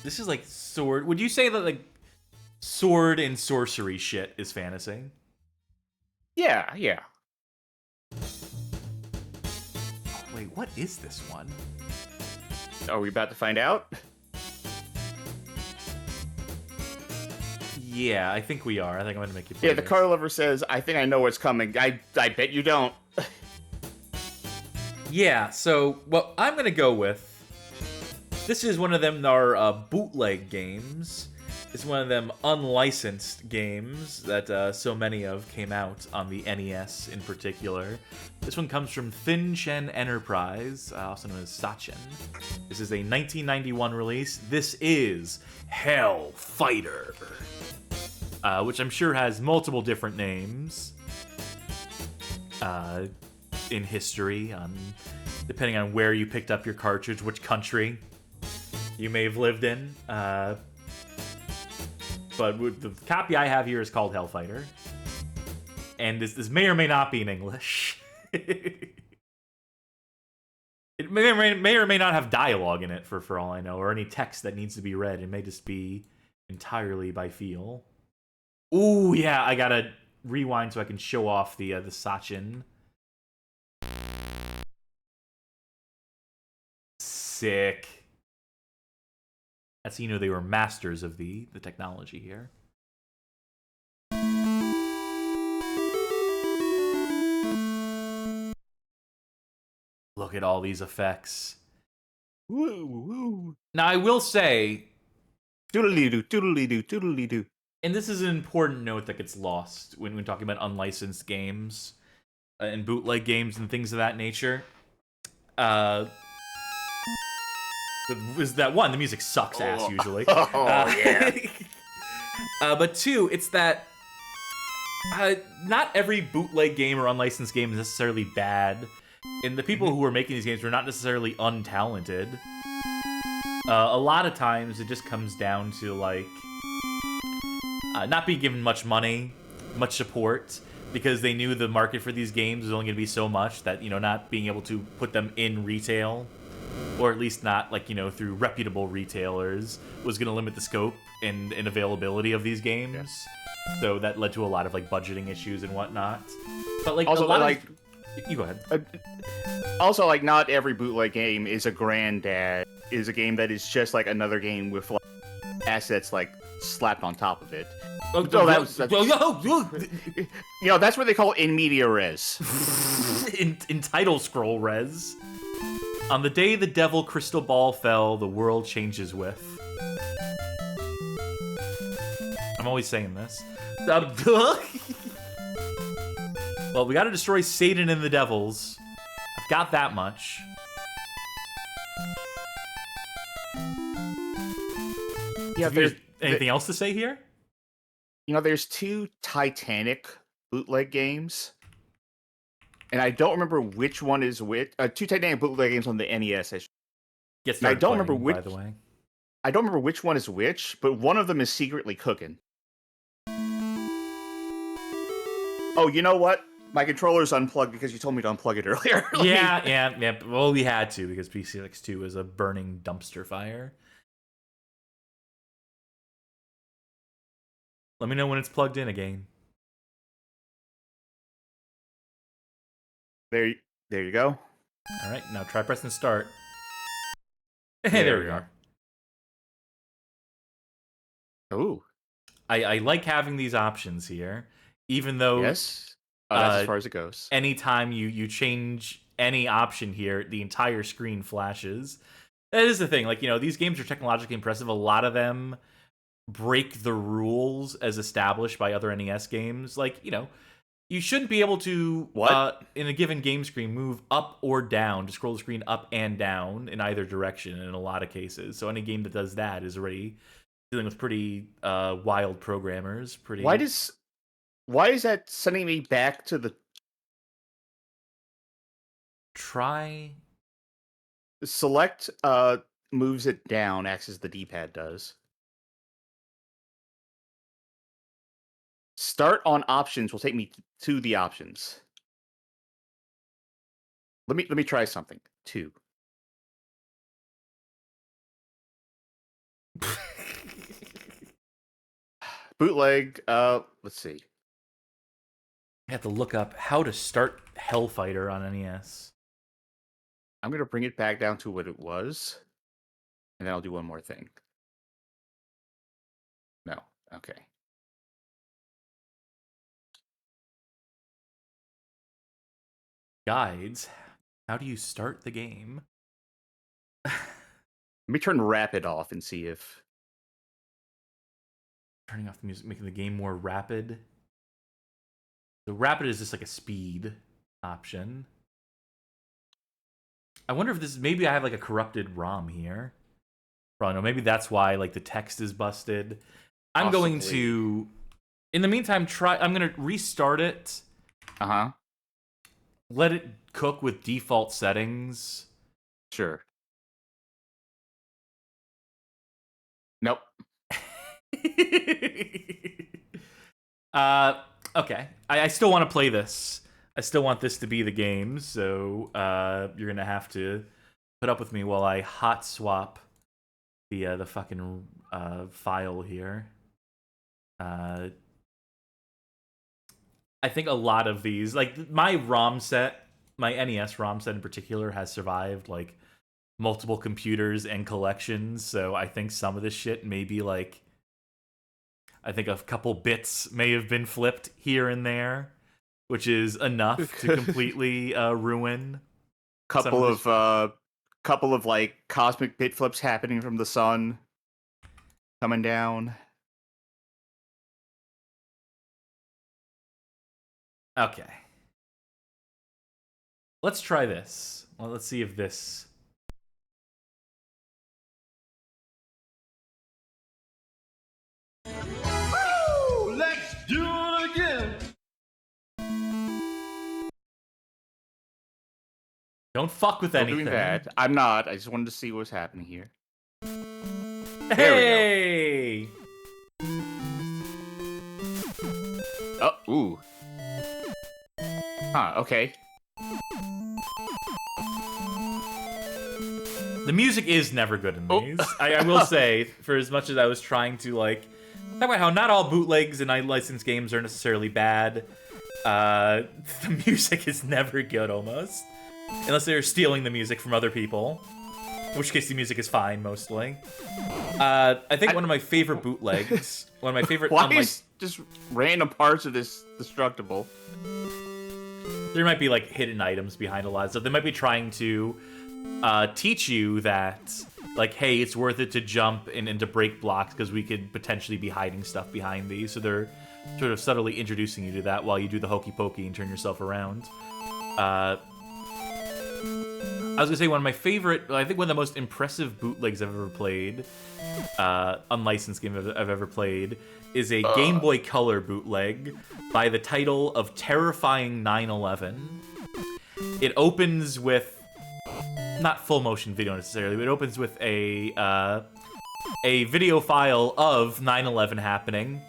This is like sword. Would you say that like sword and sorcery shit is fantasy? Yeah, yeah. Wait, what is this one? Are we about to find out? Yeah, I think we are. I think I'm gonna make you play Yeah, the this. car lover says, "I think I know what's coming." I bet you don't. Yeah, so what I'm gonna go with. This is one of them our bootleg games. It's one of them unlicensed games that so many of came out on the NES in particular. This one comes from Thin Chen Enterprise, also known as Sachin. This is a 1991 release. This is Hell Fighter, which I'm sure has multiple different names in history, depending on where you picked up your cartridge, which country you may have lived in. But the copy I have here is called Hellfighter. And this may or may not be in English. It may or may not have dialogue in it, for all I know, or any text that needs to be read. It may just be entirely by feel. Ooh, yeah, I gotta rewind so I can show off the Sachin. Sick. That's how you know they were masters of the technology here. Look at all these effects. Woo woo. Now, I will say, Doodly doo, doodly doo, doodly doo. and this is an important note that gets lost when talking about unlicensed games and bootleg games and things of that nature. Is that one, the music sucks ass usually. Oh, yeah. But two, it's that not every bootleg game or unlicensed game is necessarily bad, and the people who are making these games are not necessarily untalented. A lot of times it just comes down to like not being given much money, much support, because they knew the market for these games was only going to be so much that, not being able to put them in retail, or at least not like, through reputable retailers, was going to limit the scope and availability of these games. Yeah. So that led to a lot of like budgeting issues and whatnot. But like Also, a lot like, you go ahead. Also, like, not every bootleg game is a granddad. Is a game that is just like another game with like assets like slapped on top of it. that's that's what they call in media res. in title scroll res. On the day the devil crystal ball fell, the world changes with. I'm always saying this. Well, we gotta destroy Satan and the devils. I've got that much. Yeah, there's anything else to say here? There's 2 Titanic bootleg games, and I don't remember which one is which. 2 Titanic bootleg games on the NES. I don't remember which. By the way, I don't remember which one is which, but one of them is secretly cooking. Oh, you know what? My controller's unplugged because you told me to unplug it earlier. yeah. Well, we had to because PCX2 is a burning dumpster fire. Let me know when it's plugged in again. There you go. All right, now try pressing start. Hey, there we are. Ooh. I like having these options here, even though yes, that's as far as it goes. Anytime you change any option here, the entire screen flashes. That is the thing. Like, these games are technologically impressive. A lot of them break the rules as established by other NES games. Like, you shouldn't be able to, in a given game screen, move up or down, to scroll the screen up and down in either direction in a lot of cases. So any game that does that is already dealing with pretty wild programmers. Why is that sending me back to the... Try... Select moves it down, acts as the D-pad does. Start on options will take me to the options. Let me try something. 2. Bootleg. Let's see. I have to look up how to start Hellfighter on NES. I'm gonna bring it back down to what it was, and then I'll do one more thing. No. Okay. Guides. How do you start the game? Let me turn rapid off and see if... Turning off the music, making the game more rapid. So rapid is just like a speed option. I wonder if this is... Maybe I have like a corrupted ROM here. Probably no. Maybe that's why like the text is busted. I'm going to... In the meantime, I'm going to restart it. Uh-huh. Let it cook with default settings. Sure. Nope. Okay. I still want to play this. I still want this to be the game, so you're gonna have to put up with me while I hot swap the fucking file here. I think a lot of these, like my ROM set, my NES ROM set in particular, has survived like multiple computers and collections. So I think some of this shit may be like, I think a couple bits may have been flipped here and there, which is enough to completely ruin. Couple of like cosmic bit flips happening from the sun coming down. Okay. Let's try this. Well, let's see if this... Woo! Let's do it again! Don't fuck with anything. Doing that. I'm not. I just wanted to see what was happening here. Hey! Oh, ooh. Huh, okay. The music is never good in these. I will say, for as much as I was trying to, like, talk about how not all bootlegs and unlicensed games are necessarily bad, the music is never good, almost. Unless they're stealing the music from other people. In which case the music is fine, mostly. I think one of my favorite bootlegs, one of my favorite... Why is just random parts of this destructible? There might be, like, hidden items behind a lot of stuff. They might be trying to teach you that, like, hey, it's worth it to jump and to break blocks because we could potentially be hiding stuff behind these. So they're sort of subtly introducing you to that while you do the hokey pokey and turn yourself around. I was gonna say one of my favorite, I think one of the most impressive bootlegs I've ever played, unlicensed game I've ever played, is a Game Boy Color bootleg by the title of Terrifying 9/11. It opens with, not full motion video necessarily, but it opens with a video file of 9/11 happening.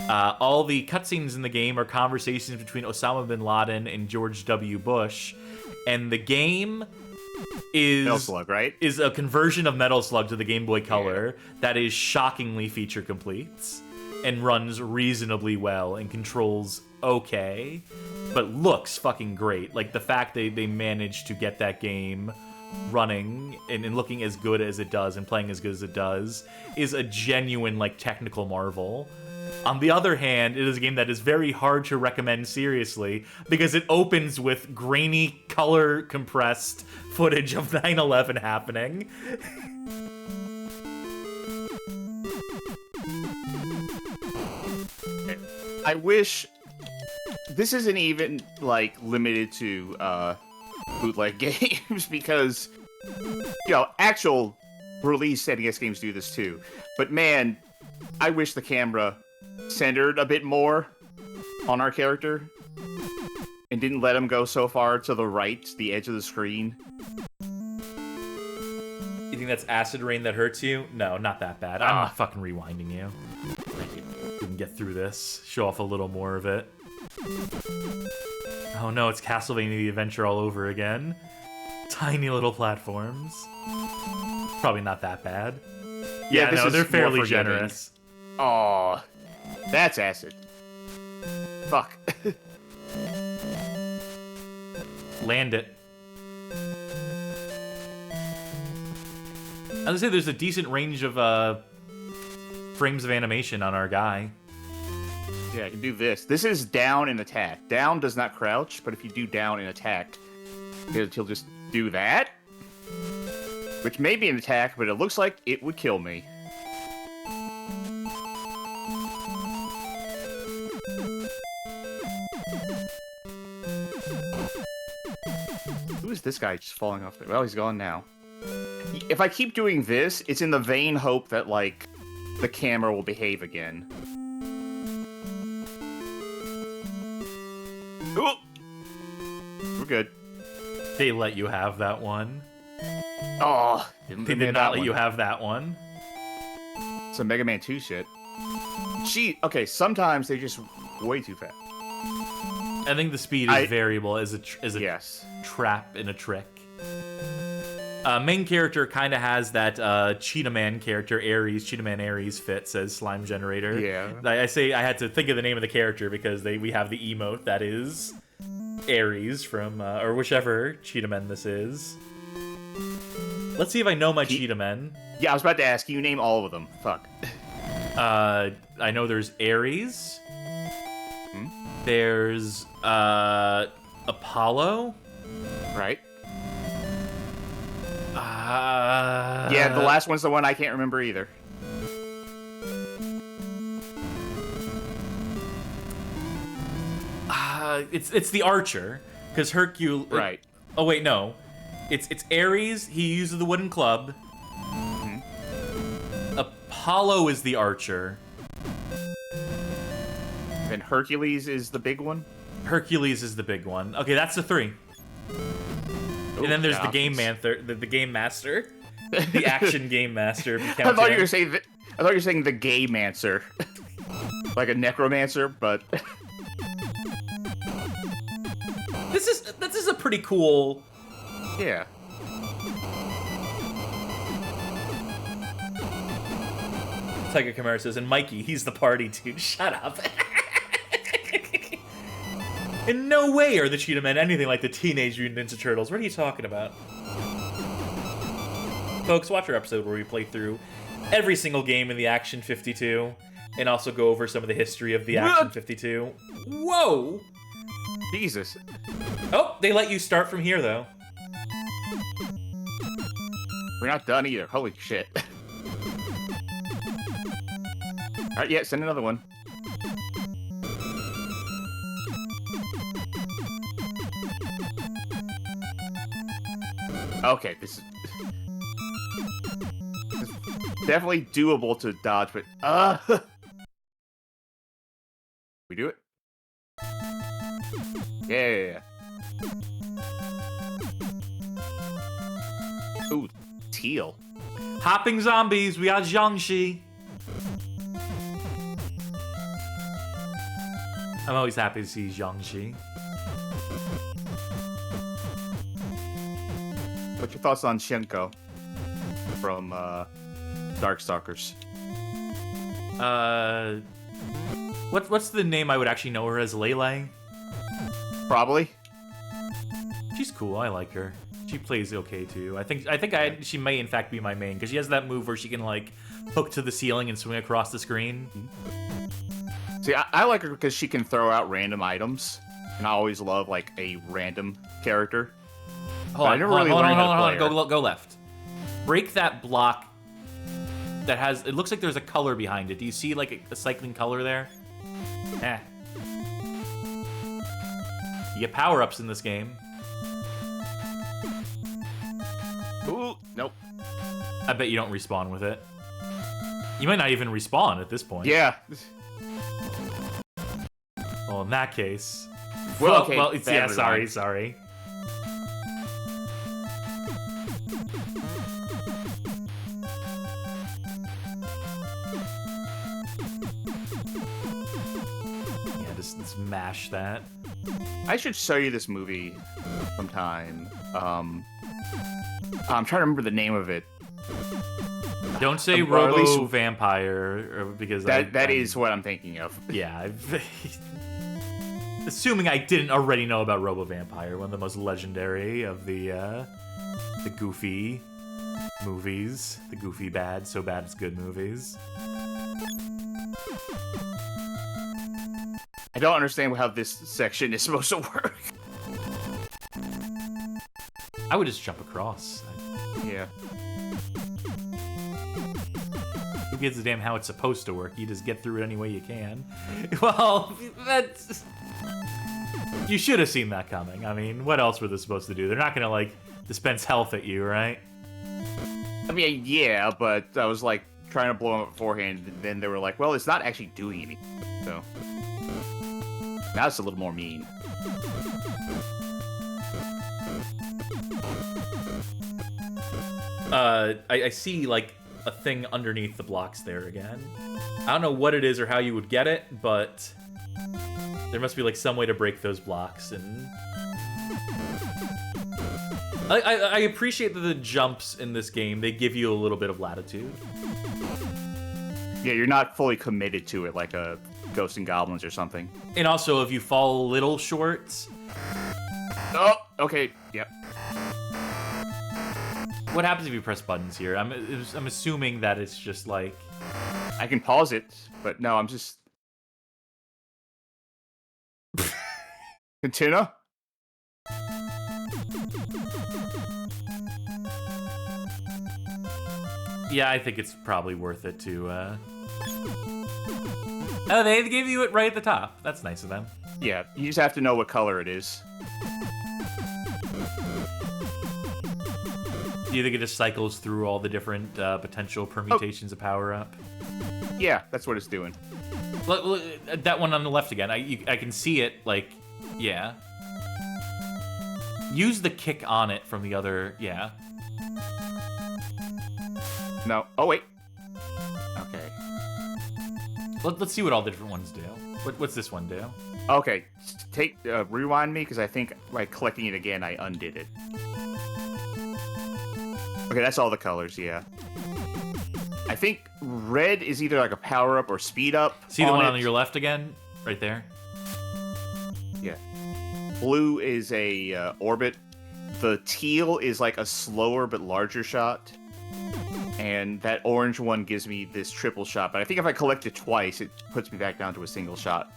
All the cutscenes in the game are conversations between Osama bin Laden and George W. Bush, and the game is Metal Slug, right? Is a conversion of Metal Slug to the Game Boy Color that is shockingly feature complete and runs reasonably well and controls okay, but looks fucking great. Like, the fact they managed to get that game running and looking as good as it does and playing as good as it does is a genuine, like, technical marvel. On the other hand, it is a game that is very hard to recommend seriously because it opens with grainy, color-compressed footage of 9/11 happening. I wish this isn't even, like, limited to bootleg games because, you know, actual release NES games do this too. But man, I wish the camera centered a bit more on our character and didn't let him go so far to the right, the edge of the screen. You think that's acid rain that hurts you? No, not that bad. I'm not fucking rewinding you. We can get through this. Show off a little more of it. Oh no, it's Castlevania the Adventure all over again. Tiny little platforms. Probably not that bad. Yeah, this no, is they're more fairly forgiving. generous. Aw, that's acid. Fuck. Land it. I was gonna say there's a decent range of frames of animation on our guy. Yeah, I can do this. This is down and attack. Down does not crouch, but if you do down and attack, he'll just do that. Which may be an attack, but it looks like it would kill me. Who is this guy just falling off there? Well, he's gone now. If I keep doing this, it's in the vain hope that, like, the camera will behave again. Ooh! We're good. They let you have that one. Oh, They did not let you have that one. Some Mega Man 2 shit. Okay, sometimes they're just way too fast. I think the speed is variable as a Yes. trap and a trick. Main character kind of has that Cheetah Man character, Ares, Cheetah Man Ares fits as Slime Generator. Yeah. I say I had to think of the name of the character because we have the emote that is Ares from, or whichever Cheetah Man this is. Let's see if I know my Cheetah Men. Yeah, I was about to ask, you name all of them. Fuck. I know there's Ares. There's Apollo. Right. Yeah, the last one's the one I can't remember either. It's the Archer, because Hercule. Right. Oh wait, no. It's Ares. He uses the wooden club. Apollo is the Archer. And Hercules is the big one? Hercules is the big one. Okay, that's the three. And then there's the game the game master, the action game master. I thought you were saying the gay mancer, like a necromancer, but this is a pretty cool. Yeah. Tiger Chimera says, and Mikey, he's the party dude. Shut up. In no way are the Cheetah Men anything like the Teenage Mutant Ninja Turtles. What are you talking about? Folks, watch our episode where we play through every single game in the Action 52 and also go over some of the history of the Action 52. Whoa! Jesus. Oh, they let you start from here, though. We're not done either. Holy shit. Alright, yeah, send another one. Okay, this is definitely doable to dodge, but we do it? Yeah. Ooh, teal. Hopping zombies, we got Jiangxi. I'm always happy to see Jiangxi. What's your thoughts on Shenko from Darkstalkers? What's the name I would actually know her as? Lele? Probably. She's cool. I like her. She plays okay too. She may in fact be my main because she has that move where she can like hook to the ceiling and swing across the screen. See, I like her because she can throw out random items, and I always love like a random character. Hold on, hold on. Go left. Break that block that has. It looks like there's a color behind it. Do you see like a cycling color there? Eh. You get power-ups in this game. Ooh, nope. I bet you don't respawn with it. You might not even respawn at this point. Yeah. Well, in that case. Well, okay. Yeah, sorry. Yeah, just mash that. I should show you this movie sometime. I'm trying to remember the name of it. Don't say Or at least- Robo Vampire because That is what I'm thinking of. Yeah, assuming I didn't already know about Robo Vampire, one of the most legendary of the Goofy movies, the Goofy bad, so bad it's good movies. I don't understand how this section is supposed to work. I would just jump across. Yeah. Who gives a damn how it's supposed to work? You just get through it any way you can. Well, that's... You should have seen that coming. I mean, what else were they supposed to do? They're not gonna, like, dispense health at you, right? I mean, yeah, but I was, like, trying to blow them up beforehand, and then they were like, well, it's not actually doing anything, so... Now it's a little more mean. I see, like, a thing underneath the blocks there again. I don't know what it is or how you would get it, but there must be, like, some way to break those blocks, and... I appreciate that the jumps in this game, they give you a little bit of latitude. Yeah, you're not fully committed to it like a Ghosts and Goblins or something. And also, if you fall a little short... Oh, okay, yep. What happens if you press buttons here? I'm assuming that it's just like... I can pause it, but no, I'm just... Continue? Yeah, I think it's probably worth it to, Oh, they gave you it right at the top. That's nice of them. Yeah, you just have to know what color it is. Do you think it just cycles through all the different potential permutations of power-up? Yeah, that's what it's doing. Look, that one on the left again. I can see it, like, yeah. Use the kick on it from the other, yeah. No. Oh, wait. Okay. Let's see what all the different ones do. What's this one do? Okay, rewind me, because I think by clicking it again, I undid it. Okay, that's all the colors, yeah. I think red is either like a power-up or speed-up. See the one on your left again? Right there? Yeah. Blue is a orbit. The teal is like a slower but larger shot. And that orange one gives me this triple shot, but I think if I collect it twice, it puts me back down to a single shot.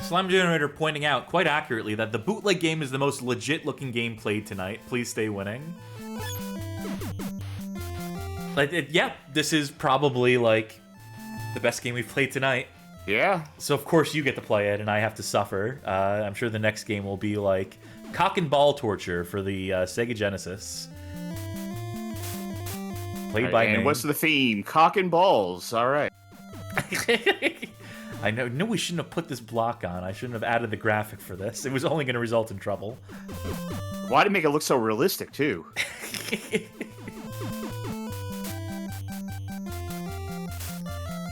Slime Generator pointing out quite accurately that the bootleg game is the most legit-looking game played tonight. Please stay winning. Yeah, this is probably, like, the best game we've played tonight. Yeah. So, of course, you get to play it, and I have to suffer. I'm sure the next game will be, like, cock and ball torture for the Sega Genesis. Played by me. And what's the theme? Cock and balls. All right. I know we shouldn't have put this block on. I shouldn't have added the graphic for this. It was only going to result in trouble. Why did it make it look so realistic, too?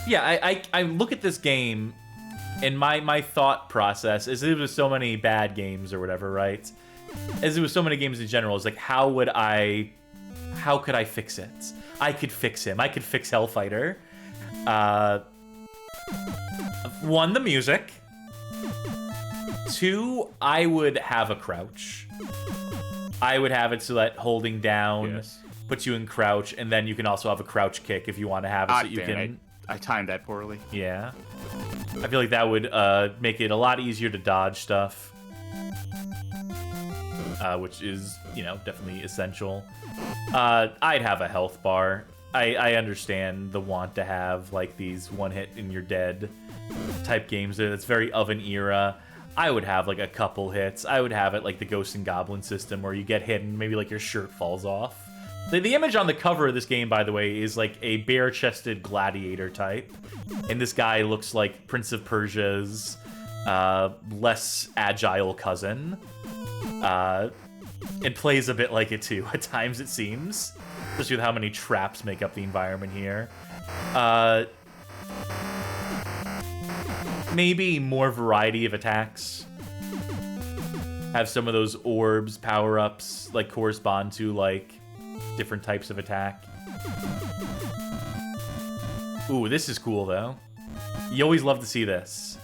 Yeah, I look at this game, and my thought process is it was so many bad games or whatever, right? As it was so many games in general, it's like, how could I fix it? I could fix him. I could fix Hellfighter. One, the music. Two, I would have a crouch. I would have it so that holding down puts you in crouch, and then you can also have a crouch kick if you want to have it so you can... I timed that poorly. Yeah. I feel like that would make it a lot easier to dodge stuff. Which is, definitely essential. I'd have a health bar. I understand the want to have, like, these one-hit and you're dead type games. It's very Oven era. I would have, like, a couple hits. I would have it like the Ghost and Goblin system where you get hit and maybe, like, your shirt falls off. The image on the cover of this game, by the way, is like a bare-chested gladiator type. And this guy looks like Prince of Persia's less agile cousin. And plays a bit like it, too. At times, it seems. Especially with how many traps make up the environment here. Maybe more variety of attacks. Have some of those orbs, power-ups, like, correspond to, like... different types of attack. Ooh, this is cool, though. You always love to see this.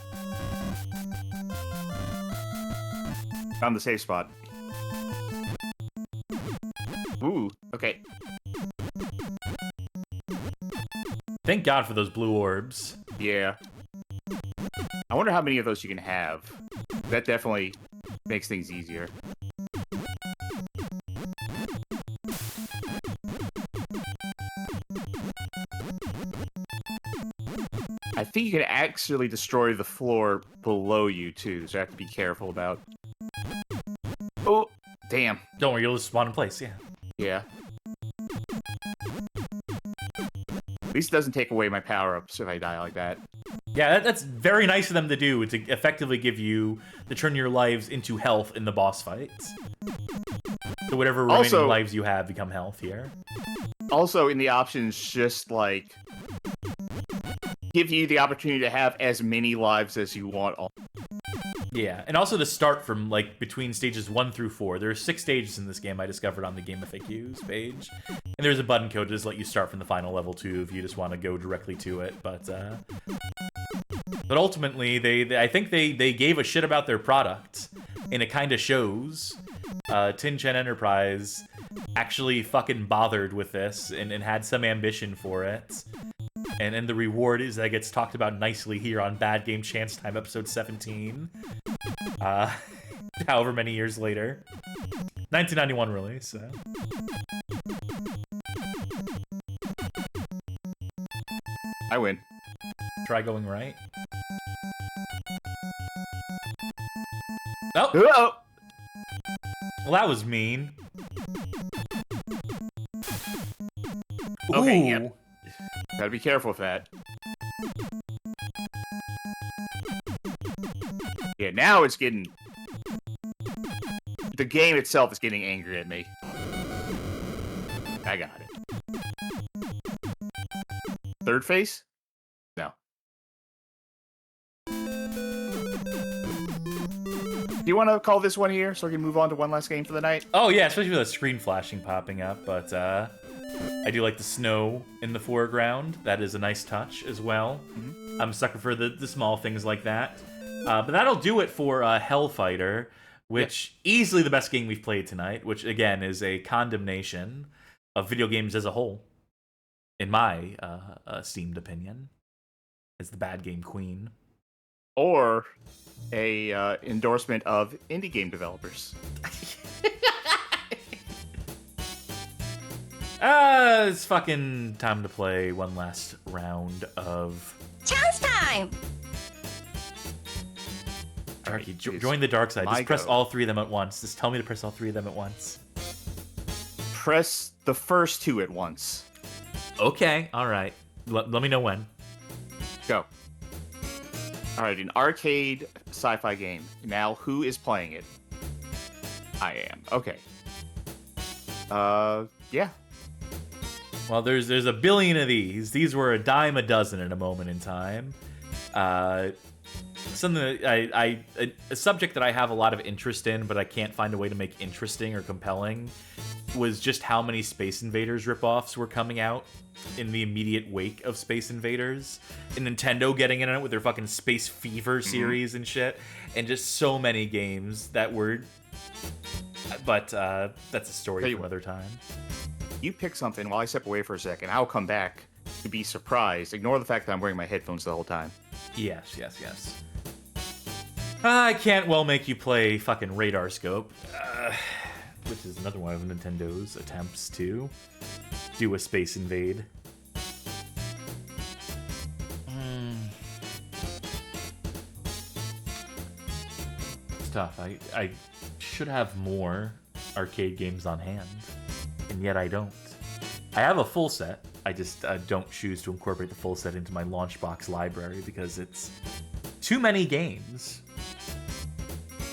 Found the safe spot. Ooh, okay. Thank God for those blue orbs. Yeah. I wonder how many of those you can have. That definitely makes things easier. I think you can actually destroy the floor below you, too, so I have to be careful about... Oh, damn. Don't worry, you'll just spawn in place, yeah. Yeah. At least it doesn't take away my power-ups if I die like that. Yeah, that's very nice of them to do, to effectively give you, to turn your lives into health in the boss fights. So whatever remaining lives you have become health here. Also, in the options, just, like... give you the opportunity to have as many lives as you want. Yeah, and also to start from, like, between stages 1 through 4. There are 6 stages in this game I discovered on the Game FAQs page. And there's a button code to just let you start from the final level, too, if you just want to go directly to it. But ultimately, I think they gave a shit about their product. And it kind of shows. Tin Chen Enterprise actually fucking bothered with this and had some ambition for it. And the reward is that it gets talked about nicely here on Bad Game Chance Time, episode 17. However many years later. 1991 release, so. I win. Try going right. Oh! Oh! Well, that was mean. Okay, Ooh. yep. Gotta be careful with that. Yeah, now it's getting... the game itself is getting angry at me. I got it. Third phase? No. Do you want to call this one here so we can move on to one last game for the night? Oh, yeah, especially with the screen flashing popping up, but I do like the snow in the foreground. That is a nice touch as well. I'm a sucker for the small things like that. But that'll do it for Hellfighter. which easily the best game we've played tonight, which again is a condemnation of video games as a whole, in my esteemed opinion, as the bad game queen. Or a endorsement of indie game developers. It's fucking time to play one last round of Chance time! Darky, join the dark side. Just press go. all three of them at once. Just tell me to press all three of them at once. Press the first two at once. Okay, all right. Let me know when. Go. All right, an arcade sci-fi game. Now, who is playing it? I am. Okay. Yeah. Well, there's a billion of these. These were a dime a dozen at a moment in time. Something that a subject that I have a lot of interest in, but I can't find a way to make interesting or compelling, was just how many Space Invaders ripoffs were coming out in the immediate wake of Space Invaders, and Nintendo getting in on it with their fucking Space Fever series and shit, and just so many games that were. But that's a story for another time. You pick something while I step away for a second. I'll come back to be surprised. Ignore the fact that I'm wearing my headphones the whole time. Yes. I can't well make you play fucking Radar Scope, which is another one of Nintendo's attempts to do a Space Invade. It's tough. I should have more arcade games on hand, and yet I don't. I have a full set. I just don't choose to incorporate the full set into my Launchbox library because it's too many games.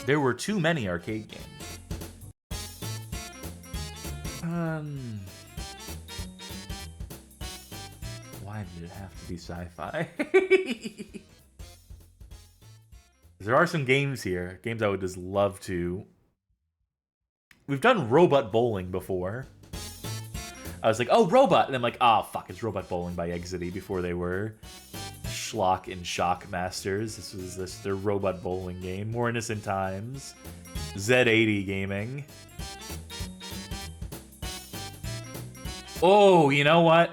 There were too many arcade games. Why did it have to be sci-fi? There are some games here. Games I would just love to. We've done Robot Bowling before. I was like, oh, Robot! And I'm like, oh, fuck, it's Robot Bowling by Exidy before they were Schlock and Shock Masters. This was their Robot Bowling game. More Innocent Times. Z80 Gaming. Oh, you know what?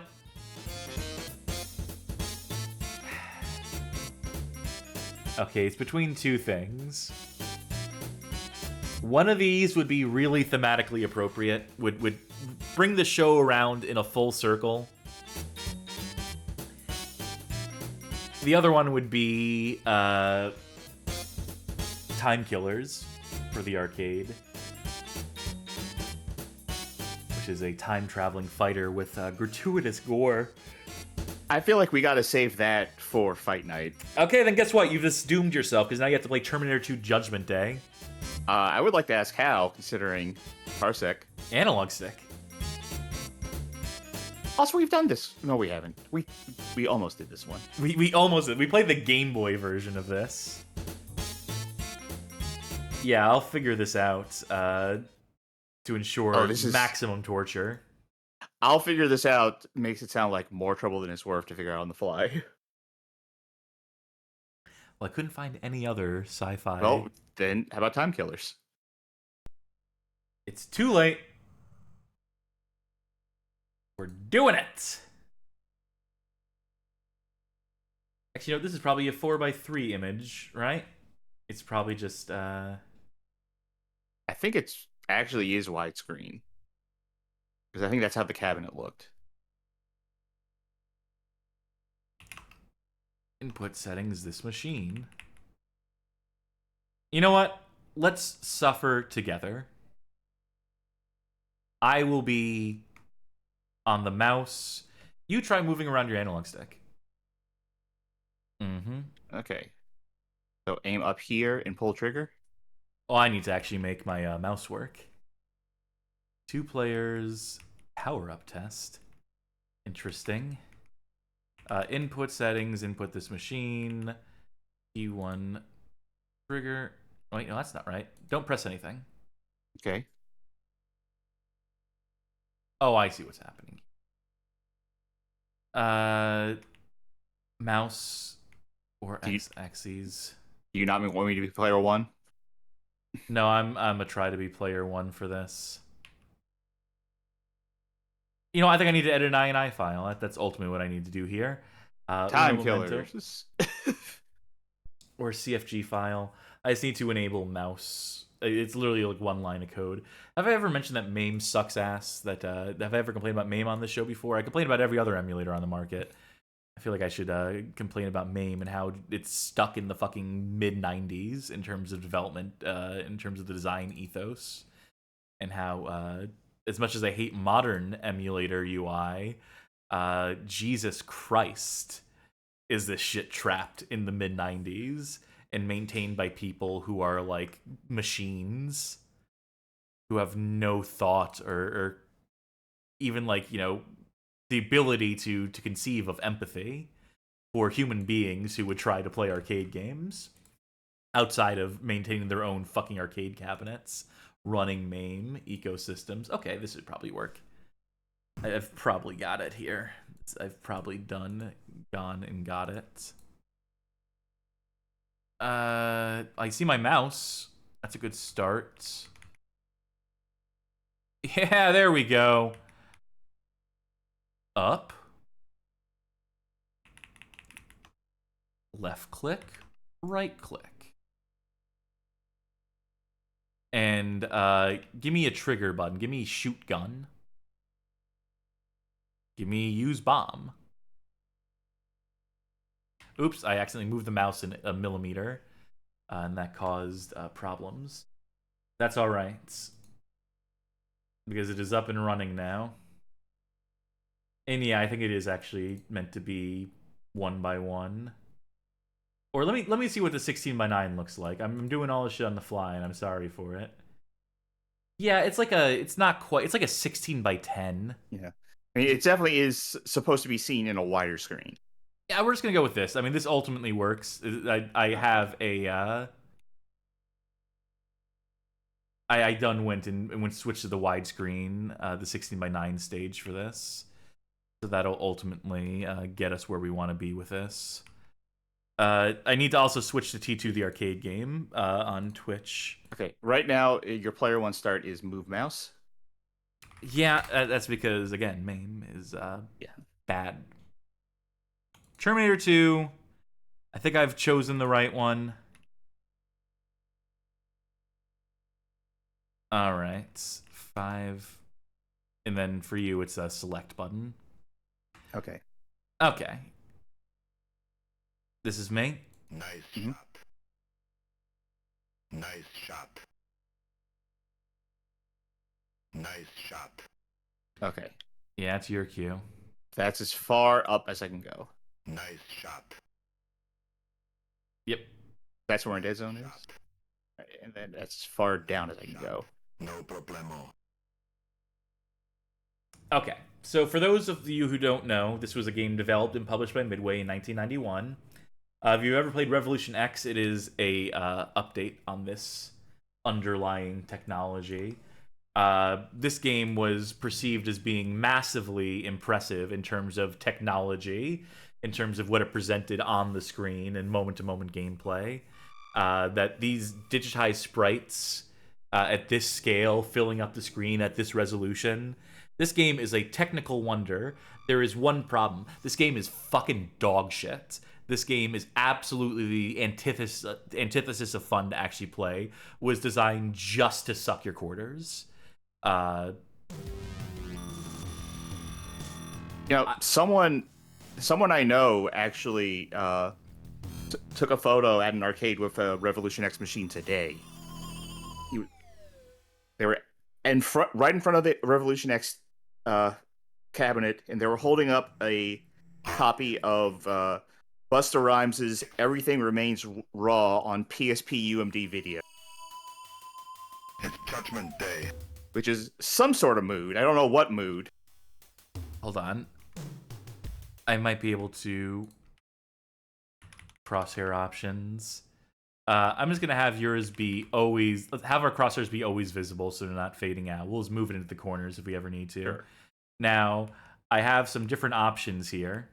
Okay, it's between two things. One of these would be really thematically appropriate, would bring the show around in a full circle. The other one would be Time Killers for the arcade, which is a time-traveling fighter with gratuitous gore. I feel like we gotta save that for Fight Night. Okay, then guess what? You've just doomed yourself, because now you have to play Terminator 2 Judgment Day. I would like to ask how, considering Parsec. Analog Stick. Also, we've done this. No, we haven't. We almost did this one. We almost did. We played the Game Boy version of this. Yeah, I'll figure this out to ensure maximum torture. I'll figure this out makes it sound like more trouble than it's worth to figure out on the fly. Well, I couldn't find any other sci-fi. Well, then how about Time Killers? It's too late. We're doing it. Actually, you know, this is probably a 4:3 image, right? It's probably just I think it's actually is widescreen. Because I think that's how the cabinet looked. Input settings, this machine. You know what? Let's suffer together. I will be on the mouse. You try moving around your analog stick. Okay. So aim up here and pull trigger. Oh, I need to actually make my mouse work. 2 players, power-up test. Interesting. Input settings, input this machine. E1 trigger. Oh, wait, no, that's not right. Don't press anything. Okay. Oh, I see what's happening. Mouse or X-axes. Do you not want me to be player 1? No, I'm a try to be player 1 for this. You know, I think I need to edit an INI file. That's ultimately what I need to do here. Time Uno momento, killers. or CFG file. I just need to enable mouse. It's literally like one line of code. Have I ever mentioned that MAME sucks ass? That have I ever complained about MAME on this show before? I complain about every other emulator on the market. I feel like I should complain about MAME and how it's stuck in the fucking mid 90s in terms of development, in terms of the design ethos, and how as much as I hate modern emulator UI, Jesus Christ, is this shit trapped in the mid 90s and maintained by people who are like machines, who have no thought or even like, you know, the ability to conceive of empathy for human beings who would try to play arcade games outside of maintaining their own fucking arcade cabinets, running MAME ecosystems. Okay, this would probably work. I've probably got it here. I've probably gone and got it. I see my mouse. That's a good start. Yeah, there we go. Up. Left click. Right click. And give me a trigger button. Give me shoot gun. Give me use bomb. Oops, I accidentally moved the mouse in a millimeter, and that caused problems. That's all right, because it is up and running now. And yeah, I think it is actually meant to be 1 by 1. Or let me see what the 16 by 9 looks like. I'm doing all this shit on the fly, and I'm sorry for it. Yeah, it's not quite. It's like a 16 by 10. Yeah. I mean, it definitely is supposed to be seen in a wider screen. Yeah, we're just gonna go with this. I mean, this ultimately works. I have a I done went and switched to the widescreen, the 16 by 9 stage for this, so that'll ultimately get us where we want to be with this. I need to also switch to T2, the arcade game, on Twitch. Okay, right now your player 1 start is move mouse. Yeah, that's because again, MAME is Yeah. bad. Terminator 2. I think I've chosen the right one. All right, 5, and then for you, it's a select button. Okay. Okay. This is me. Nice shot. Nice shot. Nice shot. Okay. Yeah, it's your cue. That's as far up as I can go. Nice shot. Yep. That's where my dead zone is. Right, and then that's as far down as I can go. No problemo. Okay. So for those of you who don't know, this was a game developed and published by Midway in 1991. If you ever played Revolution X, it is a update on this underlying technology. This game was perceived as being massively impressive in terms of technology, in terms of what it presented on the screen and moment-to-moment gameplay. That these digitized sprites at this scale, filling up the screen at this resolution, this game is a technical wonder. There is one problem. This game is fucking dog shit. This game is absolutely the antithesis of fun to actually play. Was designed just to suck your quarters. You know, someone I know actually took a photo at an arcade with a Revolution X machine today. They were right in front of the Revolution X cabinet, and they were holding up a copy of Busta Rhymes' "Everything Remains Raw" on PSP UMD video, It's Judgment Day. which is some sort of mood. I don't know what mood. Hold on. I might be able to crosshair options. I'm just gonna have yours be always. Let's have our crosshairs be always visible, so they're not fading out. We'll just move it into the corners if we ever need to. Sure. Now, I have some different options here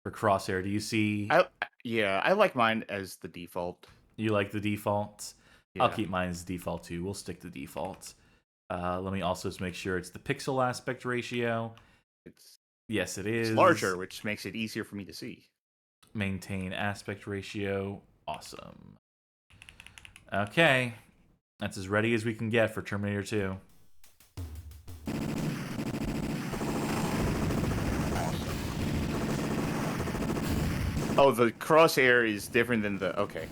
for crosshair. Do you see? I like mine as the default. You like the default? I'll Yeah. keep mine as default too. We'll stick to default. Let me also just make sure it's the pixel aspect ratio. It's Yes, it is. it's larger, which makes it easier for me to see. Maintain aspect ratio. Awesome. Okay. That's as ready as we can get for Terminator 2. Oh, the crosshair is different than the... Okay.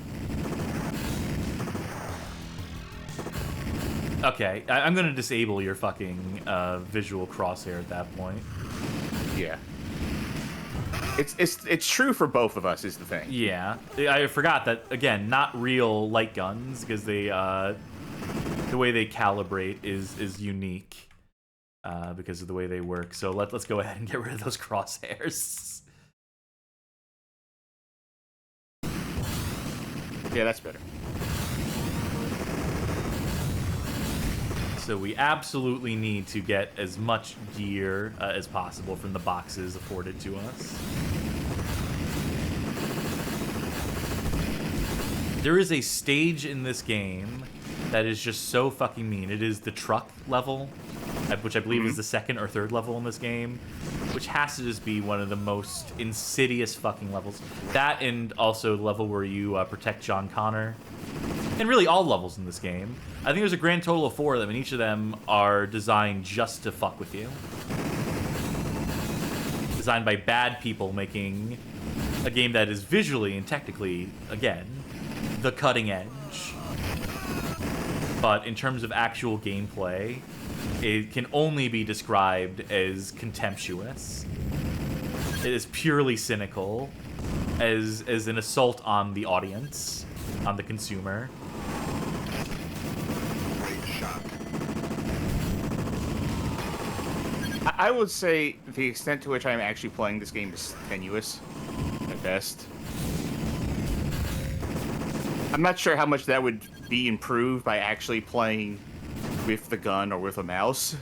Okay, I'm gonna disable your fucking visual crosshair at that point. Yeah. It's true for both of us, is the thing. Yeah, I forgot that, again, not real light guns, because they, the way they calibrate is unique, because of the way they work. So let's go ahead and get rid of those crosshairs. Yeah, that's better. So we absolutely need to get as much gear as possible from the boxes afforded to us. There is a stage in this game that is just so fucking mean. It is the truck level, which I believe is the second or third level in this game, which has to just be one of the most insidious fucking levels. That, and also the level where you protect John Connor. And really all levels in this game. I think there's a grand total of 4 of them, and each of them are designed just to fuck with you. Designed by bad people making a game that is visually and technically, again, the cutting edge. But in terms of actual gameplay, it can only be described as contemptuous. It is purely cynical, as an assault on the audience, on the consumer. Great shot. I would say the extent to which I'm actually playing this game is tenuous, at best. I'm not sure how much that would be improved by actually playing with the gun or with a mouse.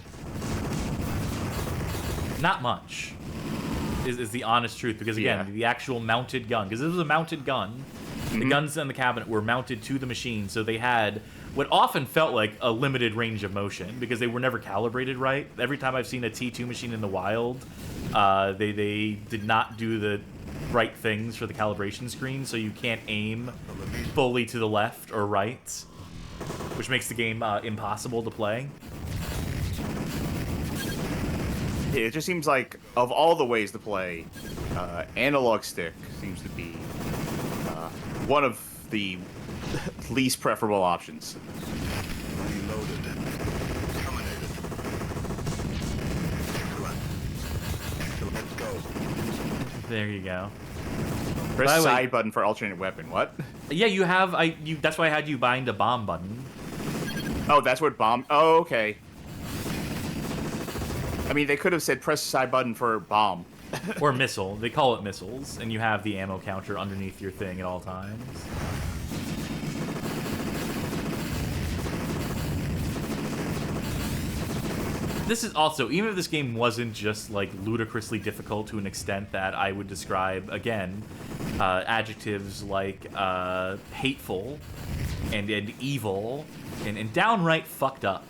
Not much, is the honest truth, because again, Yeah. the actual mounted gun, because this was a mounted gun, the guns in the cabinet were mounted to the machine, so they had what often felt like a limited range of motion, because they were never calibrated right. Every time I've seen a T2 machine in the wild, they did not do the right things for the calibration screen, so you can't aim fully to the left or right, which makes the game impossible to play. It just seems like, of all the ways to play, analog stick seems to be one of the least preferable options. Reloaded. Terminated. Excellent. Excellent. Let's go. There you go. Press By the way- side button for alternate weapon. What? Yeah, you have. That's why I had you bind a bomb button. Oh, that's what bomb... Oh, okay. I mean, they could have said press side button for bomb. Or missile. They call it missiles, and you have the ammo counter underneath your thing at all times. This is also, even if this game wasn't just like ludicrously difficult to an extent that I would describe, again, adjectives like hateful and evil and downright fucked up.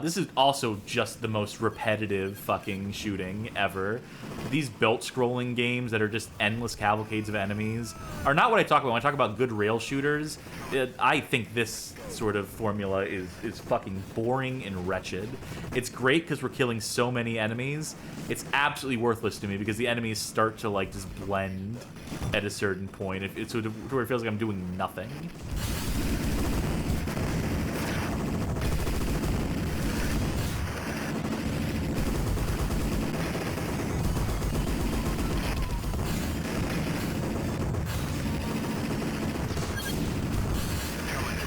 This is also just the most repetitive fucking shooting ever. These belt-scrolling games that are just endless cavalcades of enemies are not what I talk about when I talk about good rail shooters. I think this sort of formula is fucking boring and wretched. It's great because we're killing so many enemies. It's absolutely worthless to me because the enemies start to like just blend at a certain point. It's to where it feels like I'm doing nothing.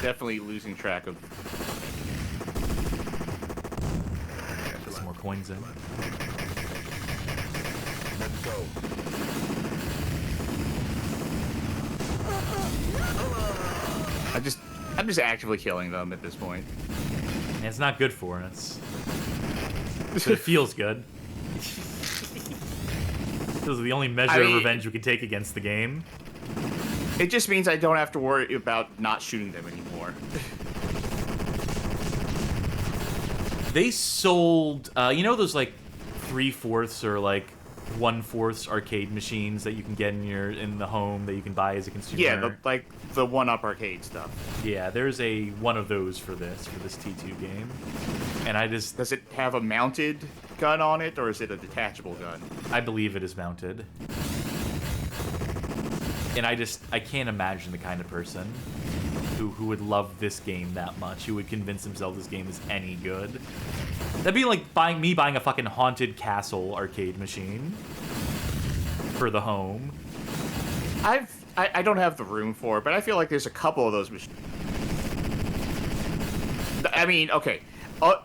Definitely losing track of... Get some more coins in. Let's go. I'm just actively killing them at this point. And it's not good for us. But it feels good. Those are the only measure of mean- revenge we can take against the game. It just means I don't have to worry about not shooting them anymore. They sold, you know those like 3/4 or like 1/4 arcade machines that you can get in the home that you can buy as a consumer? Yeah, like the 1-up arcade stuff. Yeah, there's one of those for this T2 game, and I just Does it have a mounted gun on it, or is it a detachable gun? I believe it is mounted. And I can't imagine the kind of person who would love this game that much, who would convince himself this game is any good. That'd be like buying a fucking Haunted Castle arcade machine for the home. I don't have the room for it, but I feel like there's a couple of those machines. I mean, okay, I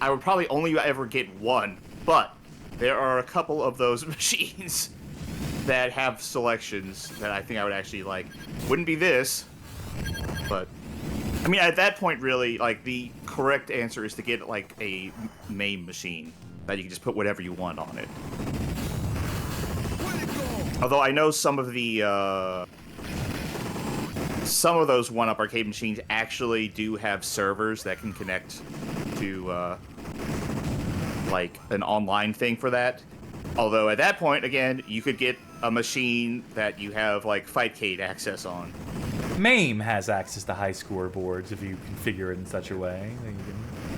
would probably only ever get one, but there are a couple of those machines that have selections that I think I would actually like. Wouldn't be this, but I mean, at that point, really, like, the correct answer is to get like a MAME machine that you can just put whatever you want on it. Although I know some of those 1-up arcade machines actually do have servers that can connect to like an online thing for that. Although at that point, again, you could get a machine that you have like Fightcade access on. MAME has access to high score boards if you configure it in such a way that you can...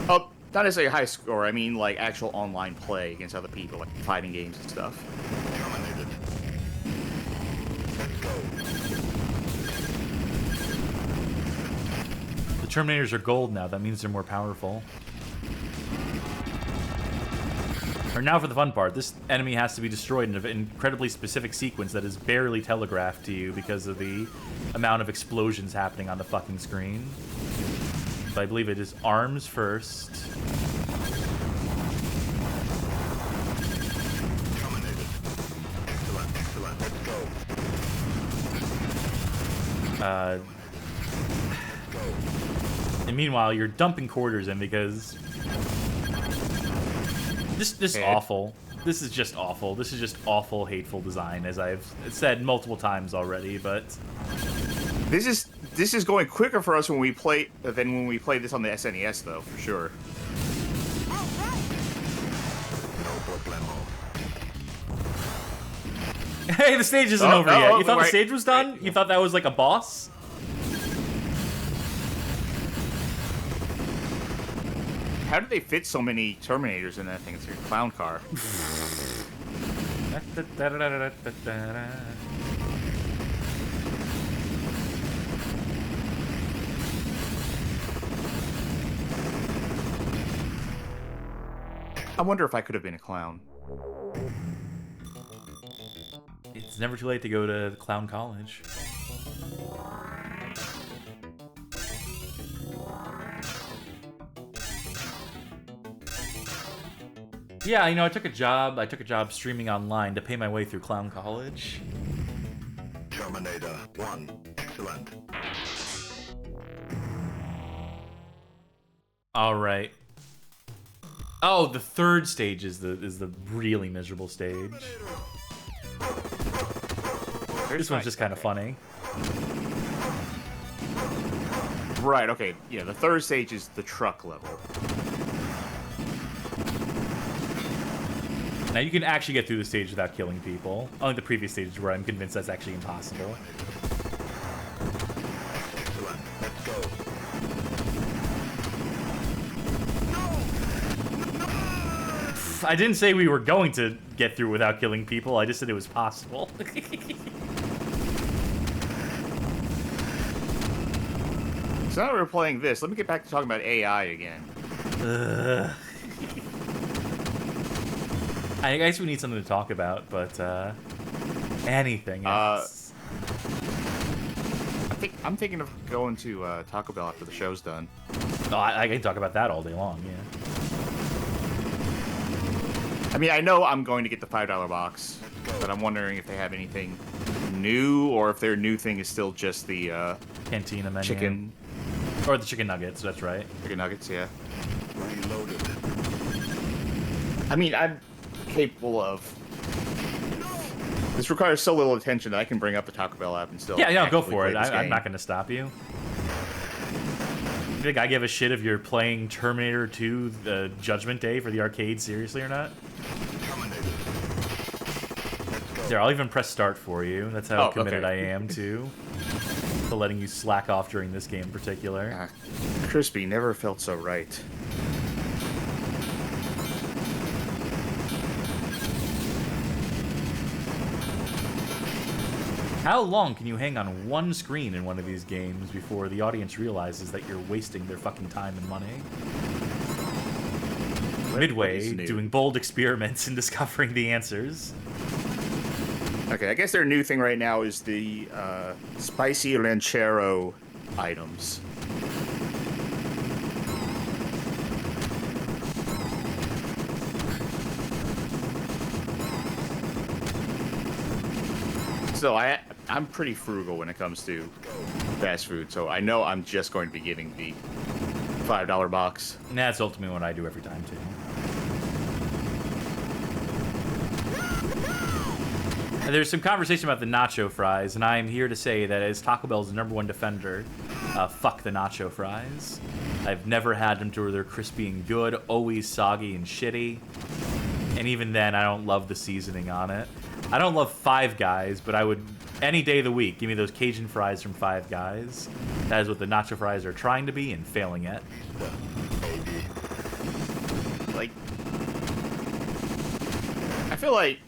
Oh, not necessarily high score. I mean like actual online play against other people, like fighting games and stuff. Terminated. Let's go. The Terminators are gold now. That means they're more powerful. Or now for the fun part. This enemy has to be destroyed in an incredibly specific sequence that is barely telegraphed to you because of the amount of explosions happening on the fucking screen. So I believe it is arms first. Terminated. Excellent, excellent. Let's go. And meanwhile, you're dumping quarters in because... This is awful. This is just awful. This is just awful, hateful design, as I've said multiple times already, but... This is going quicker for us than when we play this on the SNES, though, for sure. No problemo. Hey, the stage isn't over yet. You thought the wait, stage was done? wait. You thought that was like a boss? How did they fit so many Terminators in that thing? It's your clown car. I wonder if I could have been a clown. It's never too late to go to clown college. Yeah, you know, I took a job streaming online to pay my way through clown college. Terminator 1. Excellent. All right. Oh, the third stage is the really miserable stage. This one's just kind of funny. Right, okay. Yeah, the third stage is the truck level. Now you can actually get through the stage without killing people. Unlike the previous stages where I'm convinced that's actually impossible. Excellent. Let's go. I didn't say we were going to get through without killing people. I just said it was possible. So now that we're playing this, let me get back to talking about AI again. I guess we need something to talk about, but anything else. I'm thinking of going to Taco Bell after the show's done. Oh, I can talk about that all day long, yeah. I mean, I know I'm going to get the $5 box, but I'm wondering if they have anything new, or if their new thing is still just the Cantina menu. chicken. Or the chicken nuggets, that's right. Chicken nuggets, yeah. Reloaded. I mean, I'm capable of This requires so little attention that I can bring up the Taco Bell app and still. Yeah, go actively for play it. this I'm game. not going to stop you. You think I give a shit if you're playing Terminator 2 the Judgment Day for the arcade seriously or not? Here, I'll even press start for you. That's how committed I am to letting you slack off during this game in particular. Crispy never felt so right. How long can you hang on one screen in one of these games before the audience realizes that you're wasting their fucking time and money? Midway, doing bold experiments and discovering the answers. Okay, I guess their new thing right now is the spicy ranchero items. So I'm pretty frugal when it comes to fast food, so I know I'm just going to be getting the $5 box. And that's ultimately what I do every time, too. And there's some conversation about the nacho fries, and I am here to say that as Taco Bell's #1 defender, fuck the nacho fries. I've never had them to where they're crispy and good, always soggy and shitty. And even then, I don't love the seasoning on it. I don't love Five Guys, but I would, any day of the week, give me those Cajun fries from Five Guys. That is what the nacho fries are trying to be and failing at. Like, I feel like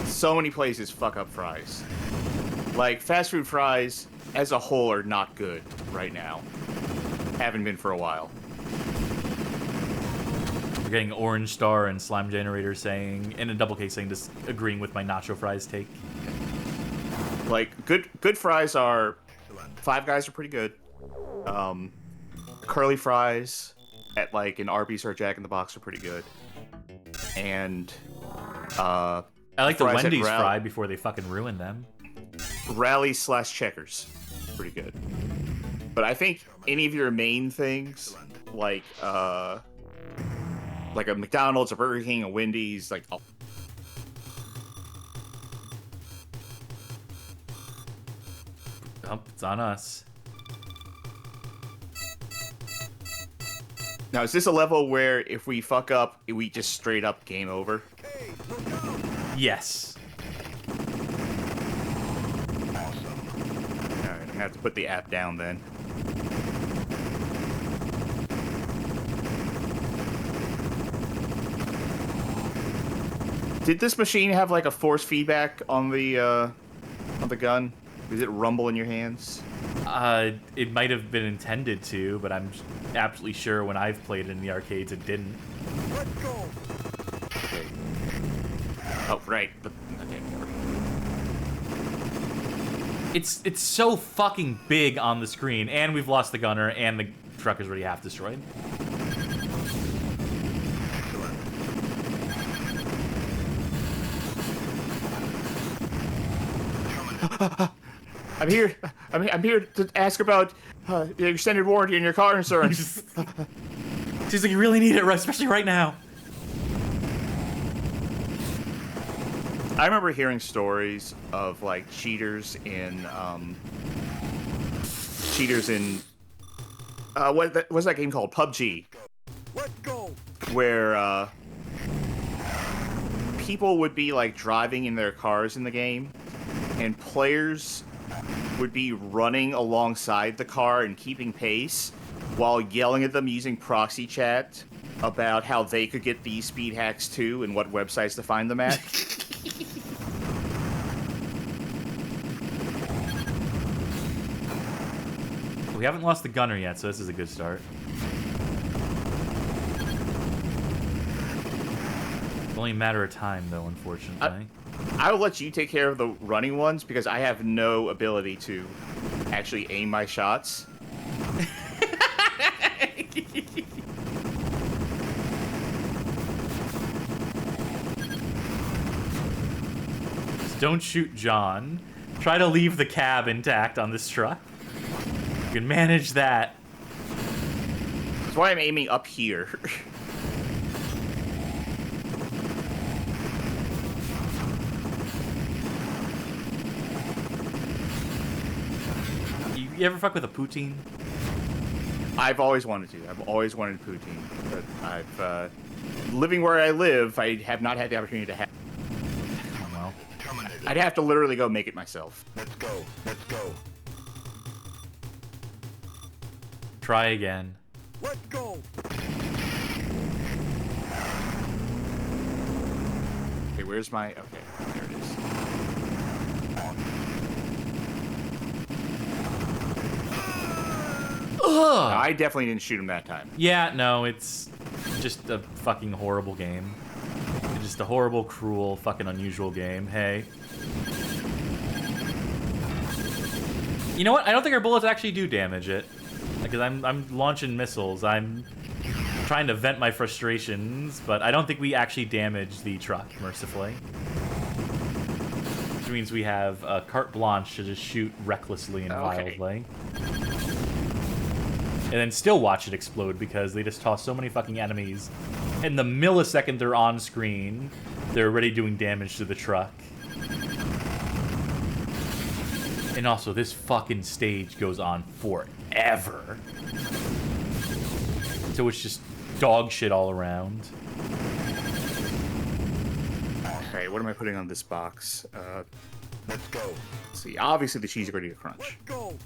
so many places fuck up fries. Like, fast food fries as a whole are not good right now. Haven't been for a while. We're getting Orange Star and Slime Generator saying, in a double case saying, just agreeing with my nacho fries take. Like, good fries are... Five Guys are pretty good. Curly fries at, like, an Arby's or a Jack in the Box are pretty good. And, I like the fries at Wendy's Rally- fry before they fucking ruin them. Rally/Checkers. Pretty good. But I think any of your main things, like a McDonald's, a Burger King, a Wendy's, like... Oh, it's on us. Now, is this a level where if we fuck up, we just straight up game over? Yes. Alright, I'm gonna have to put the app down then. Did this machine have like a force feedback on the gun? Does it rumble in your hands? It might have been intended to, but I'm absolutely sure when I've played it in the arcades, it didn't. Okay. Oh, right. But, okay, whatever. It's so fucking big on the screen, and we've lost the gunner, and the truck is already half destroyed. I'm here. I'm here to ask about the extended warranty in your car insurance. Seems like you really need it, especially right now. I remember hearing stories of like cheaters in what was that game called? PUBG. Where people would be like driving in their cars in the game, and players would be running alongside the car and keeping pace while yelling at them using proxy chat about how they could get these speed hacks too and what websites to find them at. We haven't lost the gunner yet, so this is a good start. It's only a matter of time, though, unfortunately. I will let you take care of the running ones because I have no ability to actually aim my shots. Just don't shoot John. Try to leave the cab intact on this truck. You can manage that. That's why I'm aiming up here. You ever fuck with a poutine? I've always wanted to. I've always wanted poutine, but I've living where I live, I have not had the opportunity to have. Oh, well. I'd have to literally go make it myself. Let's go. Let's go. Try again. Let's go. Okay, where's my... Okay, there it is. No, I definitely didn't shoot him that time. Yeah, no, it's just a fucking horrible game. It's just a horrible, cruel, fucking unusual game. Hey. You know what? I don't think our bullets actually do damage it. Because I'm launching missiles. I'm trying to vent my frustrations, but I don't think we actually damage the truck, mercifully. Which means we have carte blanche to just shoot recklessly and wildly. And then still watch it explode because they just toss so many fucking enemies. In the millisecond they're on screen, they're already doing damage to the truck. And also, this fucking stage goes on forever. So it's just dog shit all around. Okay, what am I putting on this box? Let's go. Let's see, obviously the cheesy gordita crunch. Go.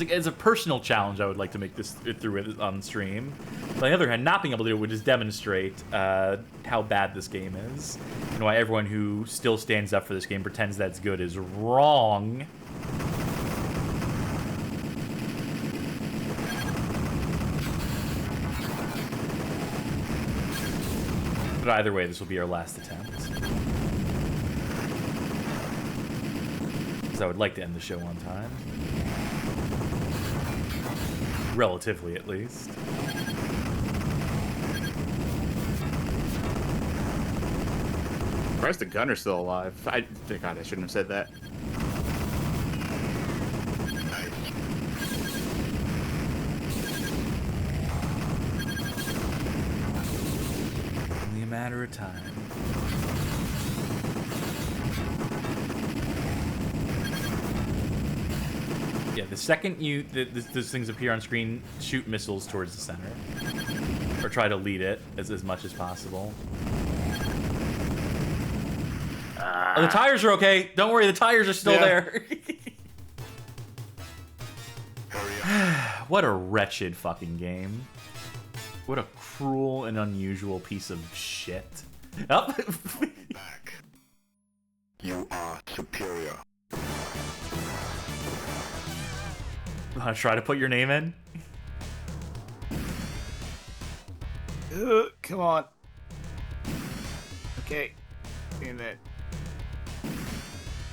It's a personal challenge I would like to make this through it on stream. But on the other hand, not being able to do it would just demonstrate how bad this game is. And why everyone who still stands up for this game pretends that it's good is wrong. But either way, this will be our last attempt. Because I would like to end the show on time. Relatively, at least. Surprised the gunner's still alive. God, I shouldn't have said that. Only a matter of time. Yeah, the second those things appear on screen, shoot missiles towards the center. Or try to lead it as much as possible. Oh, the tires are okay. Don't worry, the tires are still there. What a wretched fucking game. What a cruel and unusual piece of shit. Oh. Back. You are superior. Want to try to put your name in? Come on. Okay. In that.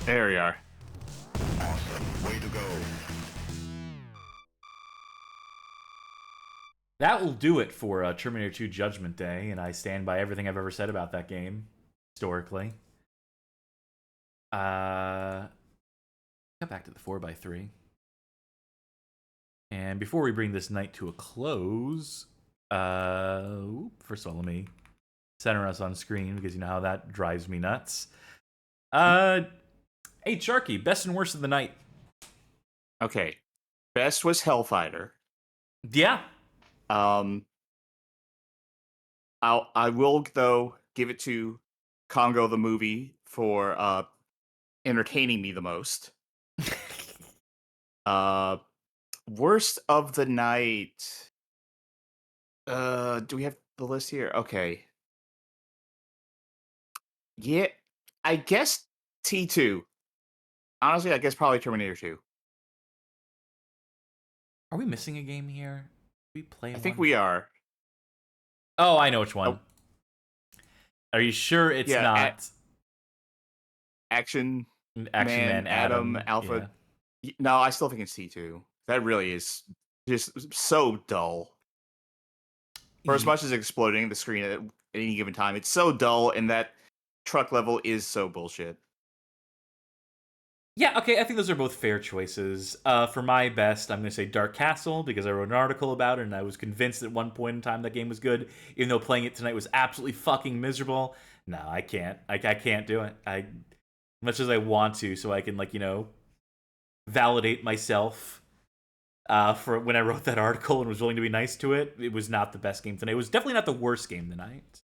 There we are. Awesome. Way to go. That will do it for Terminator 2 Judgment Day, and I stand by everything I've ever said about that game, historically. Got back to the 4x3. And before we bring this night to a close, first of all, let me center us on screen, because you know how that drives me nuts. Hey, Sharky, best and worst of the night. Okay. Best was Hellfighter. Yeah. I will though give it to Congo the movie for entertaining me the most. Worst of the night. Do we have the list here? Okay. Yeah, I guess T2. Honestly, I guess probably Terminator 2. Are we missing a game here? Did we play I think one? we are. Oh, I know which one. Oh. Are you sure it's Yeah, not Action Man, Adam, Alpha. Yeah. No, I still think it's T2. That really is just so dull. For as much as exploding the screen at any given time, it's so dull, and that truck level is so bullshit. Yeah, okay, I think those are both fair choices. For my best, I'm going to say Dark Castle, because I wrote an article about it, and I was convinced at one point in time that game was good, even though playing it tonight was absolutely fucking miserable. No, I can't. I can't do it. Much as I want to, so I can, like, validate myself for when I wrote that article and was willing to be nice to it. It was not the best game tonight. It was definitely not the worst game tonight.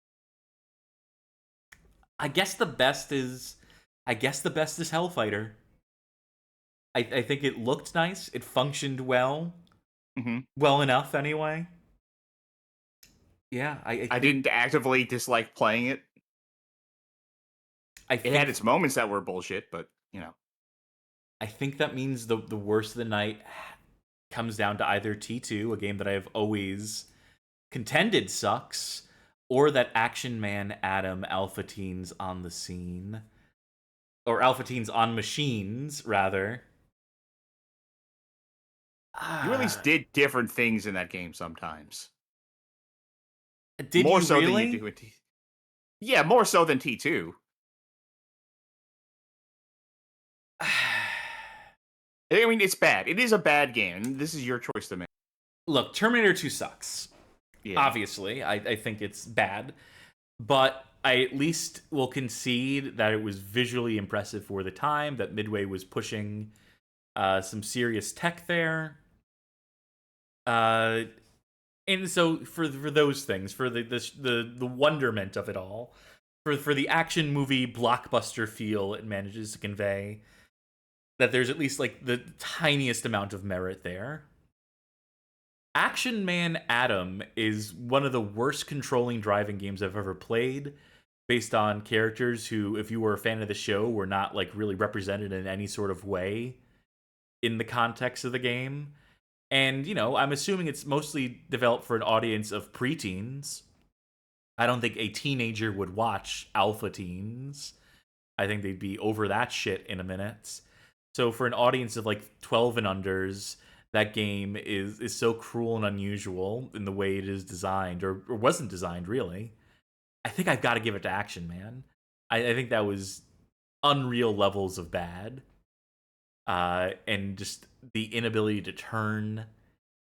I guess the best is Hellfighter. I think it looked nice. It functioned well. Well enough, anyway. Yeah, I didn't actively dislike playing it. It had its moments that were bullshit, but, I think that means the worst of the night comes down to either T2, a game that I have always contended sucks, or that Action Man A.T.O.M Alpha Teens on the scene. Or Alpha Teens on machines, rather. You at least did different things in that game sometimes. Did more you so really? than you do in T. Yeah, more so than T2. I mean, it's bad. It is a bad game, and this is your choice to make. Look, Terminator 2 sucks. Yeah. Obviously, I think it's bad. But I at least will concede that it was visually impressive for the time, that Midway was pushing some serious tech there. And so for those things, for the wonderment of it all, for the action movie blockbuster feel it manages to convey, that there's at least like the tiniest amount of merit there. Action Man A.T.O.M is one of the worst controlling driving games I've ever played, based on characters who, if you were a fan of the show, were not like really represented in any sort of way in the context of the game. And, I'm assuming it's mostly developed for an audience of preteens. I don't think a teenager would watch Alpha Teens. I think they'd be over that shit in a minute. So for an audience of like 12 and unders, that game is so cruel and unusual in the way it is designed, or wasn't designed, really. I think I've got to give it to Action Man. I think that was unreal levels of bad. And just the inability to turn,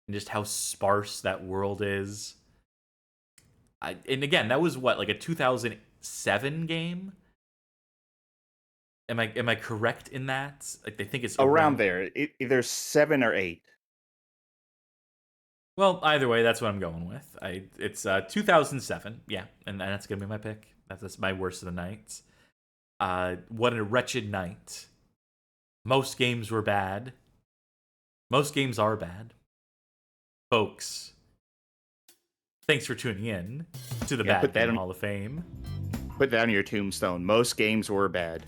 and just how sparse that world is. And again, that was what, like a 2007 game? Am I correct in that? Like, I think it's around there. Either 7 or 8. Well, either way, that's what I'm going with. It's 2007, yeah, and that's gonna be my pick. That's my worst of the night. What a wretched night. Most games were bad. Most games are bad. Folks, thanks for tuning in to the Bad Game Hall of Fame. Put that on your tombstone. Most games were bad.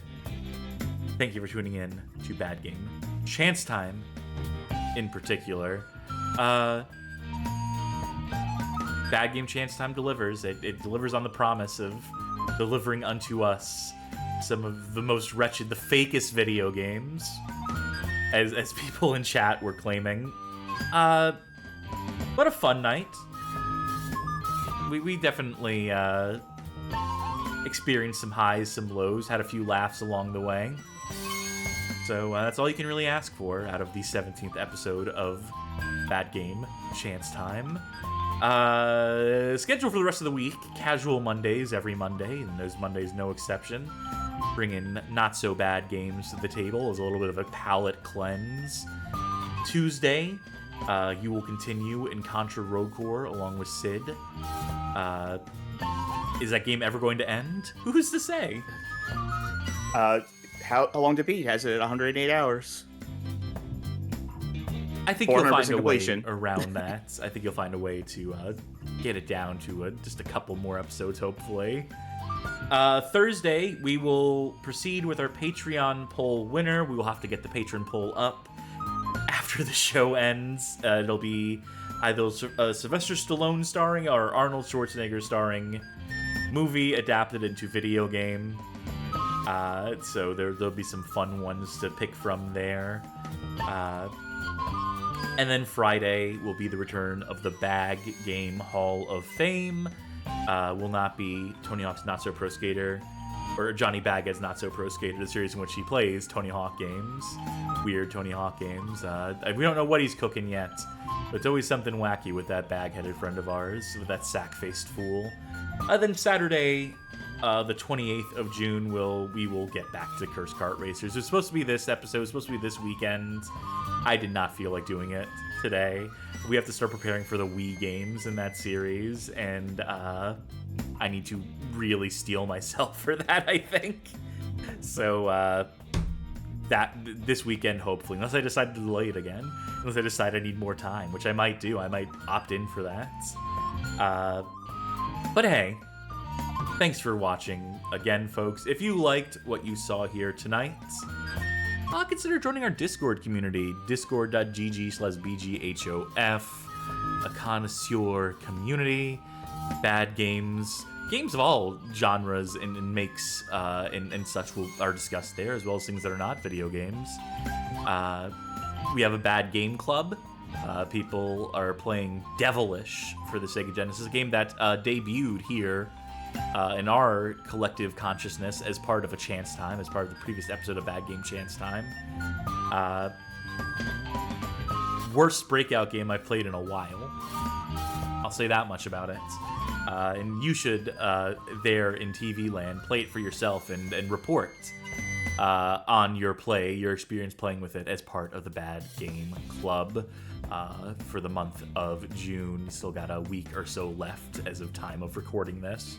Thank you for tuning in to Bad Game Chance Time, in particular. Bad Game Chance Time delivers. It delivers on the promise of delivering unto us some of the most wretched, the fakest video games, as people in chat were claiming. What a fun night. We definitely experienced some highs, some lows, had a few laughs along the way. So that's all you can really ask for out of the 17th episode of Bad Game Chance Time. Schedule for the rest of the week: casual Mondays every Monday, and those Mondays no exception. Bring in not so bad games to the table as a little bit of a palate cleanse. Tuesday, you will continue in Contra Rogue Core along with Sid. Is that game ever going to end? Who's to say? How long to beat? Has it at 108 hours? I think you'll find a completion. way around that. I think you'll find a way to get it down to just a couple more episodes, hopefully. Thursday, we will proceed with our Patreon poll winner. We will have to get the patron poll up after the show ends. It'll be either Sylvester Stallone starring or Arnold Schwarzenegger starring movie adapted into video game. So there'll be some fun ones to pick from there. And then Friday will be the return of the Bag Game Hall of Fame. Will not be Tony Hawk's Not So Pro Skater, or Johnny Baghead's Not So Pro Skater, the series in which he plays Tony Hawk games. Weird Tony Hawk games. We don't know what he's cooking yet, but it's always something wacky with that bag-headed friend of ours, with that sack-faced fool. Then Saturday, the 28th of June, we will get back to Curse Kart Racers. It was supposed to be this episode. It was supposed to be this weekend. I did not feel like doing it today. We have to start preparing for the Wii games in that series, and I need to really steel myself for that, I think. So this weekend, hopefully, unless I decide to delay it again, unless I decide I need more time, which I might do. I might opt in for that. But hey, thanks for watching again, folks. If you liked what you saw here tonight, consider joining our Discord community, discord.gg/bghof, a connoisseur community, bad games of all genres and makes and such are discussed there, as well as things that are not video games. We have a bad game club. People are playing Devilish for the Sega Genesis, a game that debuted here in our collective consciousness as part of a Chance Time, as part of the previous episode of Bad Game Chance Time. Worst breakout game I've played in a while. I'll say that much about it. And you should, there in TV land, play it for yourself and report on your experience playing with it as part of the Bad Game Club for the month of June. Still got a week or so left as of time of recording this.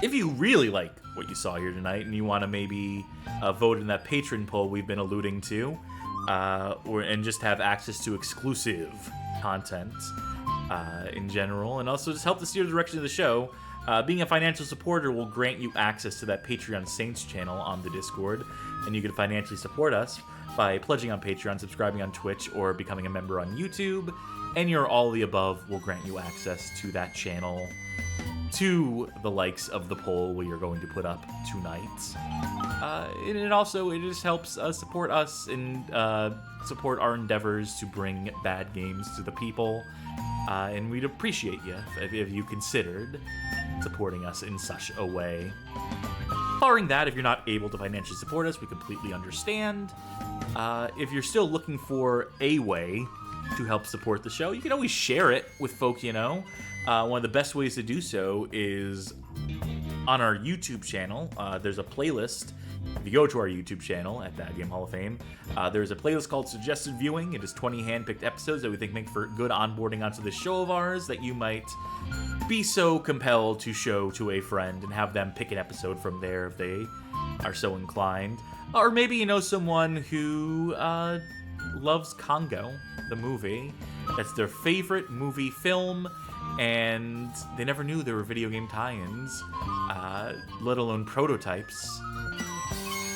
If you really like what you saw here tonight and you want to maybe vote in that patron poll we've been alluding to, and just have access to exclusive content in general, and also just help to steer the direction of the show, being a financial supporter will grant you access to that Patreon Saints channel on the Discord, and you can financially support us by pledging on Patreon, subscribing on Twitch, or becoming a member on YouTube, and your all of the above will grant you access to that channel, to the likes of the poll we are going to put up tonight. And it just helps support us and support our endeavors to bring bad games to the people. And we'd appreciate you if you considered supporting us in such a way. Barring that, if you're not able to financially support us, we completely understand. If you're still looking for a way to help support the show, you can always share it with folk you know. One of the best ways to do so is on our YouTube channel. There's a playlist. If you go to our YouTube channel at Bad Game Hall of Fame, there's a playlist called Suggested Viewing. It is 20 hand-picked episodes that we think make for good onboarding onto this show of ours that you might be so compelled to show to a friend and have them pick an episode from there if they are so inclined. Or maybe you know someone who loves Congo, the movie. That's their favorite movie film, and they never knew there were video game tie-ins, let alone prototypes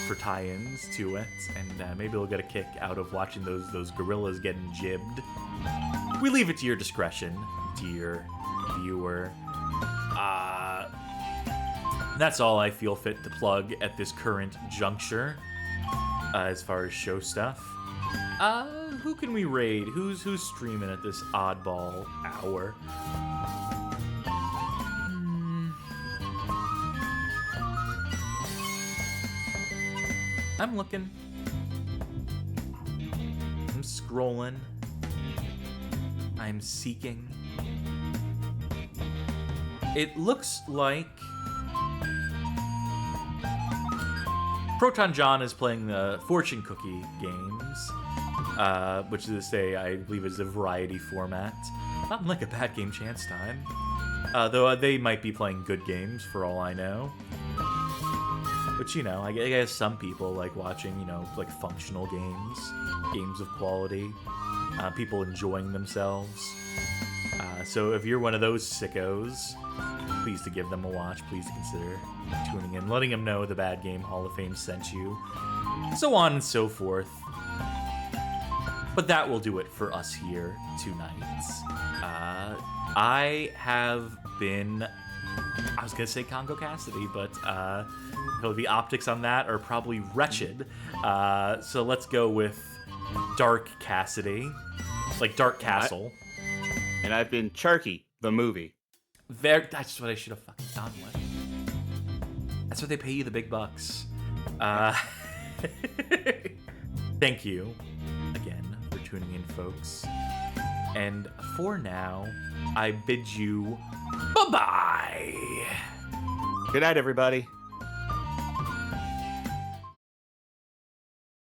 for tie-ins to it, and maybe they'll get a kick out of watching those gorillas getting jibbed. We leave it to your discretion, dear viewer. That's all I feel fit to plug at this current juncture, as far as show stuff. Who can we raid? Who's streaming at this oddball hour? I'm looking. I'm scrolling. I'm seeking. It looks like Proton John is playing the Fortune Cookie games, which is to say, I believe is a variety format. Not like a Bad Game Chance Time. Though they might be playing good games for all I know. Which, you know, I guess some people like watching, you know, like functional games of quality, people enjoying themselves. So if you're one of those sickos, please to give them a watch, please to consider tuning in, letting them know the Bad Game Hall of Fame sent you, so on and so forth. But that will do it for us here tonight. I have been, I was gonna say Congo Cassidy, but the optics on that are probably wretched. So let's go with Dark Cassidy, like Dark Castle. And I've been Charky, the movie. That's what I should have fucking done with. That's what they pay you the big bucks. Thank you again for tuning in, folks. And for now, I bid you bye-bye. Good night, everybody.